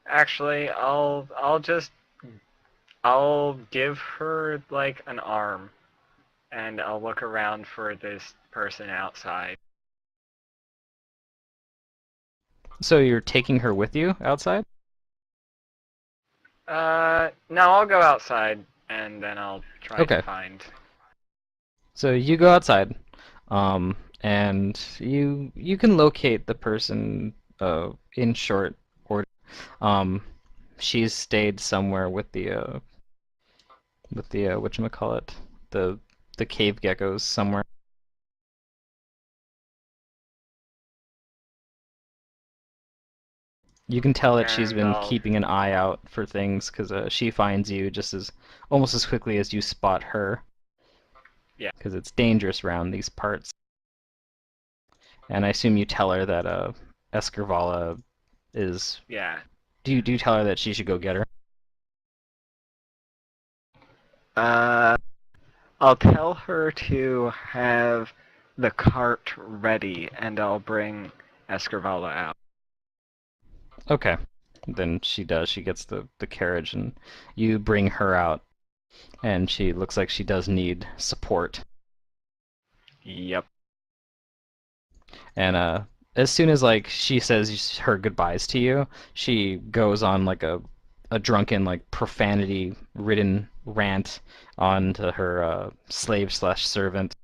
B: Actually, I'll give her like an arm, and I'll look around for this person outside.
E: So you're taking her with you outside?
B: No, I'll go outside, and then I'll try
E: Okay.
B: to find.
E: So you go outside, and you can locate the person in short order. Um, she's stayed somewhere with the whatchamacallit, the cave geckos somewhere. You can tell that she's
B: And
E: been
B: I'll
E: keeping an eye out for things because she finds you almost as quickly as you spot her.
B: Yeah.
E: Because it's dangerous around these parts. And I assume you tell her that Escarvala is.
B: Yeah.
E: Do you tell her that she should go get her?
B: I'll tell her to have the cart ready, and I'll bring Escarvala out.
E: Okay. Then she does. She gets the carriage, and you bring her out. And she looks like she does need support.
B: Yep.
E: And as soon as like she says her goodbyes to you, she goes on like a drunken like profanity ridden rant onto her slave slash servant.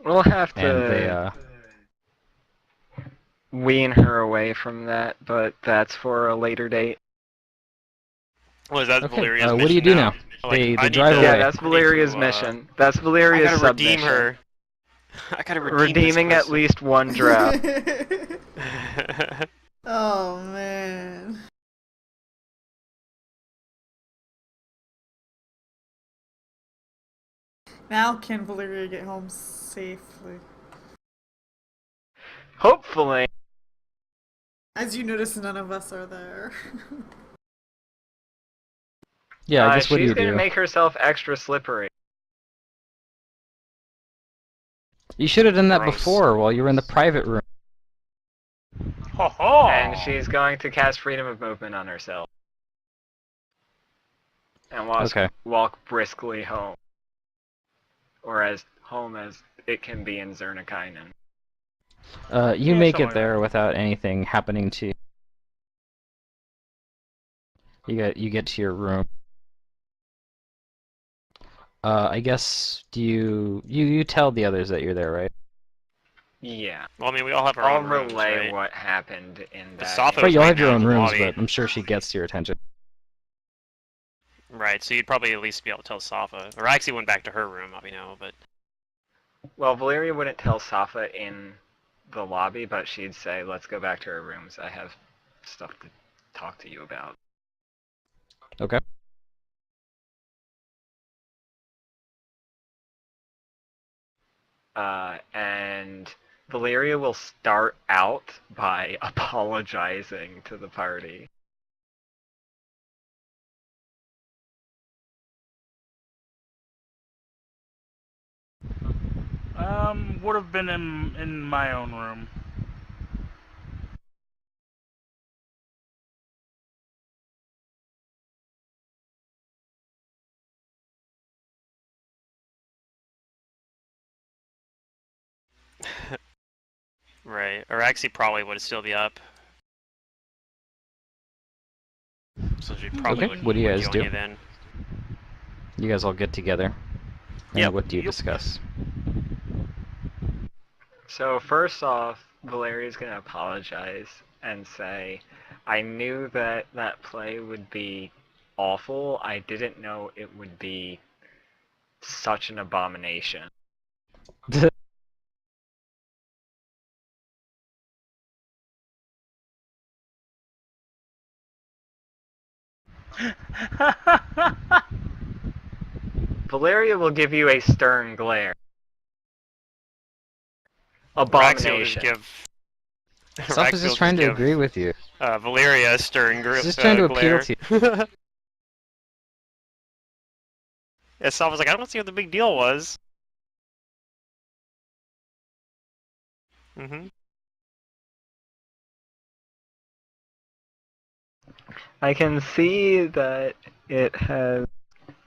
B: We'll have
E: And they
B: to wean her away from that, but that's for a later date.
C: Well, is that
E: okay.
C: Valeria's
E: What do you
C: mission
E: do now?
C: Like,
E: They
C: I need
E: drive
C: to-
B: Yeah,
E: away.
B: that's
C: I need
B: Valeria's
C: to,
B: mission. That's
C: I
B: Valeria's
C: gotta redeem
B: submission.
C: her. I gotta redeem
B: Redeeming
C: this
B: at least one draft.
C: person.
A: Oh man. Now can Valeria get home safely?
B: Hopefully.
A: As you notice, none of us are there.
E: Yeah, I guess what do
B: She's
E: you
B: gonna
E: do?
B: make herself extra slippery.
E: You should have done that
C: Gross.
E: before while you were in the private room.
D: Ho ho!
B: And she's going to cast freedom of movement on herself. And
E: Okay.
B: walk briskly home. Or as home as it can be in Zernikainen.
E: You
D: Yeah,
E: make
D: something
E: it
D: like
E: there without anything happening to you. You get to your room. I guess you tell the others that you're there, right?
B: Yeah.
C: Well, I mean, we all have our
B: I'll
C: own rooms,
B: relay
C: right?
B: what happened in
C: The
B: that.
C: Soph-
E: Right, you'll
C: right
E: have your
C: now
E: own
C: in the
E: rooms,
C: lobby.
E: but I'm sure she gets your attention.
C: Right, so you'd probably at least be able to tell Safa. Or I actually went back to her room, you know, but...
B: Well, Valeria wouldn't tell Safa in the lobby, but she'd say, let's go back to our rooms. I have stuff to talk to you about.
E: Okay.
B: And Valeria will start out by apologizing to the party.
D: Would have been in my own room.
C: Right, or actually probably would still be up. So she probably
E: Okay, what do you
C: would
E: guys
C: join
E: do?
C: you then.
E: You guys all get together.
C: Yep.
E: What do you
D: Yep.
E: discuss?
B: So first off, Valeria's gonna apologize and say, I knew that that play would be awful. I didn't know it would be such an abomination. Valeria will give you a stern glare.
C: Raxi will just
B: Abomination.
C: give.
E: Self is
C: Raxi will
E: just trying to
C: give
E: agree with you.
C: Valeria a stern
E: He's just trying to appeal
C: glare.
E: to you.
C: And Self was like, I don't see what the big deal was. Mm-hmm.
B: I can see that it has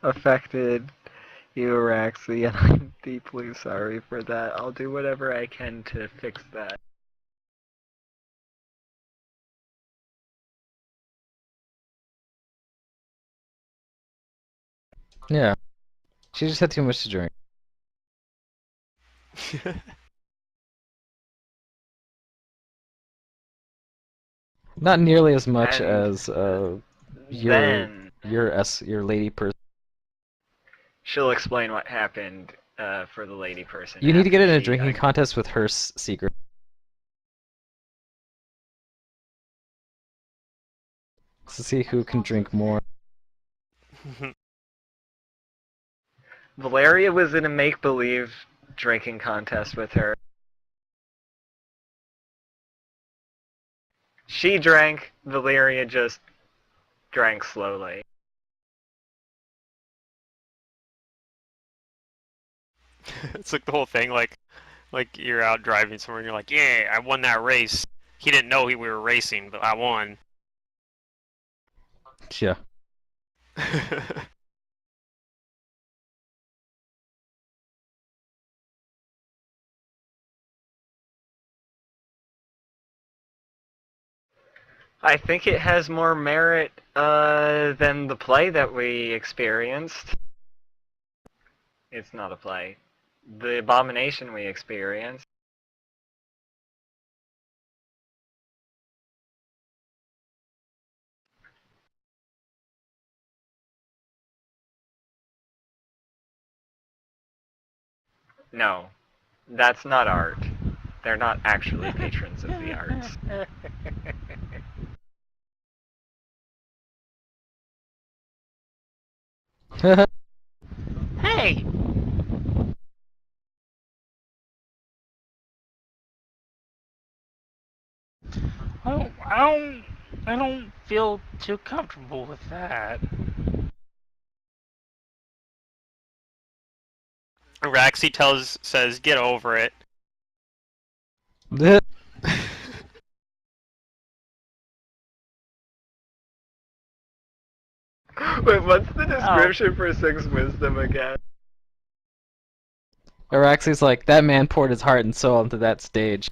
B: affected you, Raxi, and I'm deeply sorry for that. I'll do whatever I can to fix that.
E: Yeah. She just had too much to drink. Not nearly as much
B: And
E: as your
B: then
E: your lady person.
B: she'll explain what happened for the lady person.
E: You need to get in
B: after
E: a
B: she,
E: drinking contest with her secret. To see who can drink more.
B: Valeria was in a make-believe drinking contest with her. She drank, Valeria just drank slowly.
C: It's like the whole thing, like you're out driving somewhere and you're like, yeah, I won that race. He didn't know we were racing, but I won.
E: Yeah.
B: I think it has more merit than the play that we experienced. It's not a play. The abomination we experienced. No, that's not art. They're not actually patrons of the arts.
D: Hey! I don't feel too comfortable with that.
C: Raxi says, get over it.
B: Wait, what's the description for Six Wisdom again?
E: Araxi's like, that man poured his heart and soul into that stage.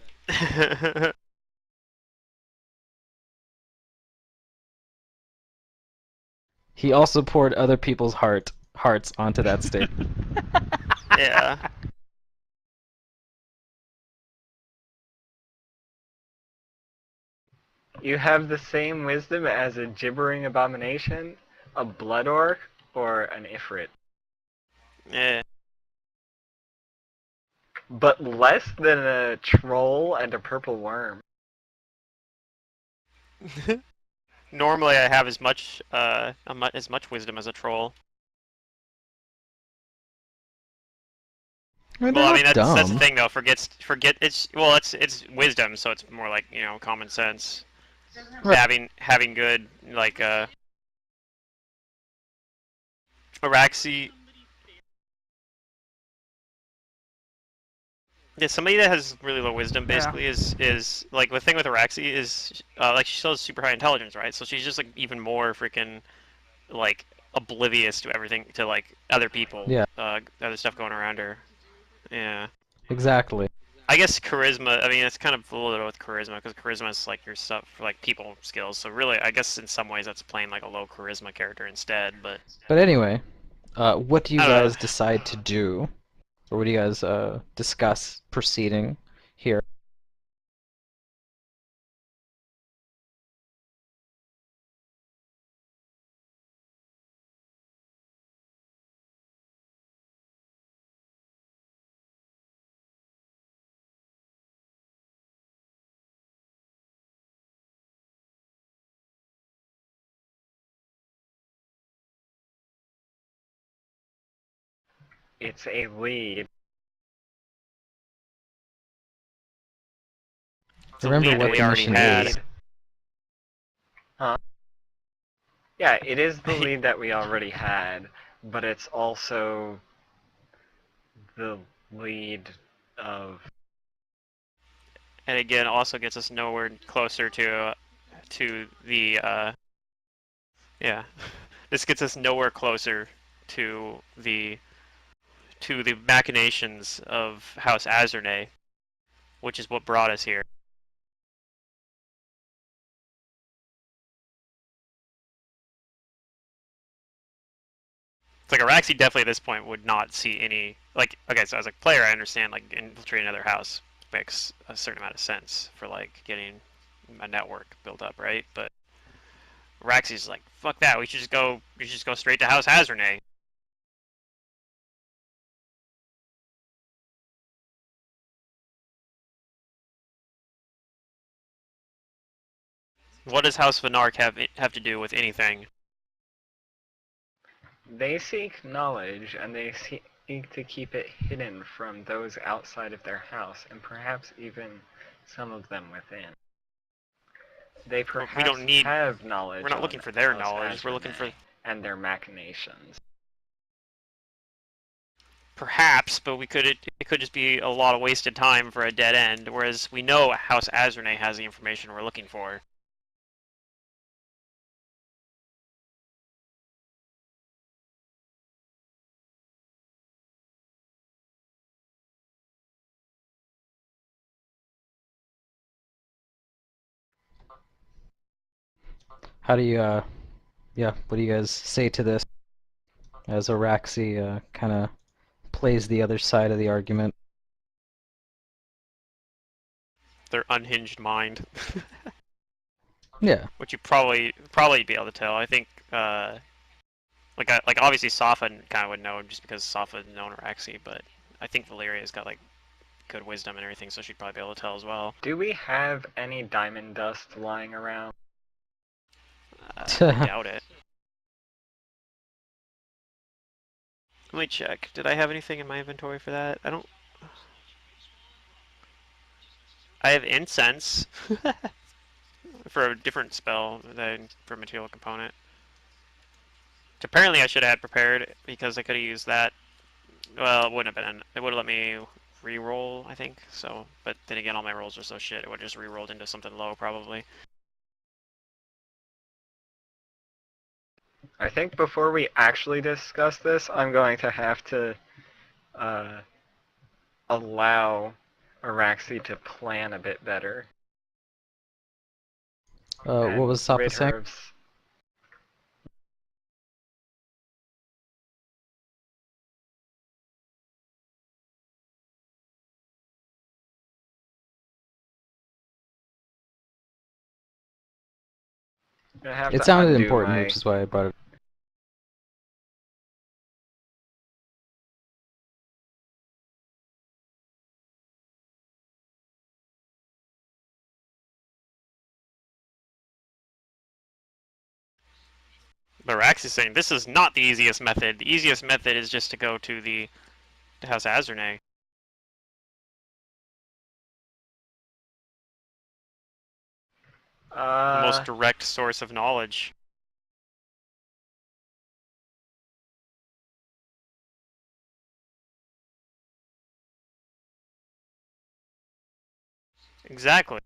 E: He also poured other people's hearts onto that stage.
C: Yeah.
B: You have the same wisdom as a gibbering abomination, a blood orc, or an ifrit.
C: Yeah.
B: But less than a troll and a purple worm.
C: Normally, I have as much wisdom as a troll.
E: I mean,
C: Well, I mean
E: they're not
C: that's the
E: dumb.
C: thing though. Forget it's wisdom, so it's more like common sense.
E: Right.
C: Having good like Araxi. Yeah, somebody that has really low wisdom
D: Yeah.
C: basically is like the thing with Araxi is like she still has super high intelligence, right? So she's just like even more freaking like oblivious to everything, to like other people,
E: Yeah,
C: other stuff going around her. Yeah.
E: exactly.
C: I guess charisma. I mean, it's kind of a little bit with charisma because charisma is like your stuff for like people skills. So really, I guess in some ways that's playing like a low charisma character instead. But
E: But anyway, what do you
C: I don't know.
E: guys decide to do? Or what do you guys discuss proceeding here.
B: It's a lead.
C: It's a
E: Remember
C: lead that
E: what
C: we
E: the
C: already
E: mission
C: had.
E: is.
B: Huh? Yeah, it is the lead that we already had, but it's also the lead of.
C: And again, also gets us nowhere closer to the yeah. This gets us nowhere closer to the machinations of House Azernay, which is what brought us here. It's like Araxi definitely at this point would not see any like okay, so as a player I understand like infiltrating another house makes a certain amount of sense for like getting a network built up, right? But Araxi's like, fuck that, we should just go straight to House Azernay. What does House Venark have to do with anything?
B: They seek knowledge, and they seek to keep it hidden from those outside of their house, and perhaps even some of them within. They
C: We
B: perhaps
C: don't need.
B: have knowledge
C: We're not
B: on
C: looking for their
B: House
C: knowledge. We're looking for
B: Azernay and their machinations.
C: perhaps, but it could just be a lot of wasted time for a dead end. Whereas we know House Azernay has the information we're looking for.
E: How do you, yeah, what do you guys say to this as Araxi kind of plays the other side of the argument?
C: Their unhinged mind,
E: Yeah.
C: which you probably be able to tell. I think like obviously Safa kind of would know just because Safa had known Araxi, but I think Valeria's got like good wisdom and everything, so she'd probably be able to tell as well.
B: Do we have any diamond dust lying around?
C: I doubt it. Let me check. Did I have anything in my inventory for that? I don't. I have incense for a different spell than for material component. Apparently, I should have had prepared because I could have used that. Well, it wouldn't have been. It would have let me re-roll, I think. So, but then again, all my rolls are so shit. It would have just re-rolled into something low, probably.
B: I think before we actually discuss this, I'm going to have to uh, allow Araxi to plan a bit better.
E: What
B: And
E: was Sapa
B: rid
E: saying?
B: her of I have
E: It
B: to
E: sounded
B: undo
E: important,
B: my.
E: which is why I brought it.
C: But Rax is saying this is not the easiest method. The easiest method is just to go to the House Azernay. The most direct source of knowledge. Exactly.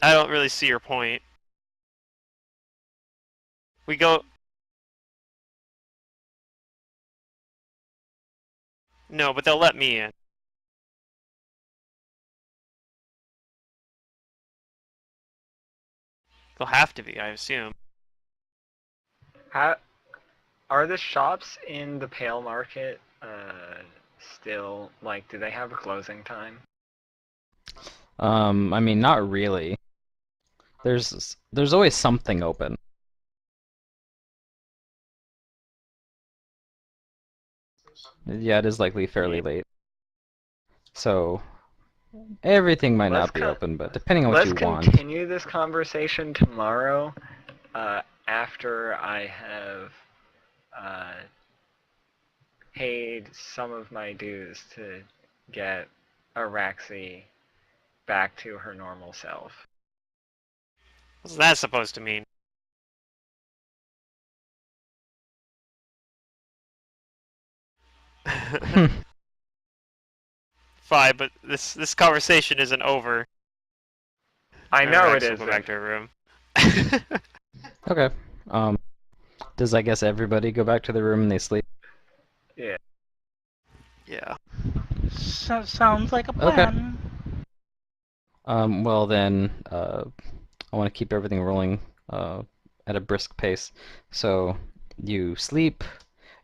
C: I don't really see your point. We go. No, but they'll let me in. They'll have to be, I assume.
B: How are the shops in the Pale Market still like? Do they have a closing time?
E: I mean, not really. There's always something open. Yeah, it is likely fairly late. So everything might
B: Let's
E: not be
B: con-
E: open, but depending on what
B: Let's
E: you want.
B: continue this conversation tomorrow, after I have uh, paid some of my dues to get Araxi back to her normal self.
C: What's that supposed to mean? Fine, but this conversation isn't over.
B: I know it
C: Rex will go back
B: isn't.
C: to her room.
E: Okay. Does I guess everybody go back to their room and they sleep?
B: Yeah.
C: Yeah.
D: Sounds like a
E: Okay.
D: plan.
E: Well then, I want to keep everything rolling at a brisk pace. So you sleep,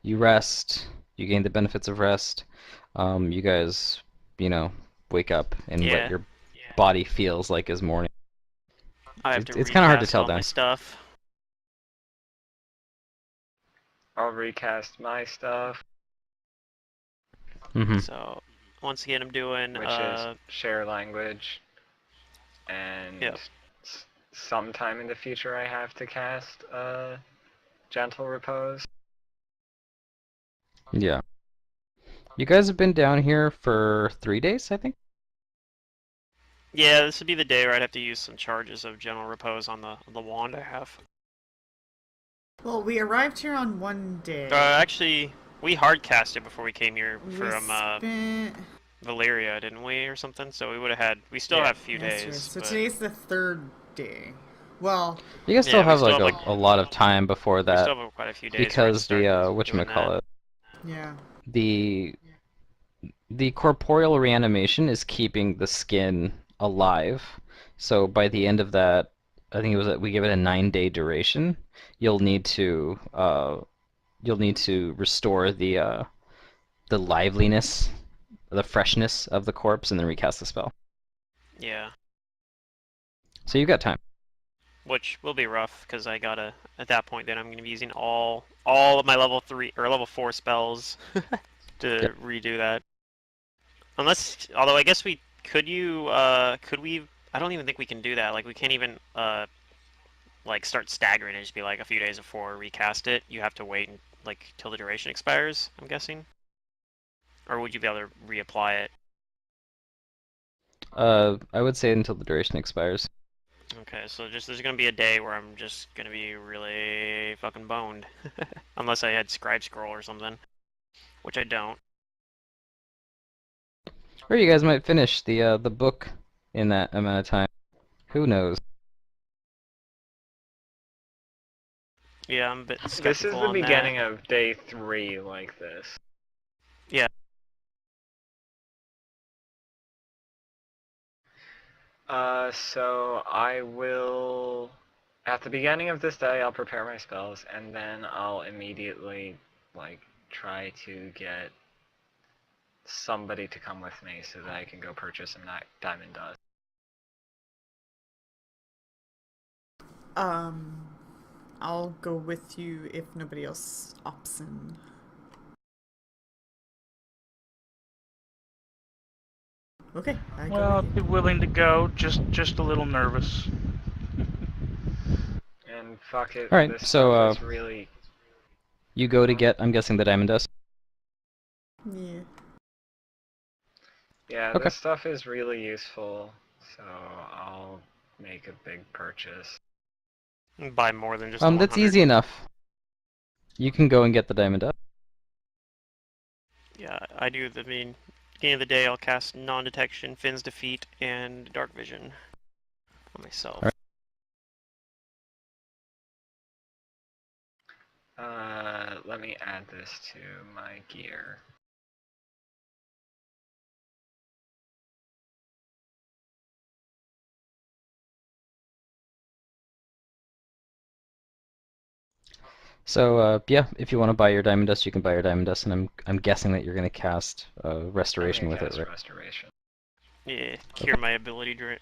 E: you rest, you gain the benefits of rest. You guys, wake up in what
C: Yeah.
E: your body feels like is morning.
C: I have to
E: It's kind of hard to
C: recast
E: tell
C: all my
E: down.
C: stuff.
B: I'll recast my stuff,
E: Mm-hmm.
C: So once again, I'm doing
B: which is share language, and
C: Yep.
B: sometime in the future I have to cast gentle repose.
E: Yeah. You guys have been down here for 3 days, I think?
C: Yeah, this would be the day where I'd have to use some charges of general repose on the wand I have.
A: Well, we arrived here on one day.
C: Actually, we hard casted before we came here
A: We
C: from
A: spent.
C: Valeria, didn't we, or something? So we would have had. We still
B: Yeah.
C: have a few
A: That's right.
C: days.
A: So
C: but
A: today's the third day. Well,
E: You guys still
C: yeah, we
E: have
C: still
E: like
C: have like
E: a lot of time before
C: we
E: that
C: still have quite a few days for us to
E: because the
C: start doing that.
E: whatchamacallit,
A: yeah.
E: the the corporeal reanimation is keeping the skin alive. So by the end of that, I think it was we give it a 9-day duration. You'll need to restore the liveliness, the freshness of the corpse, and then recast the spell.
C: Yeah,
E: So you've got time.
C: which will be rough because I gotta at that point then I'm gonna be using all of my level 3 or level 4 spells
E: Yep.
C: to redo that. Unless, although I guess we could we? I don't even think we can do that. Like we can't even like start staggering and just be like a few days before recast it. You have to wait and like till the duration expires. I'm guessing, or would you be able to reapply it?
E: I would say until the duration expires.
C: Okay, so just there's gonna be a day where I'm just gonna be really fucking boned, unless I had scribe scroll or something, which I don't.
E: Or you guys might finish the book in that amount of time. Who knows?
C: Yeah, I'm a bit
B: This
C: skeptical
B: is the
C: on
B: beginning
C: that.
B: of day 3 like this.
C: Yeah.
B: So I will, at the beginning of this day, I'll prepare my spells, and then I'll immediately, like, try to get somebody to come with me so that I can go purchase some diamond dust.
A: Um, I'll go with you if nobody else opts in. Okay, I go
D: Well,
A: with
D: I'd be
A: you.
D: willing to go. Just a little nervous.
B: And fuck it,
E: All right,
B: this
E: so
B: stuff is really...
E: you go to get, I'm guessing, the diamond dust.
A: Yeah.
B: Yeah,
E: Okay.
B: this stuff is really useful, so I'll make a big purchase.
C: Buy more than just the
E: That's
C: 100.
E: easy enough. You can go and get the diamond dust.
C: Yeah, I do. Beginning of the day, I'll cast non-detection, Finn's Defeat, and Dark Vision on myself.
E: Alright.
B: Let me add this to my gear.
E: So yeah, if you want to buy your diamond dust, you can buy your diamond dust, and I'm guessing that you're gonna cast
B: I'm
E: restoration
B: gonna
E: with it,
B: cast
E: right?
B: restoration.
C: Yeah, cure
E: Okay.
C: my ability drain.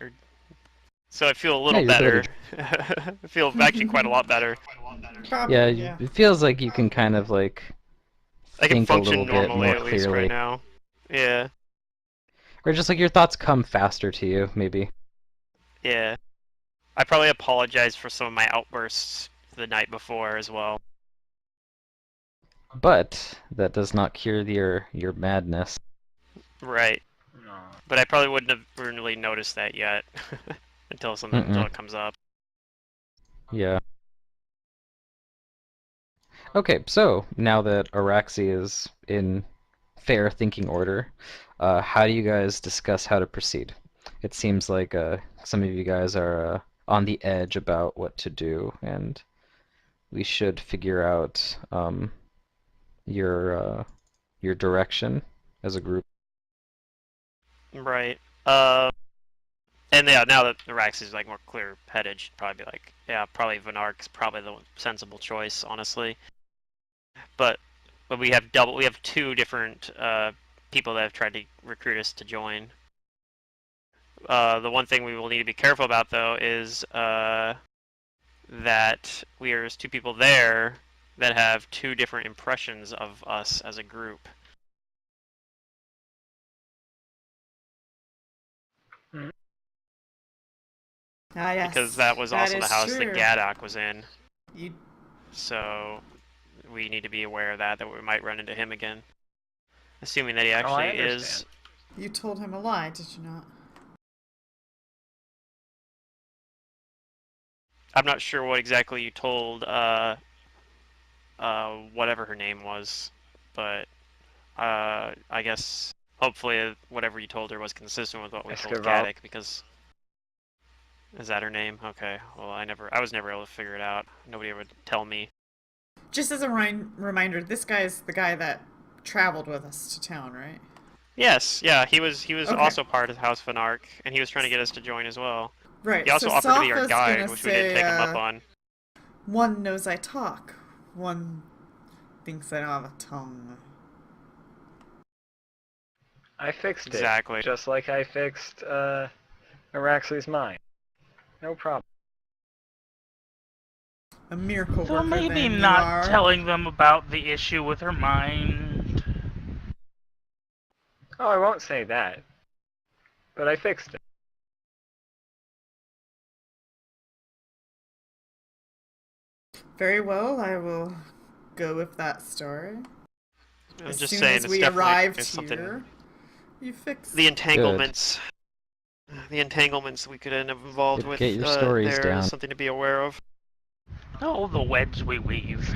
C: So I feel a
E: Yeah,
C: little
E: your ability.
C: better. I feel actually quite a lot better.
E: Yeah,
A: Probably, yeah.
E: it feels like you can kind of like
C: I can
E: think a little
C: function
E: bit
C: normally
E: more
C: at least right
E: clearly,
C: now. Yeah,
E: or just like your thoughts come faster to you, maybe.
C: yeah. I probably apologize for some of my outbursts the night before as well.
E: But that does not cure your madness.
C: Right.
B: No.
C: But I probably wouldn't have really noticed that yet until
E: Mm-mm.
C: it comes up.
E: Yeah. Okay, so now that Araxi is in fair thinking order, how do you guys discuss how to proceed? It seems like some of you guys are on the edge about what to do, and we should figure out your direction as a group.
C: Right. And yeah, now that Rax is like more clear-headed, should probably be like, yeah, probably Venark's probably the sensible choice, honestly. But we have we have two different people that have tried to recruit us to join. The one thing we will need to be careful about though is that there's two people there that have two different impressions of us as a group.
B: Mm.
A: Ah,
C: Because
A: yes,
C: that was
A: that
C: also the
A: is
C: house that
A: true.
C: Gadak was in.
A: You
C: So we need to be aware of that we might run into him again. Assuming that he
B: Oh, I
C: actually
B: understand.
C: is.
A: you told him a lie, did you not?
C: I'm not sure what exactly you told whatever her name was, but I guess hopefully whatever you told her was consistent with what we told
B: Esquivel.
C: Gaddick, because is that her name? Okay. Well, I was never able to figure it out. Nobody ever would tell me.
A: Just as a reminder, this guy's the guy that traveled with us to town, right?
C: Yes, yeah, he was
A: Okay.
C: also part of House Fanark, and he was trying to get us to join as well. He
A: Right, so
C: also offered to be our
A: Safa's gonna
C: guide, which we didn't
A: say,
C: take him up on.
A: one knows I talk, one thinks I don't have a tongue.
B: I fixed it,
C: Exactly.
B: just like I fixed Araxley's mind. No problem.
A: A miracle
D: So
A: worker,
D: maybe
A: then, you
D: not
A: are.
D: telling them about the issue with her mind.
B: Oh, I won't say that, but I fixed it.
A: Very well, I will go with that story.
C: I'm
A: As
C: just
A: soon
C: saying
A: as
C: it's
A: we
C: definitely
A: arrived
C: something.
A: here, you fixed
C: The
A: it.
E: Good.
C: entanglements we could end up involved
E: Good.
C: with
E: Get your stories
C: there is
E: down.
C: something to be aware of.
D: Oh, the webs we weave.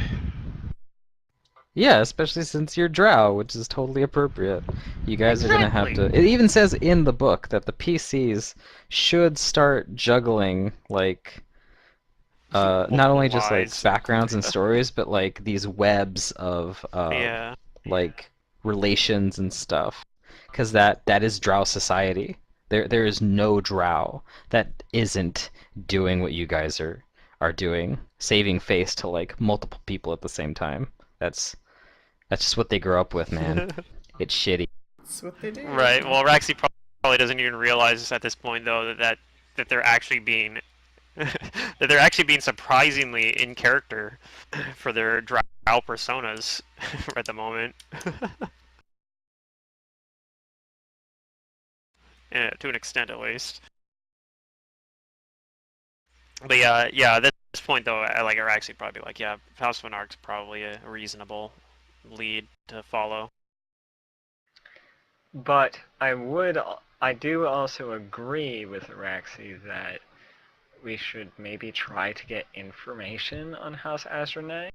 E: Yeah, especially since you're drow, which is totally appropriate. You guys are gonna have
D: Exactly.
E: to. It even says in the book that the PCs should start juggling like not
C: Multiple
E: only just like
C: lies.
E: backgrounds and stories, but like these webs of
C: Yeah.
E: like relations and stuff, because that is drow society. There is no drow that isn't doing what you guys are doing, saving face to like multiple people at the same time. That's just what they grow up with, man. It's shitty.
A: That's what they do.
C: Right. Well, Raxi probably doesn't even realize at this point though that they're actually being that they're actually being surprisingly in character for their drow personas at the moment. Yeah, to an extent at least. But yeah. At this point though, I like are actually probably like, yeah, House of Anarch's probably a reasonable lead to follow.
B: But I do also agree with Araxi that we should maybe try to get information on House Azranay,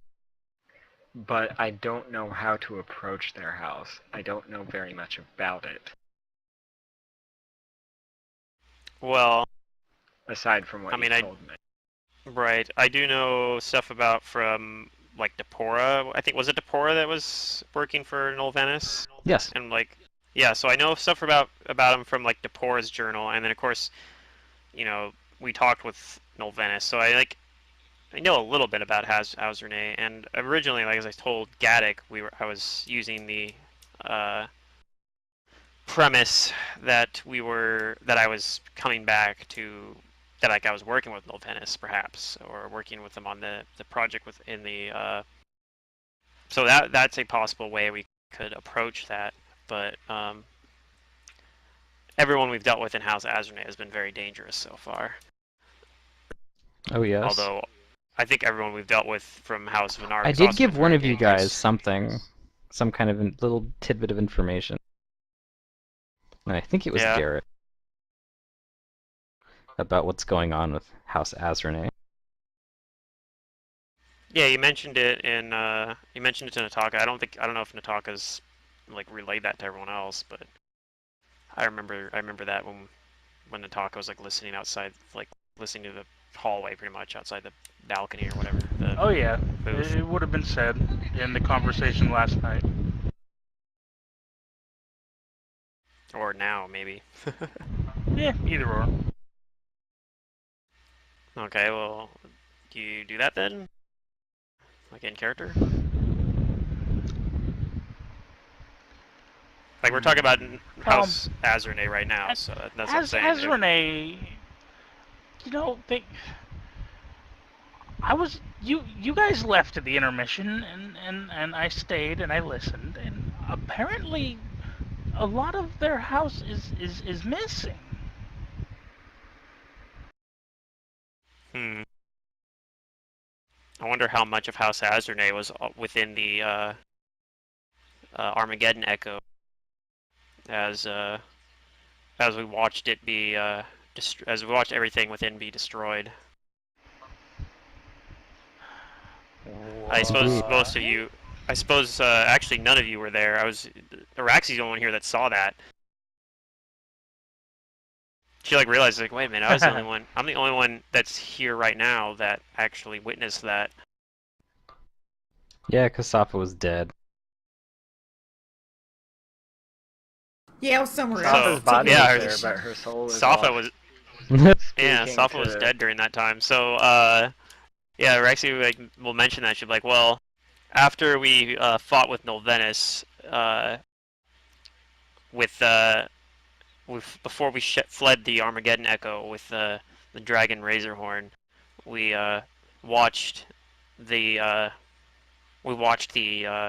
B: but I don't know how to approach their house. I don't know very much about it,
C: Well,
B: aside from
C: I
B: what you
C: mean,
B: told me.
C: right. I do know stuff about from like Depora. I think was it Depora that was working for Null Venice,
E: Yes.
C: and like yeah. So I know stuff about him from like Depora's journal, and then of course, you know, we talked with Null Venice. So I like I know a little bit about Hazerne, and originally, like as I told Gaddick, I was using the premise that I was coming back to that like I was working with Nolvenus perhaps, or working with them on the project within the so that's a possible way we could approach that, but everyone we've dealt with in House Azerne has been very dangerous so far.
E: Oh yes.
C: Although I think everyone we've dealt with from House Venark
E: I
C: has
E: did
C: also
E: give
C: been
E: one
C: very
E: of you guys
C: dangerous.
E: something, some kind of little tidbit of information. And I think it was
C: Yeah.
E: Garrett. About what's going on with House Azerne.
C: Yeah, you mentioned it in Nataka. I don't know if Nataka's like relayed that to everyone else, but I remember that when Nataka was like listening outside, like listening to the hallway pretty much outside the balcony or whatever.
D: Oh yeah,
C: booth.
D: it would have been said in the conversation last night.
C: Or now maybe.
D: Yeah, either or.
C: Okay, well, do you do that then? Like in character? Like we're talking about House Azerne right now, so that's what I'm saying.
D: Azerne, you know, you guys left at the intermission, and I stayed and I listened, and apparently a lot of their house is missing.
C: I wonder how much of House Azerne was within the Armageddon Echo, as we watched it be as we watched everything within be destroyed. I suppose most of you. I suppose actually none of you were there. Araxi's the only one here that saw that. She like realized like, wait a minute, I was the only one. I'm the only one that's here right now that actually witnessed that.
E: Yeah, because Safa was dead.
A: Yeah, I was somewhere
B: Safa's
A: else.
B: body
A: taking
C: yeah,
B: was
A: vacation.
B: there, but her soul is
C: Safa
B: off.
C: was
B: Speaking
C: Safa was
B: to-
C: dead during that time. So yeah, Rexy like will mention that. She'll be like, well, after we fought with Nolvenus, before we fled the Armageddon Echo with the Dragon Razorhorn, we watched the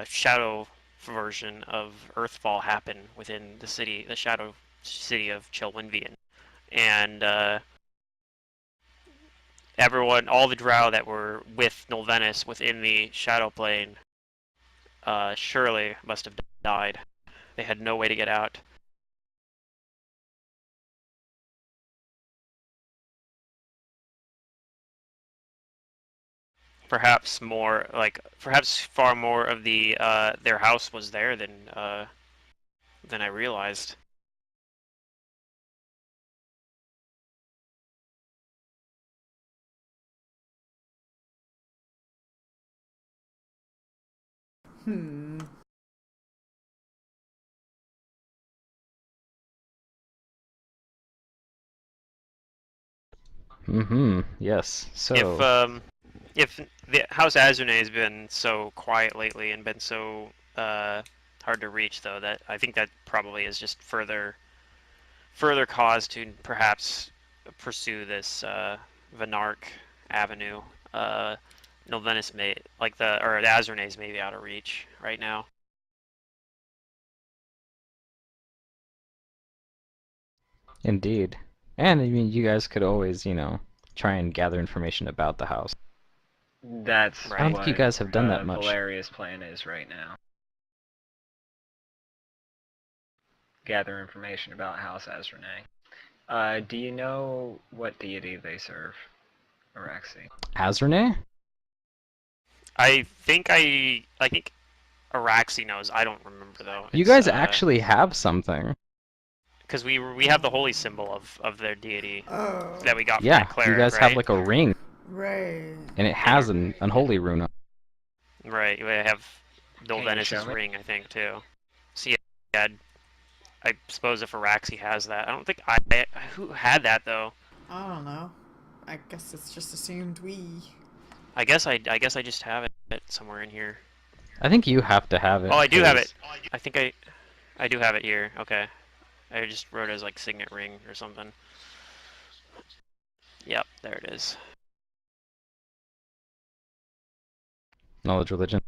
C: shadow version of Earthfall happen within the city, the shadow city of Chelwinvian, and everyone, all the Drow that were with Nolvenus within the Shadow Plane, surely must have died. They had no way to get out. Perhaps far more of the their house was there than I realized.
A: Hmm.
E: Mm-hmm. Yes. So.
C: If the House Azune has been so quiet lately and been so hard to reach, though, that I think that probably is just further cause to perhaps pursue this Venark Avenue. Nolvenus may the Azurnes may be out of reach right now.
E: Indeed. And I mean, you guys could always, try and gather information about the house.
B: That's
C: Right.
E: I don't think you guys have done that much.
B: Valeria's plan is right now. Gather information about House Azrene. Do you know what deity they serve, Araxi?
E: Azrene?
C: I think Araxi knows. I don't remember though.
E: You guys actually have something.
C: Because we have the holy symbol of their deity
A: Oh.
C: that we got from
E: Yeah,
C: that cleric,
E: you guys
C: right?
E: have like a ring,
A: Right.
E: and it has an unholy rune on it.
C: Right, we have
B: Can you
C: Nolvenus'
B: show me?
C: ring, I think, too. So yeah, I suppose if Araxi has that. I don't think who had that, though?
A: I don't know. I guess it's just assumed we
C: I guess I just have it somewhere in here.
E: I think you have to have it.
C: Oh, I do have it.
E: 'cause-
C: I think I do have it here. Okay. I just wrote it as like signet ring or something. Yep, there it is.
E: Knowledge religion.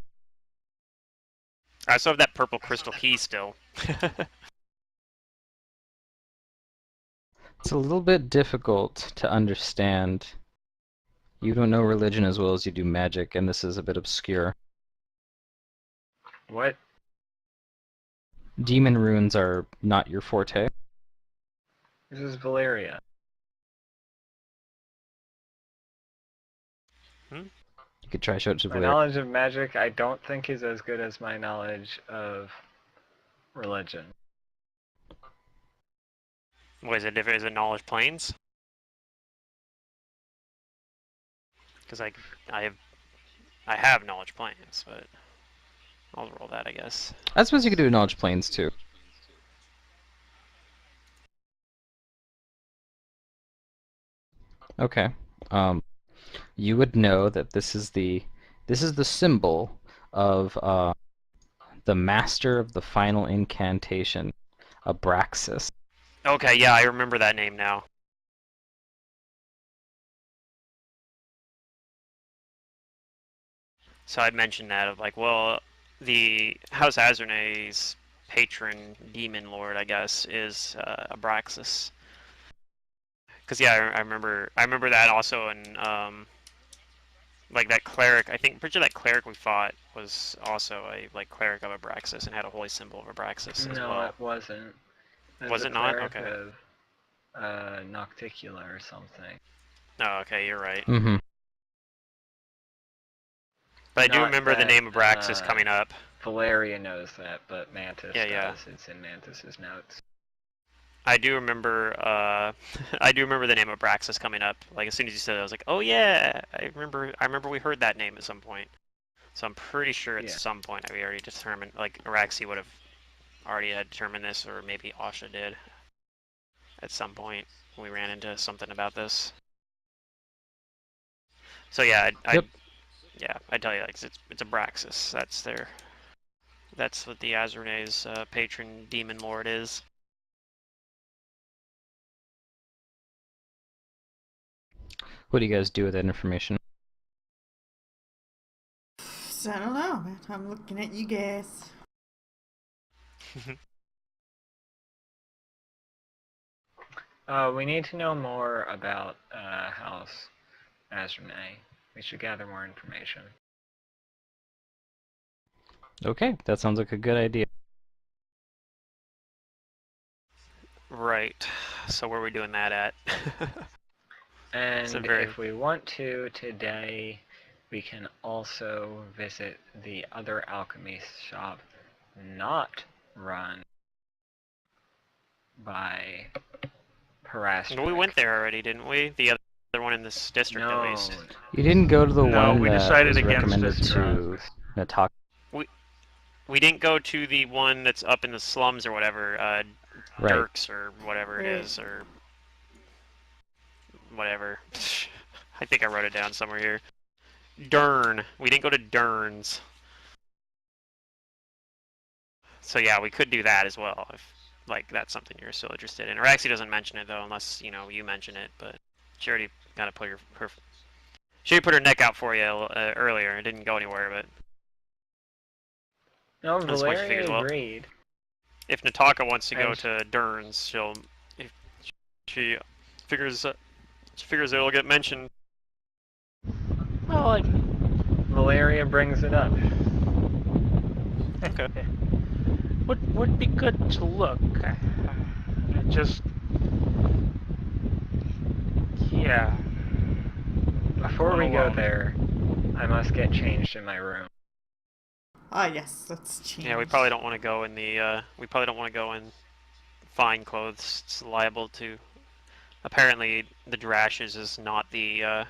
C: I still have that purple crystal key still.
E: It's a little bit difficult to understand. You don't know religion as well as you do magic, and this is a bit obscure.
B: What?
E: Demon runes are not your forte.
B: This is Valeria.
E: You could try show it to
B: My
E: Valeria.
B: knowledge of magic, I don't think, is as good as my knowledge of religion.
C: What is it? Is it knowledge planes? Because I have knowledge planes, but I'll roll that, I guess.
E: I suppose you could do knowledge planes too. Okay. You would know that this is the symbol of the master of the final incantation, Abraxas.
C: Okay, yeah, I remember that name now. So I'd mentioned that of like, well, the House Azerne's patron demon lord, I guess, is Abraxas. Because yeah, I remember that also in like that cleric. I think pretty sure that cleric we fought was also a like cleric of Abraxas and had a holy symbol of Abraxas as
B: No,
C: well.
B: it wasn't. It
C: Was
B: a
C: it not?
B: cleric
C: Okay.
B: of Nocticula or something.
C: Oh, okay, you're right.
E: Mm-hmm.
C: But I do
B: Not
C: remember the
B: that,
C: name Abraxas coming up.
B: Valeria knows that, but Mantis
C: Yeah.
B: does. It's in Mantis's notes.
C: I do remember I do remember the name Abraxas coming up. Like as soon as you said it, I was like, "Oh yeah, I remember we heard that name at some point." So I'm pretty sure at
B: Yeah.
C: some point we already determined like Araxi would have already had determined this, or maybe Asha did at some point when we ran into something about this. So yeah,
E: Yep.
C: I tell you, like it's Abraxas. That's what the Azerne's patron demon lord is.
E: What do you guys do with that information?
A: So I don't know, man. I'm looking at you guys.
B: We need to know more about House Azrene. We should gather more information.
E: Okay, that sounds like a good idea.
C: Right. So where are we doing that at?
B: And
C: very-
B: if we want to today, we can also visit the other alchemy shop not run by Paraspec.
C: Well, we went there already, didn't we? The other one in this district,
B: No,
C: at least.
E: You didn't go to the
D: No,
E: one
D: we
E: that
D: decided
E: was
D: against
E: recommended
D: it.
E: to Nataka.
C: We didn't go to the one that's up in the slums or whatever,
E: Right.
C: Dirks or whatever it
A: Right.
C: is, or whatever. I think I wrote it down somewhere here. Dern. We didn't go to Dern's. So yeah, we could do that as well if like that's something you're still interested in. Araxi doesn't mention it though, unless you know you mention it. But she already kind of put she put her neck out for you earlier. It didn't go anywhere, but
B: No,
C: That's what she
B: Valeria
C: figures, well.
B: agreed.
C: if Nataka wants to go
B: And-
C: to Dern's, if she figures it'll get mentioned.
D: Well, like,
B: Valeria brings it up.
C: Okay.
D: would be good to look. Just, yeah.
B: Before we go
D: Alone.
B: there, I must get changed in my room.
A: Ah, yes, let's change.
C: Yeah, we probably don't want to go in the. We probably don't want to go in fine clothes. It's liable to. Apparently, the Drashes is not the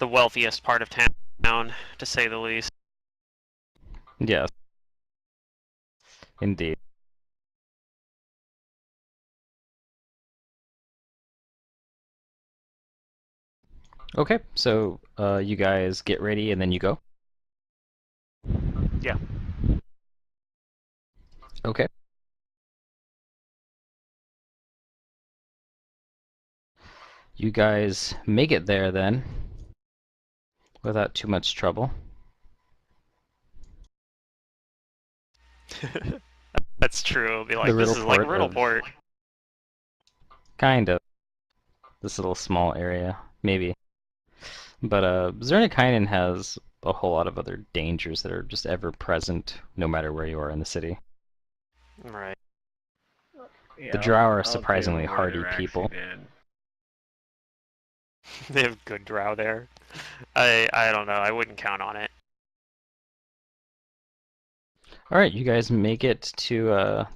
C: wealthiest part of town, to say the least.
E: Yes. Indeed. Okay, so you guys get ready and then you go.
D: Yeah.
E: Okay. You guys make it there then, without too much trouble.
C: That's true. It'll be
E: The
C: like, this
E: riddle
C: is like
E: port of
C: Riddleport.
E: kind of this little small area, maybe. But Zernikainen has a whole lot of other dangers that are just ever present, no matter where you are in the city.
C: Right.
B: Yeah,
E: The Drow are
B: I'll
E: surprisingly
B: do what
E: hardy
B: Araxi
E: people.
B: did.
C: They have good drow there. I don't know. I wouldn't count on it.
E: All right, you guys make it to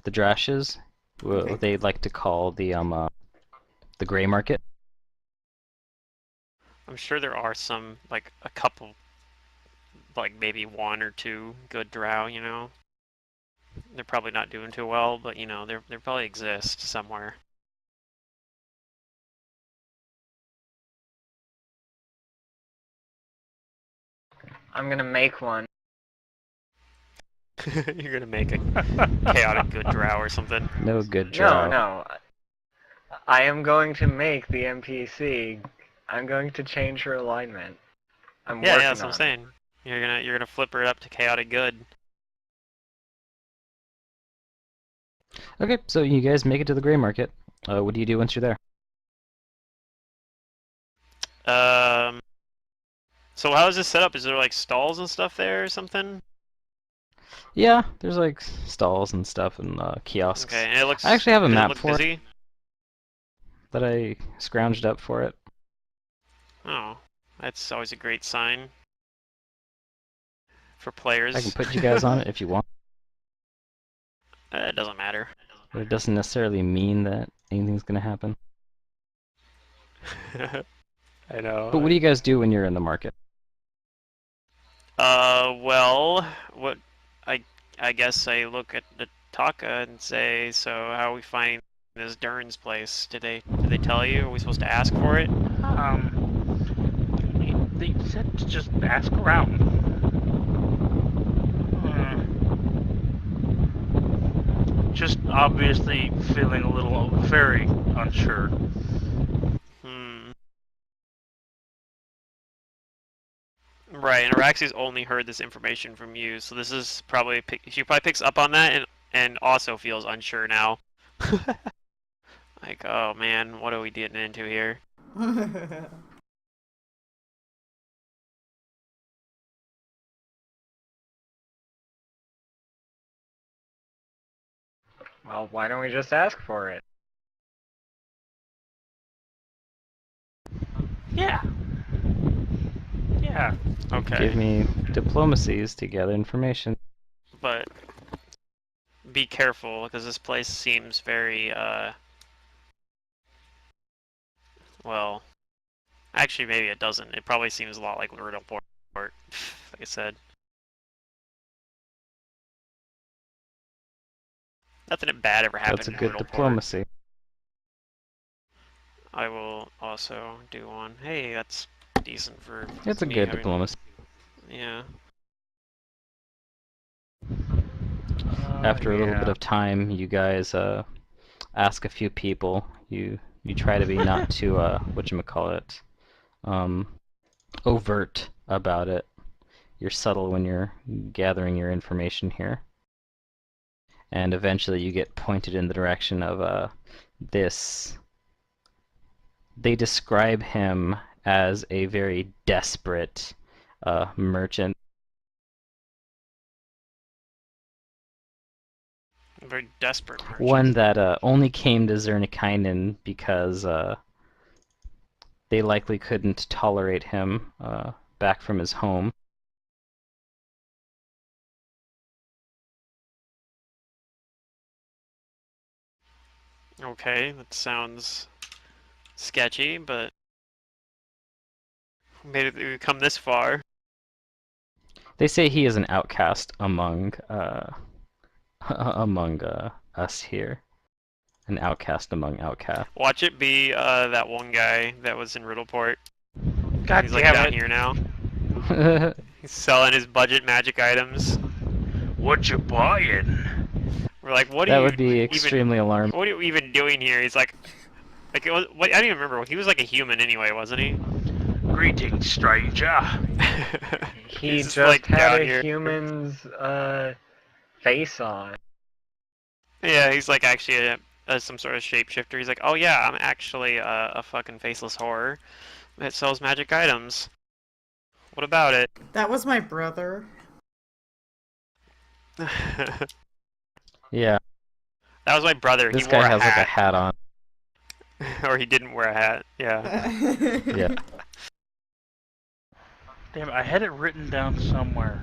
E: the Drashes,
A: Okay.
E: what they like to call the gray market.
C: I'm sure there are some, like a couple, like maybe one or two good drow, you know? They're probably not doing too well, but you know, they probably exist somewhere.
B: I'm gonna make one.
C: You're gonna make a chaotic good drow or something.
E: No good
B: No,
E: Drow.
B: no. I am going to make the NPC. I'm going to change her alignment. I'm
C: Yeah,
B: working
C: that's what I'm
B: on it.
C: saying. You're gonna flip her up to chaotic good.
E: Okay, so you guys make it to the gray market. What do you do once you're there?
C: So how is this set up? Is there like stalls and stuff there or something?
E: Yeah, there's like stalls and stuff and kiosks.
C: Okay, and it looks.
E: I actually have a
C: does it
E: map
C: look
E: for it
C: busy?
E: that I scrounged up for it.
C: Oh, that's always a great sign for players.
E: I can put you guys on it if you want,
C: It doesn't matter.
E: but it doesn't necessarily mean that anything's gonna happen.
C: I know.
E: But what do you guys do when you're in the market?
C: Well, what I guess I look at the Taka and say, so how are we finding this Dern's place? Did they tell you? Are we supposed to ask for it?
D: They said to just ask around. Just obviously feeling a little very unsure.
C: Right, and Araxi's only heard this information from you, so this is probably she probably picks up on that and also feels unsure now. Like, oh man, what are we getting into here?
B: Well, why don't we just ask for it?
D: Yeah. Yeah.
C: Okay,
E: Give me diplomacies to gather information.
C: but be careful because this place seems very well, actually maybe it doesn't. It probably seems a lot like Riddleport, like I said. Nothing bad ever happened
E: That's a
C: in
E: good
C: Riddleport.
E: diplomacy.
C: I will also do one. Hey, that's decent for
E: It's a
C: me
E: good
C: having-
E: diplomacy.
C: Yeah.
E: After a little bit
B: Yeah.
E: of time, you guys ask a few people. You try to be not too whatchamacallit, overt about it. You're subtle when you're gathering your information here. And eventually you get pointed in the direction of this. They describe him as a very desperate merchant.
C: A very desperate merchant.
E: One that only came to Zernikainen because they likely couldn't tolerate him back from his home.
C: Okay, that sounds sketchy, but maybe we come this far.
E: They say he is an outcast among among us here. An outcast among outcasts.
C: Watch it be that one guy that was in Riddleport.
D: God
C: He's like
D: damn
C: down
D: it!
C: here now. He's selling his budget magic items.
D: What you buying?
C: We're like, what are
E: That
C: you
E: would be
C: even?
E: extremely alarming.
C: What are you even doing here? He's like it was. What, I don't even remember. He was like a human anyway, wasn't he?
D: Greetings, stranger.
B: He
C: He's
B: just
C: like
B: had
C: down
B: a
C: here.
B: human's face on.
C: Yeah, he's like actually some sort of shapeshifter. He's like, oh yeah, I'm actually a fucking faceless horror that sells magic items. What about it?
A: That was my brother.
C: That
E: Yeah,
C: was my brother. He
E: this
C: wore
E: guy
C: a
E: has like a
C: hat.
E: hat on.
C: Or he didn't wear a hat. Yeah.
E: Yeah.
D: Damn it, I had it written down somewhere.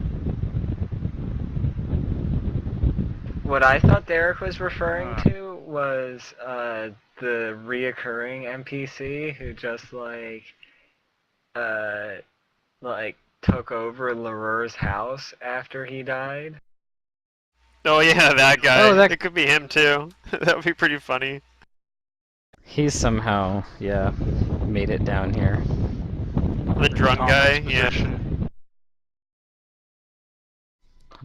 B: What I thought Derek was referring to was the reoccurring NPC who just like took over Larure's house after he died.
C: Oh yeah, that guy.
E: Oh, that
C: It could be him too. That would be pretty funny.
E: he's somehow, yeah, made it down here.
C: The drunk guy.
D: Thomas'
C: Yeah.
D: position.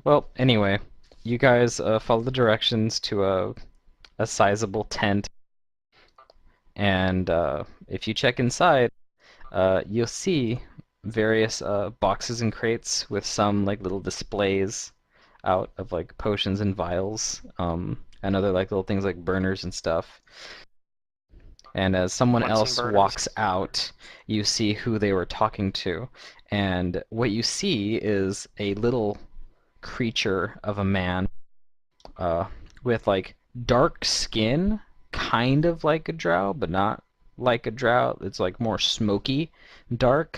E: Well, anyway, you guys follow the directions to a sizable tent, and if you check inside, you'll see various boxes and crates with some like little displays out of like potions and vials, and other like little things like burners and stuff. And as someone
C: Bunsen
E: else
C: burners.
E: walks out, you see who they were talking to, and what you see is a little creature of a man, with like dark skin, kind of like a drow, but not like a drow. It's like more smoky dark.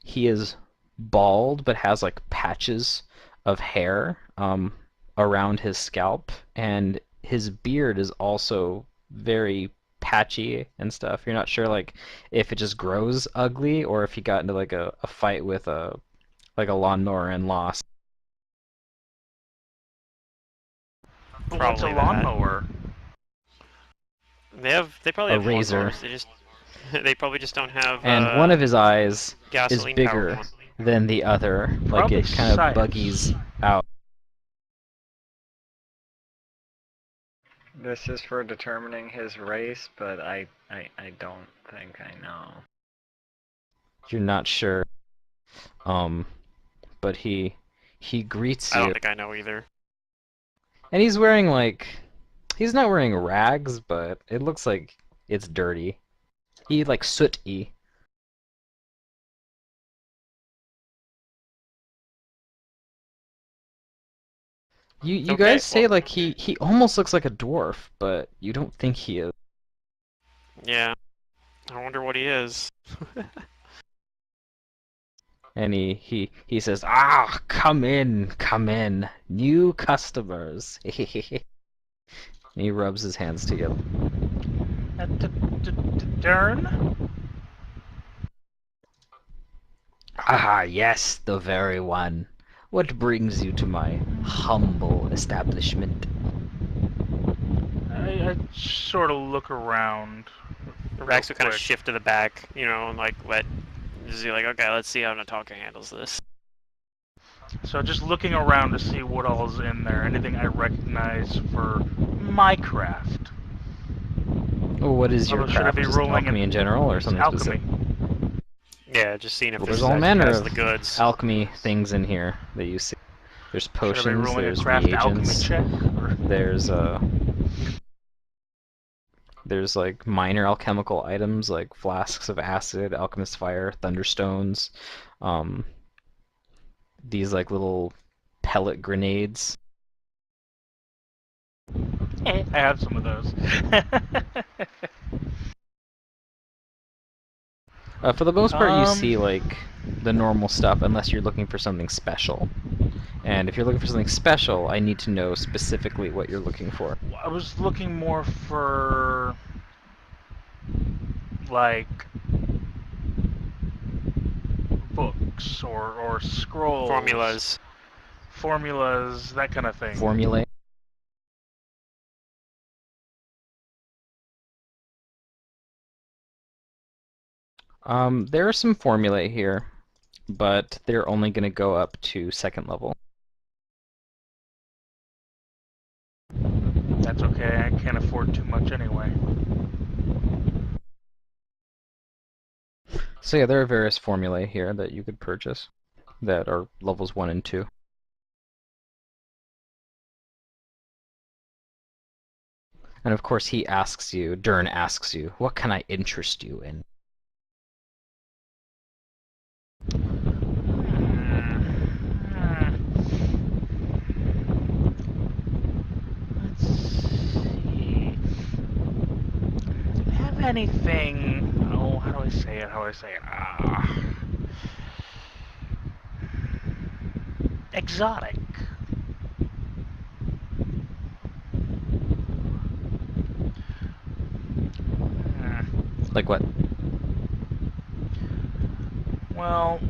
E: He is bald, but has like patches of hair around his scalp, and his beard is also very patchy and stuff. You're not sure like if it just grows ugly or if he got into like a fight with a lawnmower and lost.
D: What's a
C: Probably that.
D: lawnmower?
C: They probably
E: A
C: have
E: razor.
C: lawnmowers. They probably just don't have
E: And one of his eyes is
C: gasoline
E: bigger
C: powered one.
E: than the other. Like
D: Probably
E: it kind of
D: size.
E: buggies out.
B: This is for determining his race, but I don't think I know.
E: You're not sure. But he greets
C: I
E: you.
C: don't think I know either.
E: And he's wearing like he's not wearing rags, but it looks like it's dirty. He like sooty. You
C: Okay,
E: guys say
C: well-
E: like he almost looks like a dwarf, but you don't think he is.
C: Yeah. I wonder what he is.
E: And he says, "Ah, come in, new customers." And he rubs his hands together.
D: Dern?
E: Ah, yes, the very one. What brings you to my humble establishment?
D: I sort of look around.
C: Rax would kind of
D: quick.
C: shift to the back, you know, and like just be like, okay, let's see how Nataka handles this.
D: So just looking around to see what all is in there. Anything I recognize for my craft.
E: Oh, what is your
D: Although, should I
E: craft?
D: be
E: Just
D: rolling
E: alchemy in general, or something
D: alchemy?
E: specific?
C: Yeah, just seeing if
E: Well,
C: this
E: there's all
C: actually
E: manner
C: has
E: of
C: the goods.
E: alchemy things in here that you see. There's
D: Should I be
E: potions,
D: rolling
E: there's
D: a craft alchemy
E: reagents,
D: check? Or...
E: there's like minor alchemical items like flasks of acid, alchemist fire, thunderstones, these like little pellet grenades.
D: I have some of those.
E: For the most part, you
D: Um,
E: see like the normal stuff, unless you're looking for something special. And if you're looking for something special, I need to know specifically what you're looking for.
D: I was looking more for like books or scrolls, formulas, that kind of thing.
E: Formulae. There are some formulae here, but they're only going to go up to 2nd level.
D: That's okay, I can't afford too much anyway.
E: So yeah, there are various formulae here that you could purchase that are levels 1 and 2. And of course Dern asks you, what can I interest you in?
D: Let's see. Do you have anything? Oh, how do I say it? Exotic.
E: Like what?
D: Well,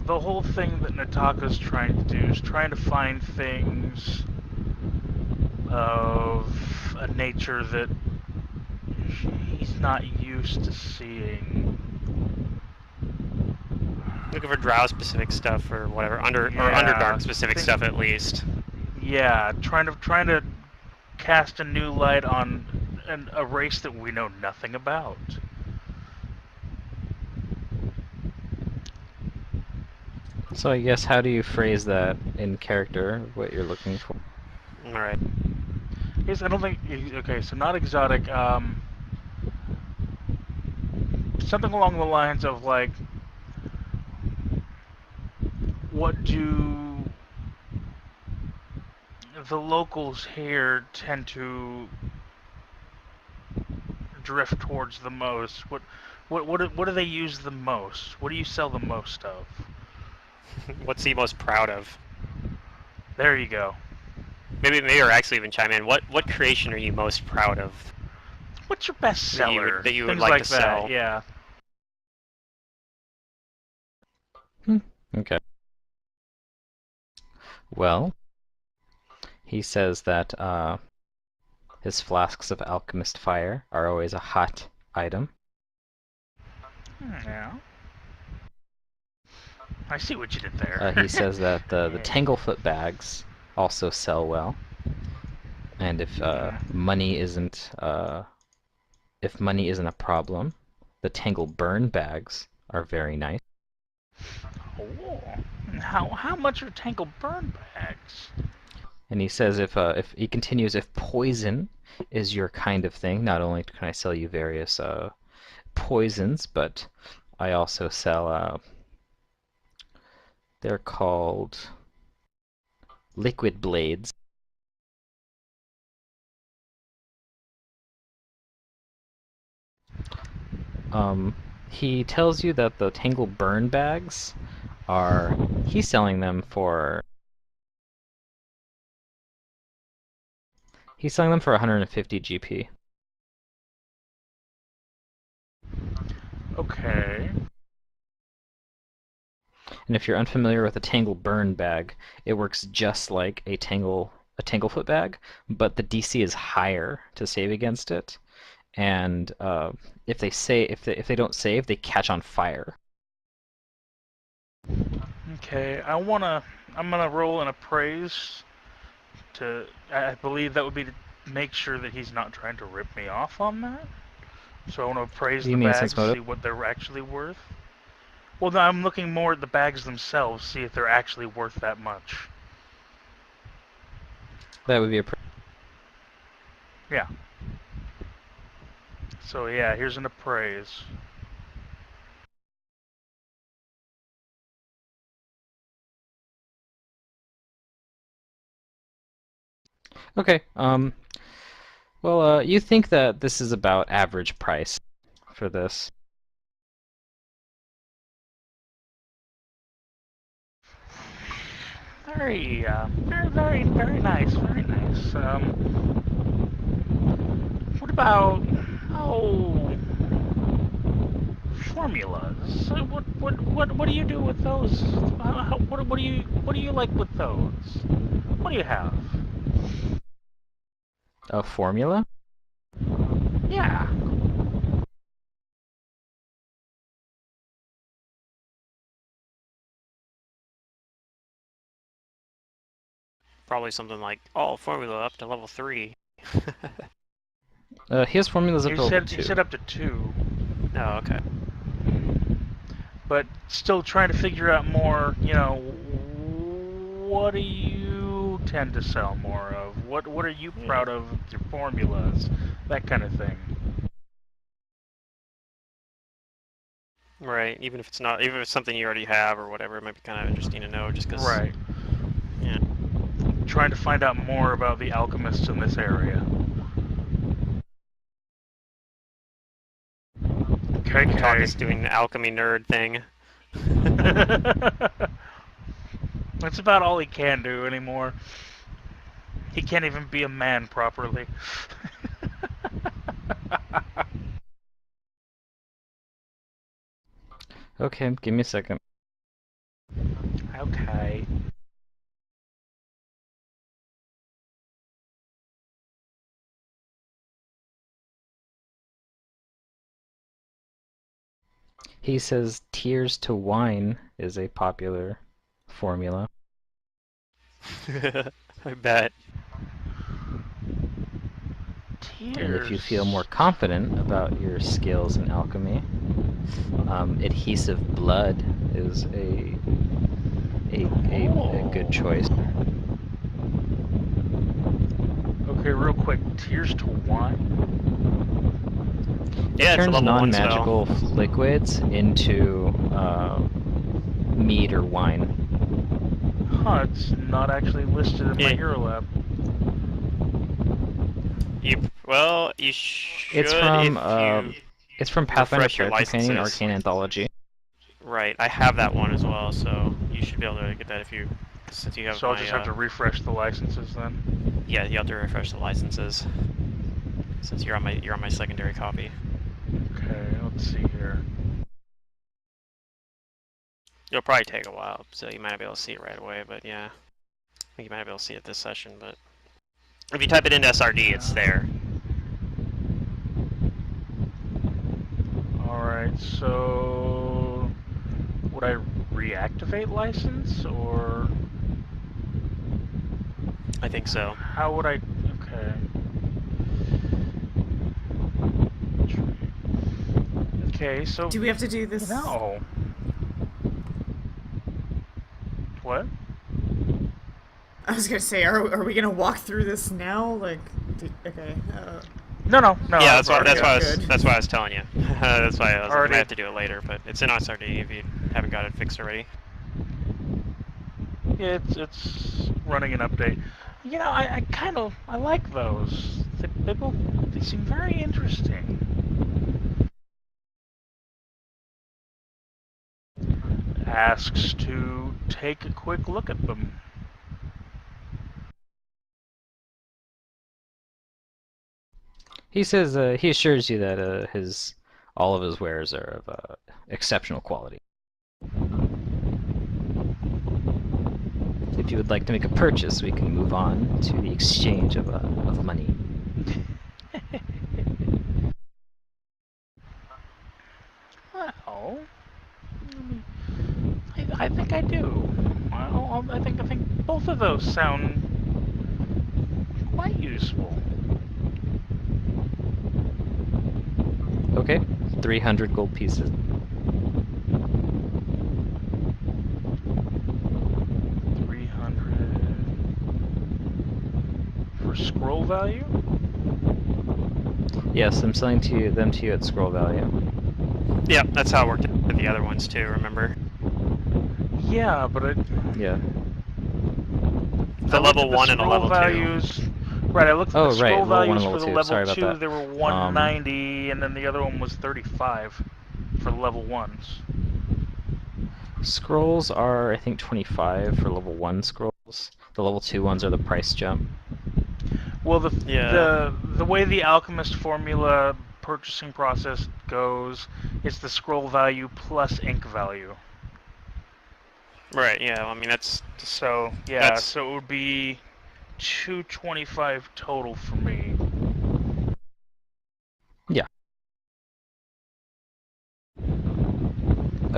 D: the whole thing that Nataka's trying to do is trying to find things of a nature that he's not used to seeing.
C: Looking for drow specific stuff or whatever, or
D: Yeah,
C: Underdark specific stuff at least.
D: Yeah, trying to cast a new light on a race that we know nothing about.
E: So I guess how do you phrase that in character, what you're looking for?
C: Alright.
D: Yes, I don't think. Okay, so not exotic. Something along the lines of like, what do the locals here tend to drift towards the most? What do they use the most? What do you sell the most of?
C: What's he most proud of?
D: There you go.
C: Maybe or actually even chime in. What creation are you most proud of?
D: What's your best seller?
C: That you would
D: Things
C: like
D: like
C: to
D: that.
C: sell.
D: Yeah.
E: Okay. Well, he says that his flasks of alchemist fire are always a hot item.
D: Yeah. I see what you did there.
E: He says that the Tanglefoot bags also sell well, and if money isn't a problem, the Tangle Burn bags are very nice.
D: Oh. How much are Tangle Burn bags?
E: And he says if he continues, if poison is your kind of thing, not only can I sell you various poisons, but I also sell they're called liquid blades. He tells you that the Tangle Burn bags are, he's selling them for 150 GP.
D: Okay.
E: And if you're unfamiliar with a Tangle Burn bag, it works just like a Tanglefoot bag, but the DC is higher to save against it. And if they don't save, they catch on fire.
D: Okay. I'm gonna roll an appraise to. I believe that would be to make sure that he's not trying to rip me off on that. So I want to appraise
E: You
D: the
E: mean
D: bags,
E: sense motive?
D: see what they're actually worth. Well, no, I'm looking more at the bags themselves, see if they're actually worth that much.
E: That would be a.
D: Yeah. So yeah, here's an appraise.
E: Okay. Well, you think that this is about average price for this?
D: Very nice, very nice. What about, oh, formulas? What do you do with those? What do you like with those? What do you have?
E: A formula?
D: Yeah.
C: probably something like, oh, formula up to level 3.
E: He has formulas up
D: He
E: to level
D: said
E: 2.
D: up to 2,
C: Oh, okay.
D: but still trying to figure out more. What do you tend to sell more of? What are you proud of with your formulas? That kind of thing.
C: Right. Even if it's not, even if it's something you already have or whatever, it might be kind of interesting to know. Just because.
D: Right.
C: Yeah.
D: Trying to find out more about the alchemists in this area.
C: Talk
D: KK.
C: is doing the alchemy nerd thing.
D: That's about all he can do anymore. He can't even be a man properly.
E: Okay, give me a second.
D: Okay.
E: He says tears to wine is a popular formula.
C: I bet.
E: And if you feel more
D: Tears.
E: confident about your skills in alchemy, adhesive blood is a good choice.
D: Okay, real quick. Tears to wine.
E: It
C: Yeah, it's a
E: turns
C: level 1 spell.
E: non-magical liquids into mead or wine.
D: Huh, it's not actually listed in my
C: Yeah.
D: Hero Lab.
C: You should
E: It's from
C: if you
E: it's from Pathfinder
C: refresh your
E: Player Companion
C: licenses.
E: Arcane Anthology.
C: Right, I have that one as well, so you should be able to get that if you, since you have
D: So
C: my,
D: I'll just have to refresh the licenses then.
C: yeah, you have to refresh the licenses, since you're on my secondary copy.
D: Okay, let's see here.
C: It'll probably take a while, so you might not be able to see it right away, but yeah. I think you might be able to see it this session, but if you type it into SRD, it's there.
D: Alright, so... Would I reactivate license, or...
C: I think so.
D: How would I... Okay. Okay, so...
A: Do we have to do this?
D: No. What?
A: I was gonna say, are we gonna walk through this now? Like, okay.
D: No.
C: Yeah,
D: I've
A: that's why I was-
C: that's why I was telling you. That's why I was like, I
D: Already-
C: might have to do it later, but it's in SRD if you haven't got it fixed already.
D: Yeah, it's running an update. I like those. They seem very interesting. Asks to take a quick look at them.
E: He says he assures you that all of his wares are of exceptional quality. If you would like to make a purchase, we can move on to the exchange of money.
D: Well, I think I do. I think both of those sound quite useful.
E: Okay, 300 gold pieces.
D: 300 for scroll value.
E: Yes, I'm selling them to you at scroll value.
C: Yeah, that's how it worked with the other ones too, remember?
D: Yeah, but
E: Yeah.
C: The level 1 and the level 2.
D: values. Right, I looked at
E: Oh,
D: the
E: right,
D: scroll
E: level 1
D: values
E: and
D: for
E: level
D: the
E: 2.
D: level
E: Sorry about
D: 2.
E: that.
D: They were 190, and then the other one was 35 for level 1s.
E: Scrolls are, I think, 25 for level 1 scrolls. The level 2 ones are the price jump.
D: Well,
C: Yeah.
D: the way the alchemist formula purchasing process goes, it's the scroll value plus ink value.
C: Right, yeah, well, I mean,
D: So yeah,
C: That's-
D: so it would be 225 total for me.
E: Yeah.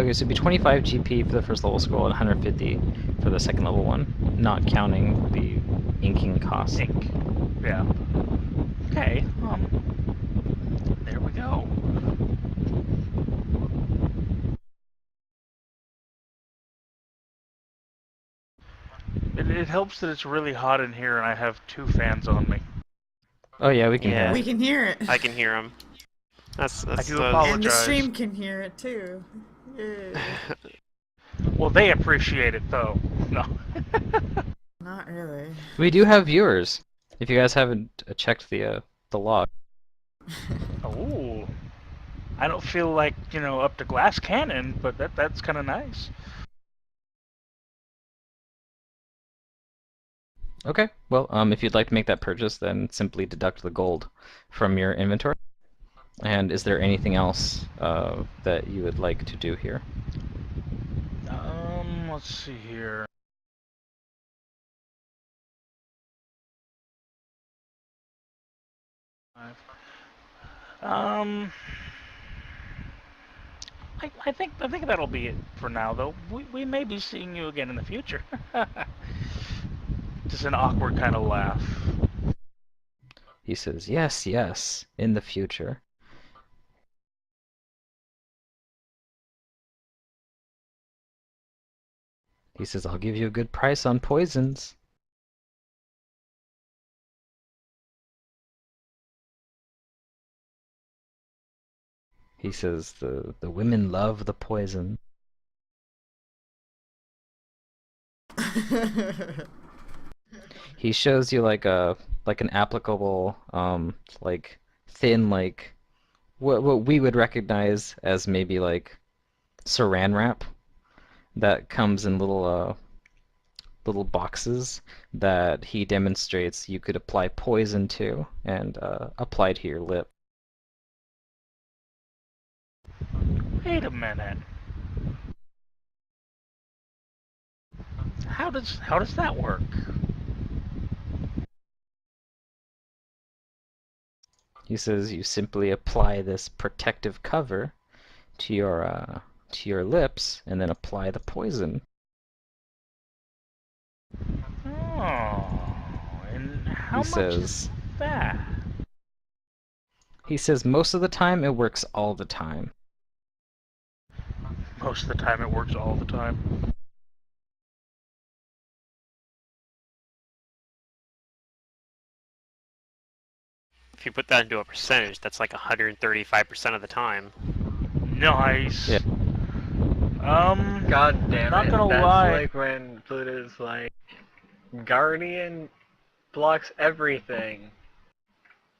E: Okay, so it'd be 25 GP for the first level scroll and 150 for the second level one, not counting the inking cost.
D: Ink. Yeah. Okay. There we go. It helps that it's really hot in here and I have 2 fans on me.
E: Oh yeah, we can
C: Yeah.
E: hear
A: We
E: it.
A: can hear it.
C: I can hear him. That's
D: I do
C: the-
D: apologize.
A: And the stream can hear it too. Yay.
D: Well, they appreciate it though. No.
A: Not really.
E: We do have viewers. If you guys haven't checked the log.
D: Oh. I don't feel like, up to glass cannon, but that's kind of nice.
E: Okay, well, if you'd like to make that purchase, then simply deduct the gold from your inventory. And is there anything else that you would like to do here?
D: Let's see here. Um, I think that'll be it for now, though. We may be seeing you again in the future. Just an awkward kind of laugh.
E: He says, yes, yes, in the future. He says, I'll give you a good price on poisons. He says, the women love the poison. He shows you like an applicable like thin like what we would recognize as maybe like saran wrap that comes in little boxes that he demonstrates you could apply poison to and apply to your lip.
D: Wait a minute. How does that work?
E: He says you simply apply this protective cover to your lips and then apply the poison.
D: Oh, and how
E: He
D: much is
E: says
D: that?
E: he says most of the time it works all the time.
D: Most of the time, it works all the time.
C: if you put that into a percentage, that's like 135% of the time.
D: Nice.
E: Yeah.
B: God damn
D: not
B: it.
D: gonna
B: That's
D: lie.
B: like when Buddha's like, Guardian blocks everything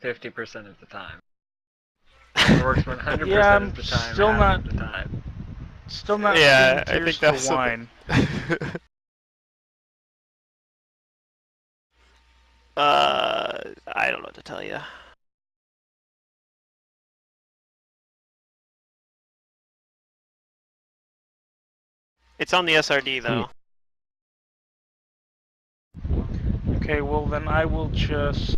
B: 50% of the time. It works 100%
D: Yeah, I'm
B: of the time,
D: still
B: half
D: not-
B: of the time.
D: Still not
C: Yeah,
D: seeing
C: I
D: tears
C: think that's
D: for wine.
C: I don't know what to tell you. It's on the SRD though.
D: Okay, well then I will just...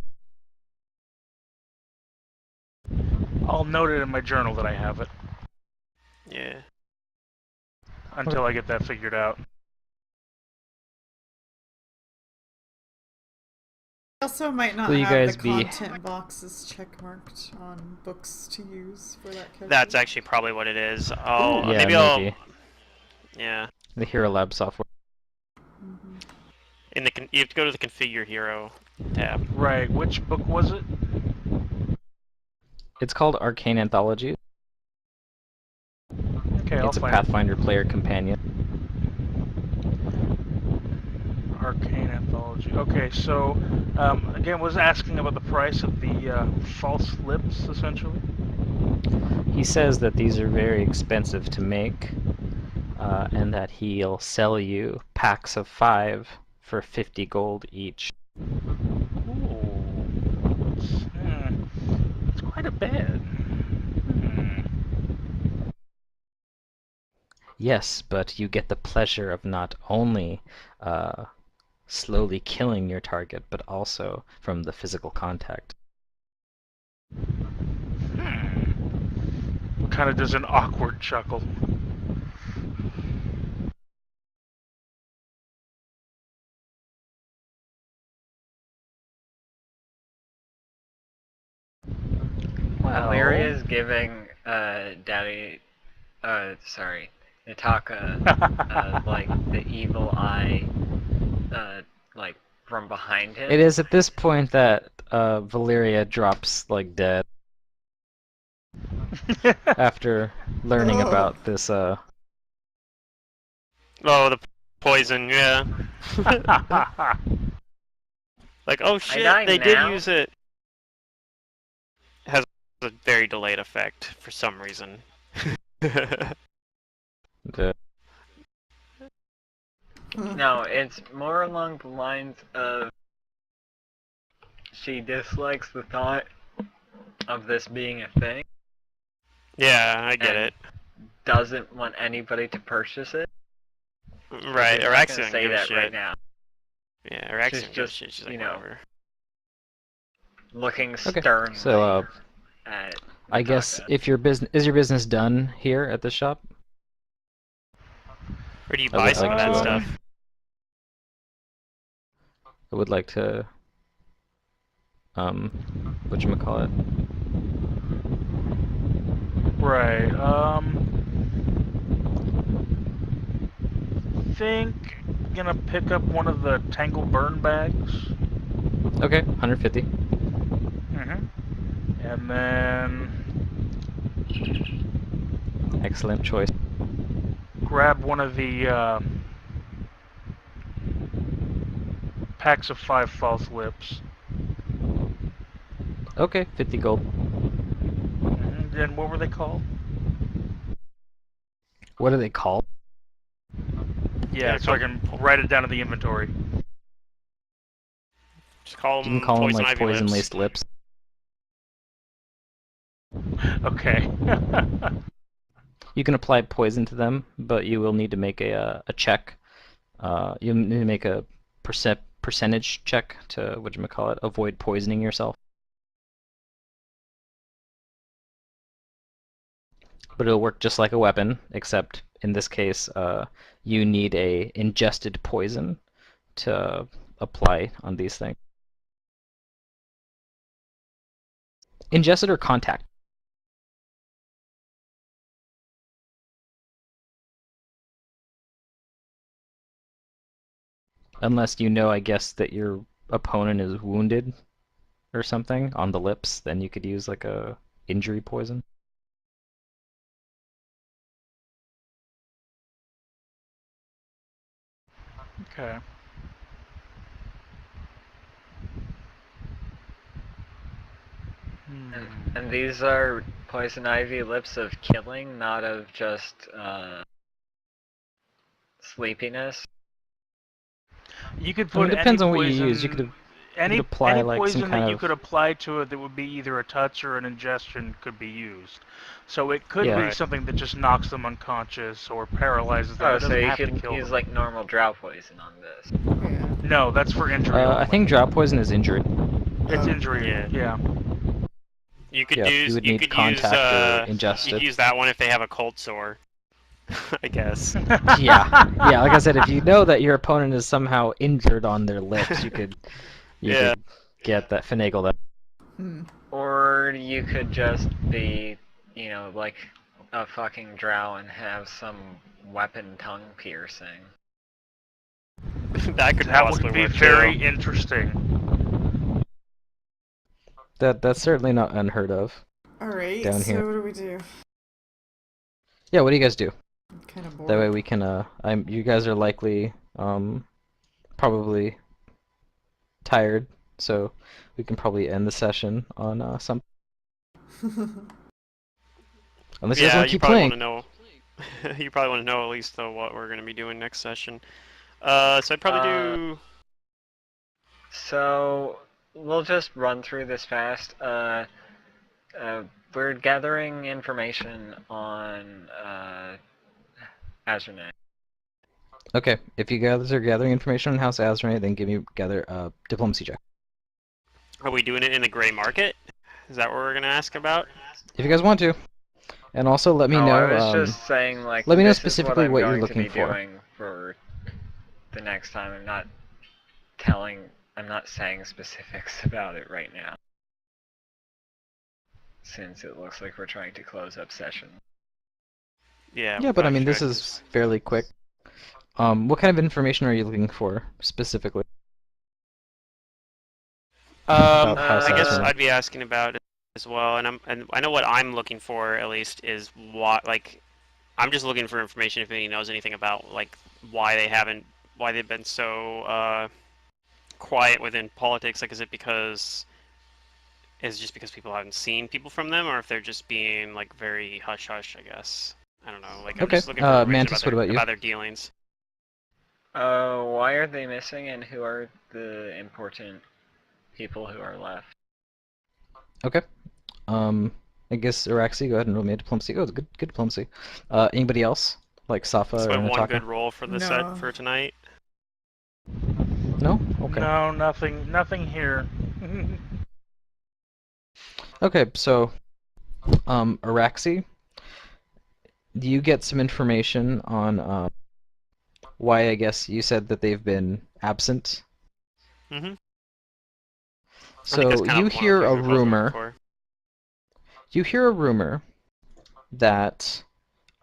D: I'll note it in my journal that I have it
C: Yeah.
D: until I get that figured out.
A: Also might not
E: Will you
A: have
E: guys
A: the
E: be-
A: content boxes checkmarked on books to use for that character.
C: That's actually probably what it is. I'll
E: Yeah,
C: maybe I'll
E: maybe.
C: yeah.
E: The Hero Lab software.
A: Mhm.
C: In the you have to go to the configure hero tab.
D: Right, which book was it?
E: It's called Arcane Anthology.
D: Okay, I'll
E: It's a
D: find it.
E: Pathfinder player companion.
D: Arcane Anthology. Okay, so again, was asking about the price of the false lips, essentially.
E: He says that these are very expensive to make, and that he'll sell you packs of 5 for 50 gold each.
D: Ooh, it's quite a bit.
E: Yes, but you get the pleasure of not only slowly killing your target, but also from the physical contact.
D: Kind of does an awkward chuckle.
B: Illyria is giving Nitaka, like the evil eye, like from behind him.
E: It is at this point that Valeria drops like dead after learning about this.
C: Oh, the poison, yeah. Like, oh shit,
B: die
C: they did
B: now?
C: use it. Has a very delayed effect for some reason.
E: The-
B: No, it's more along the lines of she dislikes the thought of this being a thing.
C: Yeah, I get
B: And
C: it.
B: doesn't want anybody to purchase it.
C: Right,
B: She's
C: or
B: not
C: Rex
B: gonna
C: doesn't
B: say
C: give a
B: that
C: shit.
B: right now.
C: Yeah, or Rex
B: She's
C: doesn't give a
B: just,
C: shit. She's
B: you
C: like,
B: know,
C: whatever.
B: Looking
E: Okay,
B: sternly
E: so
B: at
E: I guess
B: Nitaka.
E: if your business done here at the shop,
C: Or do you
E: I
C: buy
E: would
C: some of
E: like
C: that
E: to,
C: stuff?
E: I would like to whatchamacallit?
D: Right. Think gonna pick up one of the Tangle Burn bags.
E: Okay, 150.
D: And then
E: Excellent choice.
D: grab one of the packs of 5 false lips.
E: Okay, 50 gold.
D: And what were they called?
E: What are they called?
D: Yeah, so I can write it down in the inventory.
C: Just call
E: You
C: them
E: can call them
C: poison
E: like
C: ivy lips.
E: poison-laced lips.
D: Okay.
E: You can apply poison to them, but you will need to make a check. You need to make a percentage check to whatchamacallit, avoid poisoning yourself. But it'll work just like a weapon, except in this case, you need a ingested poison to apply on these things. Ingested or contact? Unless you know, I guess, that your opponent is wounded or something on the lips, then you could use like a injury poison.
D: Okay.
B: And these are poison ivy lips of killing, not of just sleepiness.
D: You could
E: I mean,
D: put
E: it depends
D: any
E: on what you
D: poison,
E: use. You could
D: any
E: apply like some
D: poison
E: kind
D: that you
E: of
D: could apply to it that would be either a touch or an ingestion could be used. So it could
E: Yeah.
D: be
C: Right.
D: something that just knocks them unconscious or paralyzes them.
B: Oh,
D: It
B: so
D: doesn't
B: you
D: have to
B: could
D: kill
B: use
D: them.
B: like normal drow poison on this.
A: Yeah.
D: No, that's for injury only.
E: I think drought poison is injury.
D: It's
A: Oh.
D: injury.
C: Yeah.
D: Yeah.
C: You could
E: Yeah,
C: use
E: you would
C: you
E: need
C: could
E: contact or
C: use
E: ingested.
C: you could use that one if they have a cold sore. I guess.
E: Yeah, yeah. Like I said, if you know that your opponent is somehow injured on their lips, you could
C: Yeah.
E: get that finagle that.
B: Or you could just be, you know, like a fucking drow and have some weapon tongue piercing.
C: That could
D: That
C: possibly
D: would be
C: work
D: very
C: too.
D: interesting.
E: That's certainly not unheard of.
A: Alright,
E: Down
A: so
E: here.
A: what do we do?
E: Yeah, what do you guys do?
A: I'm kind of bored.
E: That way we can you guys are likely probably tired, so we can probably end the session on some. Unless you guys
C: Yeah,
E: want to
C: you
E: keep
C: probably
E: playing.
C: want to know. You probably want to know at least though what we're gonna be doing next session. So I'd probably do.
B: So we'll just run through this fast. We're gathering information on Azurne.
E: Okay, if you guys are gathering information on House Azrae, then gather diplomacy check.
C: Are we doing it in the gray market? Is that what we're gonna ask about?
E: If you guys want to. And also let me
B: Oh,
E: know.
B: I was just saying, like,
E: let me know
B: this
E: specifically
B: is
E: what
B: I'm
E: you're
B: going
E: looking
B: to be
E: for.
B: doing for the next time. I'm not saying specifics about it right now. since it looks like we're trying to close up session.
C: Yeah,
E: Yeah,
C: we
E: but I
C: probably
E: mean, this
C: should,
E: is
C: 'cause-
E: fairly quick. What kind of information are you looking for specifically about House
C: I guess
E: Azrin?
C: I'd be asking about it as well, and I know what I'm looking for at least is what like I'm just looking for information if anybody knows anything about like why they've been so quiet within politics. Like, is it just because people haven't seen people from them, or if they're just being like very hush hush? I guess I don't know. Like I'm
E: Okay.
C: just looking for information
E: Mantis, what about you?
C: about their dealings.
B: Why are they missing, and who are the important people who are left?
E: Okay. I guess Araxi, go ahead and roll me a diplomacy. Oh, it's good diplomacy. Anybody else? Like Safa
C: So
E: or
C: one good
E: Nataka?
C: roll for the set
A: No.
C: for tonight.
E: No? Okay.
D: No, nothing here.
E: Okay, so, Araxi, you get some information on, why I guess you said that they've been absent.
C: Mm-hmm. I think that's
E: So
C: kind
E: you
C: of one of the
E: hear
C: things
E: a
C: we're both looking
E: rumor.
C: for.
E: You hear a rumor that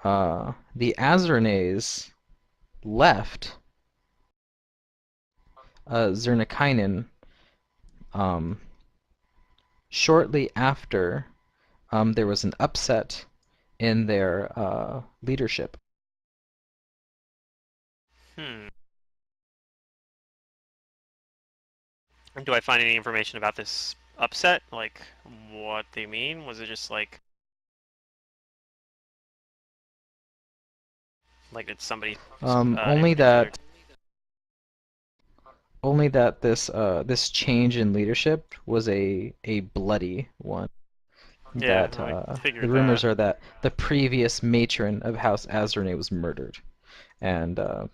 E: the Azranes left Zernikainen shortly after there was an upset in their leadership.
C: Hmm. And do I find any information about this upset? Like, what they mean? Was it just like did somebody
E: Only
C: in particular?
E: that this change in leadership was a bloody one.
C: Yeah,
E: That
C: I
E: the
C: figured
E: rumors
C: that.
E: are that the previous matron of House Azrene was murdered, and the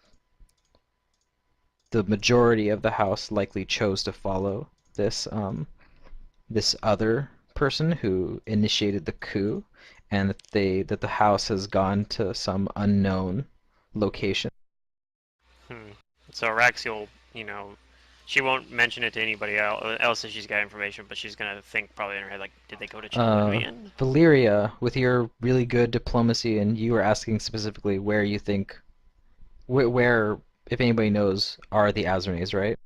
E: majority of the house likely chose to follow this other person who initiated the coup, and that the house has gone to some unknown location.
C: Hmm. So Raxiel, she won't mention it to anybody else if she's got information, but she's gonna think probably in her head like, did they go to Chelwenvian?
E: Valyria, with your really good diplomacy, and you were asking specifically where you think, where if anybody knows, are the Azranes, right?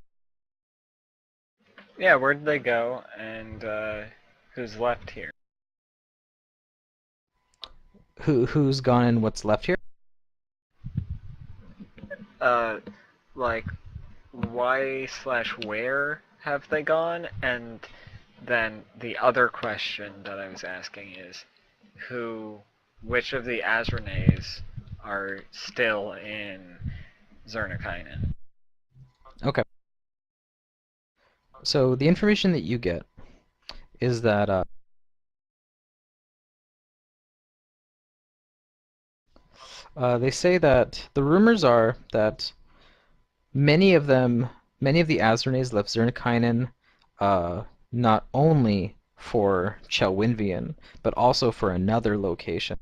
B: Yeah, where did they go, and who's left here?
E: Who's gone and what's left here?
B: Uh, like, why/where have they gone? And then the other question that I was asking is, which of the Azranes are still in Zernikainen?
E: Okay. So the information that you get is that they say that the rumors are that many of the Azranes left Zernikainen not only for Chelwinvian, but also for another location.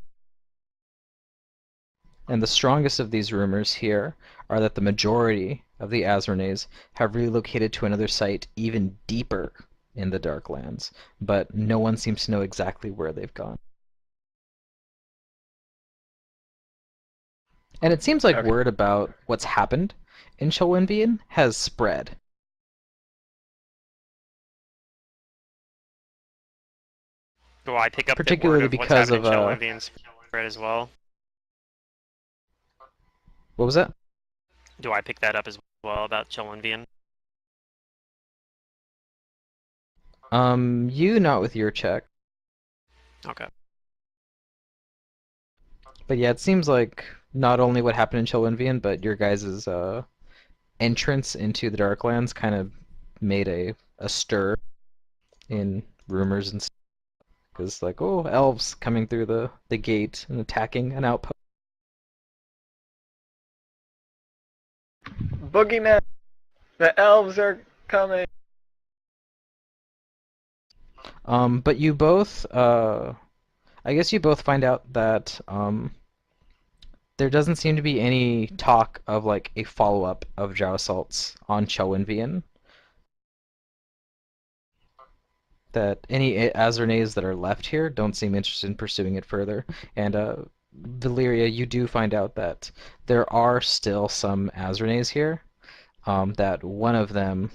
E: And the strongest of these rumors here are that the majority of the Azranes have relocated to another site even deeper in the Darklands, but no one seems to know exactly where they've gone. And it seems like
B: Okay.
E: word about what's happened in Chelwinvian has spread.
C: Do I pick up that word
E: Particularly
C: of what's
E: because
C: happening
E: of
C: in Chelwenvian spread as well?
E: what was that?
C: Do I pick that up as well about Chelwenvian?
E: You not with your check.
C: Okay.
E: But yeah, it seems like not only what happened in Chelwinvian, but your guys' entrance into the Darklands kind of made a stir in rumors and stuff. Because like, oh, elves coming through the gate and attacking an outpost.
B: Boogeyman! The elves are coming!
E: But you both, I guess you both find out that there doesn't seem to be any talk of like a follow-up of Drow assaults on Chelwinvian. that any Azernays that are left here don't seem interested in pursuing it further. And Valyria, you do find out that there are still some Azernays here. That one of them,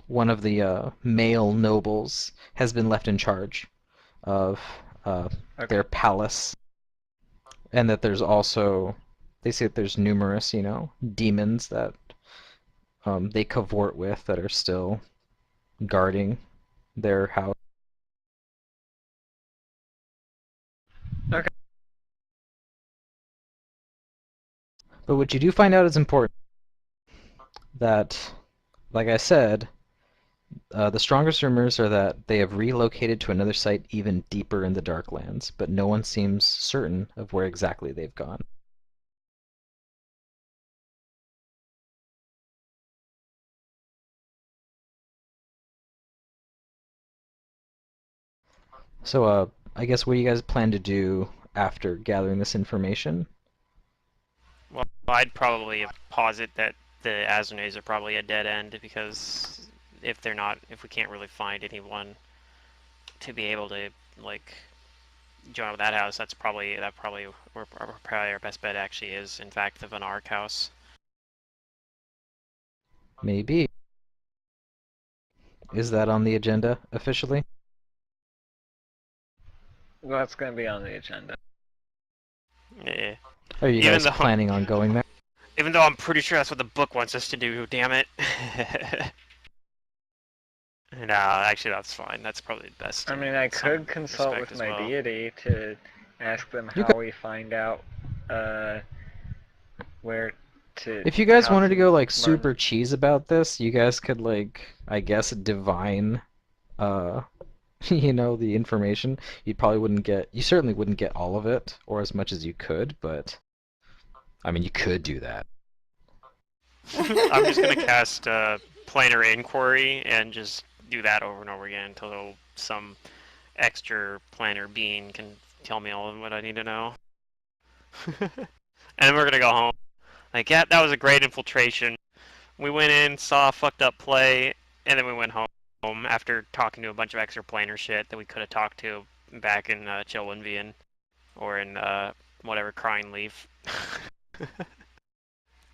E: one of the male nobles, has been left in charge of
B: Okay.
E: their palace, and that there's also, they say that there's numerous, demons that they cavort with that are still guarding their house.
B: Okay.
E: But what you do find out is important. That, like I said, the strongest rumors are that they have relocated to another site even deeper in the Darklands, but no one seems certain of where exactly they've gone. So, I guess what do you guys plan to do after gathering this information?
C: Well, I'd probably posit that the Azunes are probably a dead end because if we can't really find anyone to be able to like join up with that house, that's probably where probably our best bet actually is. In fact, the Van Ark house.
E: Maybe. Is that on the agenda officially?
B: That's going to be on the agenda.
C: Yeah.
E: Are you
C: Even
E: guys
C: though-
E: planning on going there?
C: Even though I'm pretty sure that's what the book wants us to do. Damn it. No, actually that's fine. That's probably the best.
B: I
C: in
B: mean, I
C: some
B: could consult
C: respect
B: with
C: as
B: my
C: well.
B: deity to ask them
E: You
B: how
E: could-
B: we find out where to.
E: If you guys
B: how
E: wanted to go like
B: learn-
E: super cheese about this, you guys could like, I guess, divine, the information. You certainly wouldn't get all of it, or as much as you could, but, I mean, you could do that.
C: I'm just gonna cast Planar Inquiry and just do that over and over again until some extra planar being can tell me all of what I need to know. And then we're gonna go home. Like, yeah, that was a great infiltration. We went in, saw a fucked up play, and then we went home after talking to a bunch of extra planar shit that we could have talked to back in Chilwynvian or in whatever Crying Leaf.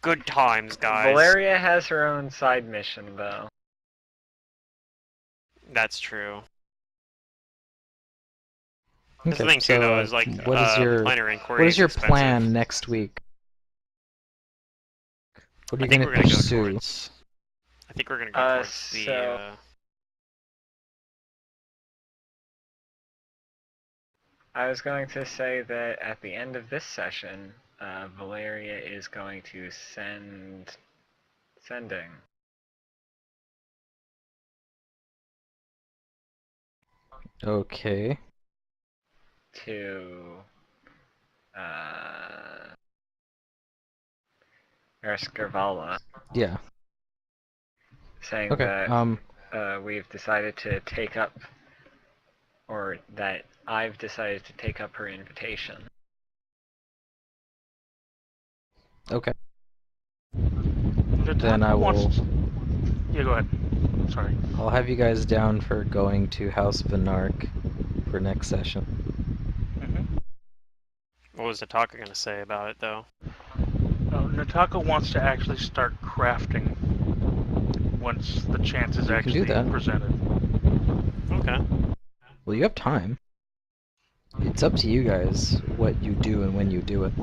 C: Good times, guys.
B: Valeria has her own side mission, though.
C: That's true.
E: Okay,
C: The thing too, though, is like
E: what is your
C: Planar Inquiry
E: what is your
C: expensive.
E: plan next week? What are
C: I
E: you
C: think
E: gonna
C: we're gonna
E: pursue?
C: go towards. I think we're gonna go towards the.
B: So- I was going to say that at the end of this session, Valeria is going to sending.
E: Okay.
B: To Erskavala,
E: Yeah.
B: saying
E: Okay.
B: that we've decided to take up, or that I've decided to take up her invitation.
E: Okay.
D: The
E: Then
D: Taco
E: I will.
D: wants- Yeah, go ahead. Sorry.
E: I'll have you guys down for going to House Van Ark for next session.
D: Mm-hmm.
C: What was Nataka gonna say about it, though?
D: Nataka wants to actually start crafting once the chance is
E: You can
D: actually
E: do that.
D: presented.
C: Okay.
E: Well, you have time. It's up to you guys what you do and when you do it.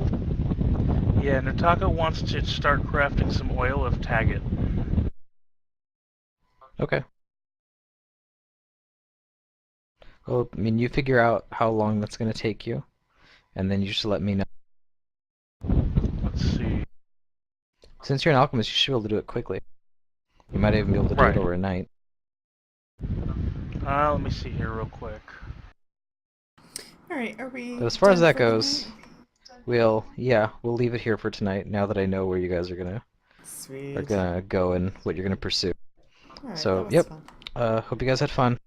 D: Yeah, Nataka wants to start crafting some oil of Taggart.
E: Okay. Well, I mean, you figure out how long that's going to take you, and then you just let me know.
D: Let's see.
E: Since you're an alchemist, you should be able to do it quickly. You might even be able to do
D: Right.
E: it overnight.
D: Let me see here real quick.
A: All right, are we?
E: But as far as
A: done
E: that
A: for the
E: goes,
A: night?
E: we'll leave it here for tonight. Now that I know where you guys are
A: Sweet.
E: gonna go and what you're gonna pursue.
A: All right,
E: So,
A: that was
E: yep.
A: fun.
E: Hope you guys had fun.